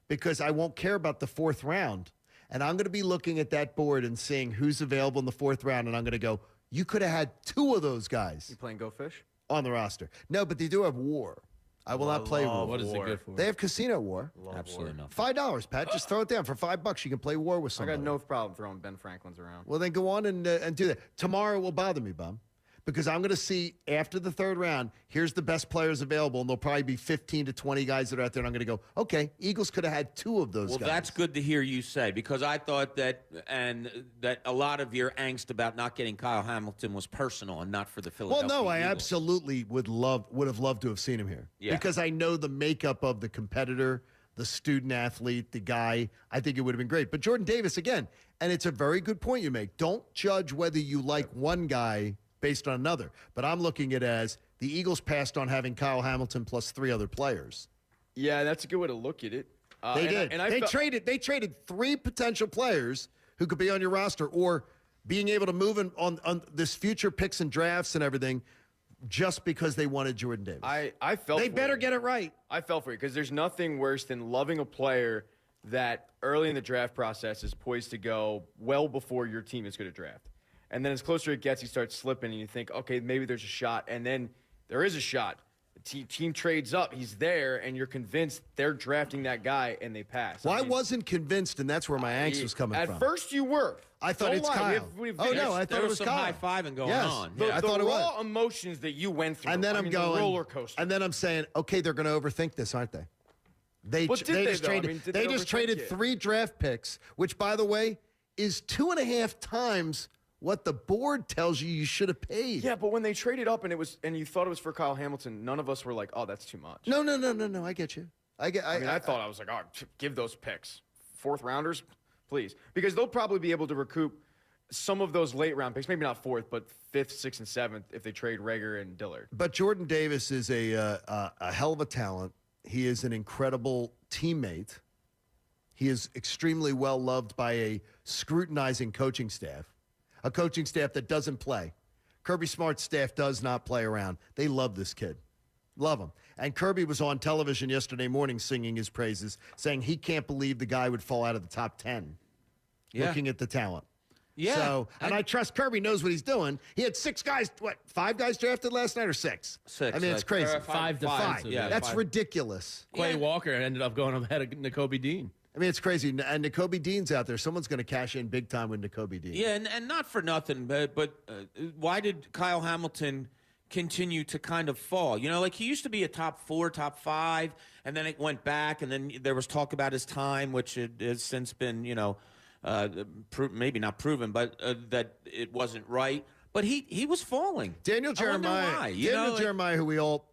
because I won't care about the 4th round. And I'm going to be looking at that board and seeing who's available in the 4th round, and I'm going to go, you could have had 2 of those guys. You playing Go Fish? On the roster. No, but they do have War. I will not play War. What is it good for? They have Casino War. Absolutely not. $5, Pat. Just throw it down. For $5, you can play War with I somebody. got no problem throwing Ben Franklin's around. Well, then go on and do that. Tomorrow will bother me, Bum, because I'm going to see after the 3rd round, here's the best players available, and there'll probably be 15 to 20 guys that are out there, and I'm going to go, okay, Eagles could have had 2 of those guys. Well, that's good to hear you say, because I thought that a lot of your angst about not getting Kyle Hamilton was personal and not for the Philadelphia Well, no, I Eagles. absolutely would have loved to have seen him here. Yeah. Because I know the makeup of the competitor, the student athlete, the guy. I think it would have been great. But Jordan Davis, again, and it's a very good point you make. Don't judge whether you like one guy based on another. But I'm looking at it as the Eagles passed on having Kyle Hamilton plus 3 other players. Yeah, that's a good way to look at it. They did. They traded 3 potential players who could be on your roster, or being able to move on this future picks and drafts and everything, just because they wanted Jordan Davis. I felt they for better you. get it right. I fell for it because there's nothing worse than loving a player that early in the draft process is poised to go well before your team is going to draft. And then as closer it gets, he starts slipping, and you think, okay, maybe there's a shot. And then there is a shot. The team trades up. He's there, and you're convinced they're drafting that guy, and they pass. Well, I wasn't convinced, and that's where my angst was coming from. At first you were. I thought Don't it's lie. Kyle. I thought it was some Kyle. high-fiving going Yes. on. Yeah, I thought the it raw was. emotions that you went through. And then I'm the going roller coaster. And then I'm saying, okay, they're going to overthink this, aren't they? They But did they, just though? I traded. mean, did they they just overthink traded it? 3 draft picks, which, by the way, is 2.5 times what the board tells you should have paid. Yeah, but when they traded up and you thought it was for Kyle Hamilton, none of us were like, "Oh, that's too much." No. I get you. I thought I was like, "Oh, give those picks, 4th rounders, please," because they'll probably be able to recoup some of those late round picks. Maybe not 4th, but 5th, 6th, and 7th if they trade Reagor and Dillard. But Jordan Davis is a hell of a talent. He is an incredible teammate. He is extremely well loved by a scrutinizing coaching staff. A coaching staff that doesn't play. Kirby Smart's staff does not play around. They love this kid. Love him. And Kirby was on television yesterday morning singing his praises, saying he can't believe the guy would fall out of the top 10, looking at the talent. Yeah. So, and I trust Kirby knows what he's doing. He had 6 guys, 5 guys drafted last night or 6? 6. I mean, it's crazy. 5 defensive. Yeah, That's 5. ridiculous. Quay Walker ended up going ahead of Nakobe Dean. I mean, it's crazy. And Nakobe Dean's out there. Someone's going to cash in big time with Nakobe Dean. Yeah, and not for nothing, but why did Kyle Hamilton continue to kind of fall? You know, like he used to be a top 4, top 5, and then it went back, and then there was talk about his time, which has since been, maybe not proven, but that it wasn't right. But he was falling. Daniel Jeremiah, why. Jeremiah, who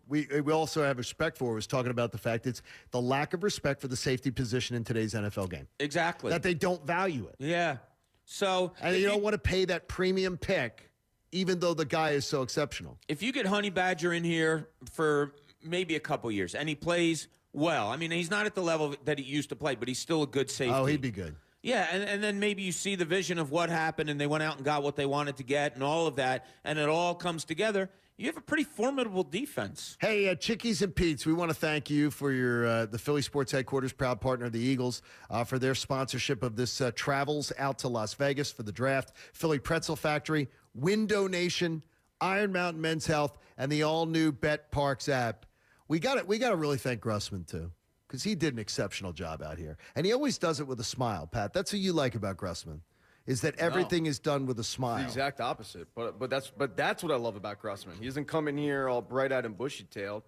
we also have respect for, was talking about the fact it's the lack of respect for the safety position in today's NFL game. Exactly. That they don't value it. Yeah. So and you don't want to pay that premium pick, even though the guy is so exceptional. If you get Honey Badger in here for maybe a couple years and he plays well, I mean, he's not at the level that he used to play, but he's still a good safety. Oh, he'd be good. Yeah, and then maybe you see the vision of what happened and they went out and got what they wanted to get and all of that, and it all comes together. You have a pretty formidable defense. Hey, Chickies and Pete's, we want to thank you for your the Philly Sports Headquarters, proud partner of the Eagles, for their sponsorship of this travels out to Las Vegas for the draft. Philly Pretzel Factory, Window Nation, Iron Mountain Men's Health, and the all-new Bet Parks app. We got to really thank Grussman, too, because he did an exceptional job out here. And he always does it with a smile, Pat. That's what you like about Grussman, is that everything is done with a smile. The exact opposite. But that's what I love about Grussman. He doesn't come in here all bright-eyed and bushy-tailed.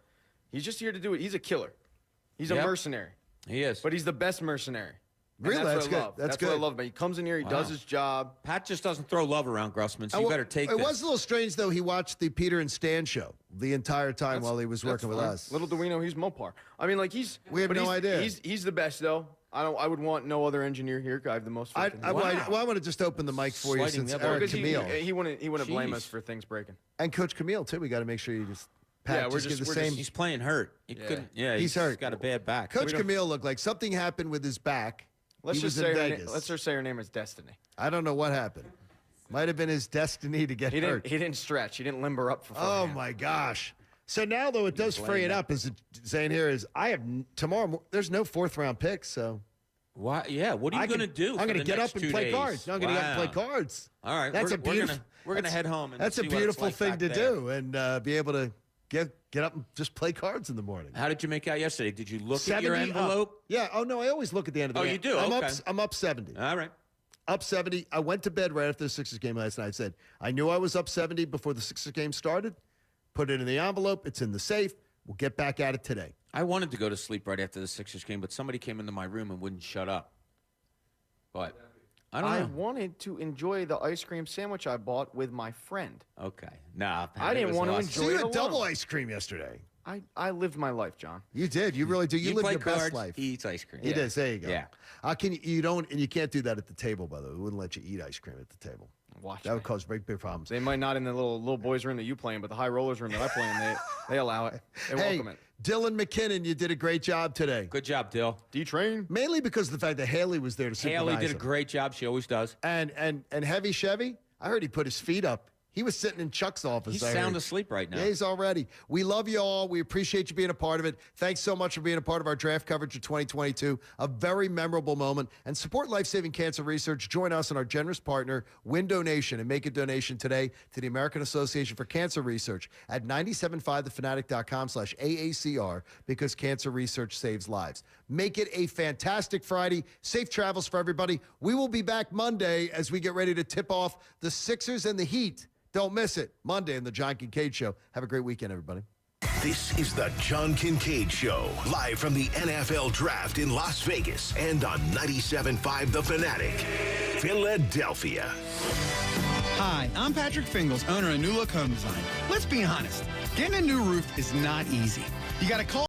He's just here to do it. He's a killer. He's a mercenary. He is. But he's the best mercenary. And Really? That's good. That's good. what I love about him. He comes in here, he does his job. Pat just doesn't throw love around, Grussman, so you better take this. It was a little strange, though. He watched the Peter and Stan show the entire time while he was working with us. Little do we know he's Mopar. I mean, like We have no idea. He's the best, though. I would want no other engineer here. I have the most. I want to just open the mic for you since Eric Camille. He wouldn't blame us for things breaking. And Coach Camille, too. We got to make sure you just... Pat, we're just give the same. He's playing hurt. He's hurt. Got a bad back. Coach Camille looked like something happened with his back. Let's just say her name is Destiny. I don't know what happened. Might have been his destiny to get hurt. He didn't stretch. He didn't limber up for. Oh my gosh! So now though it does free it up. Is it saying here is I have tomorrow? There's no 4th round picks, so Why? Yeah, what are you going to do? I'm going to get up and play cards. I'm going to get up and play cards. All right, that's a beautiful. We're going to head home. And that's see a beautiful what it's like thing to there. do, and be able to get up and just play cards in the morning. How did you make out yesterday? Did you look at your envelope? Up. Yeah. Oh no, I always look at the end of the. Oh, you do. I'm up 70. All right. Up 70. I went to bed right after the Sixers game last night. I said I knew I was up 70 before the Sixers game started. Put it in the envelope. It's in the safe. We'll get back at it today. I wanted to go to sleep right after the Sixers game, but somebody came into my room and wouldn't shut up. But I don't know. I wanted to enjoy the ice cream sandwich I bought with my friend. Okay. Nah. I didn't want to enjoy you it had alone. double ice cream yesterday. I lived my life, John. You did. You really do. You live play your cards, best life. He eats ice cream. He does. There you go. Yeah. You can't do that at the table, by the way. We wouldn't let you eat ice cream at the table. Watch that would cause big problems. They might not in the little boys' room that you play in, but the high rollers room that I play in, they allow it. They welcome it. Dylan McKinnon, you did a great job today. Good job, Dill. Do you train? Mainly because of the fact that Haley was there to supervise Haley did a him. great job. She always does. And Heavy Chevy, I heard he put his feet up. He was sitting in Chuck's office. He's sound asleep right now. Yeah, he's already. We love you all. We appreciate you being a part of it. Thanks so much for being a part of our draft coverage of 2022. A very memorable moment. And support life-saving cancer research. Join us and our generous partner, Win Donation, and make a donation today to the American Association for Cancer Research at 97.5thefanatic.com/AACR because cancer research saves lives. Make it a fantastic Friday. Safe travels for everybody. We will be back Monday as we get ready to tip off the Sixers and the Heat. Don't miss it. Monday in the John Kincade Show. Have a great weekend, everybody. This is the John Kincade Show, live from the NFL Draft in Las Vegas and on 97.5 The Fanatic, Philadelphia. Hi, I'm Patrick Fingles, owner of New Look Home Design. Let's be honest, getting a new roof is not easy. You got to call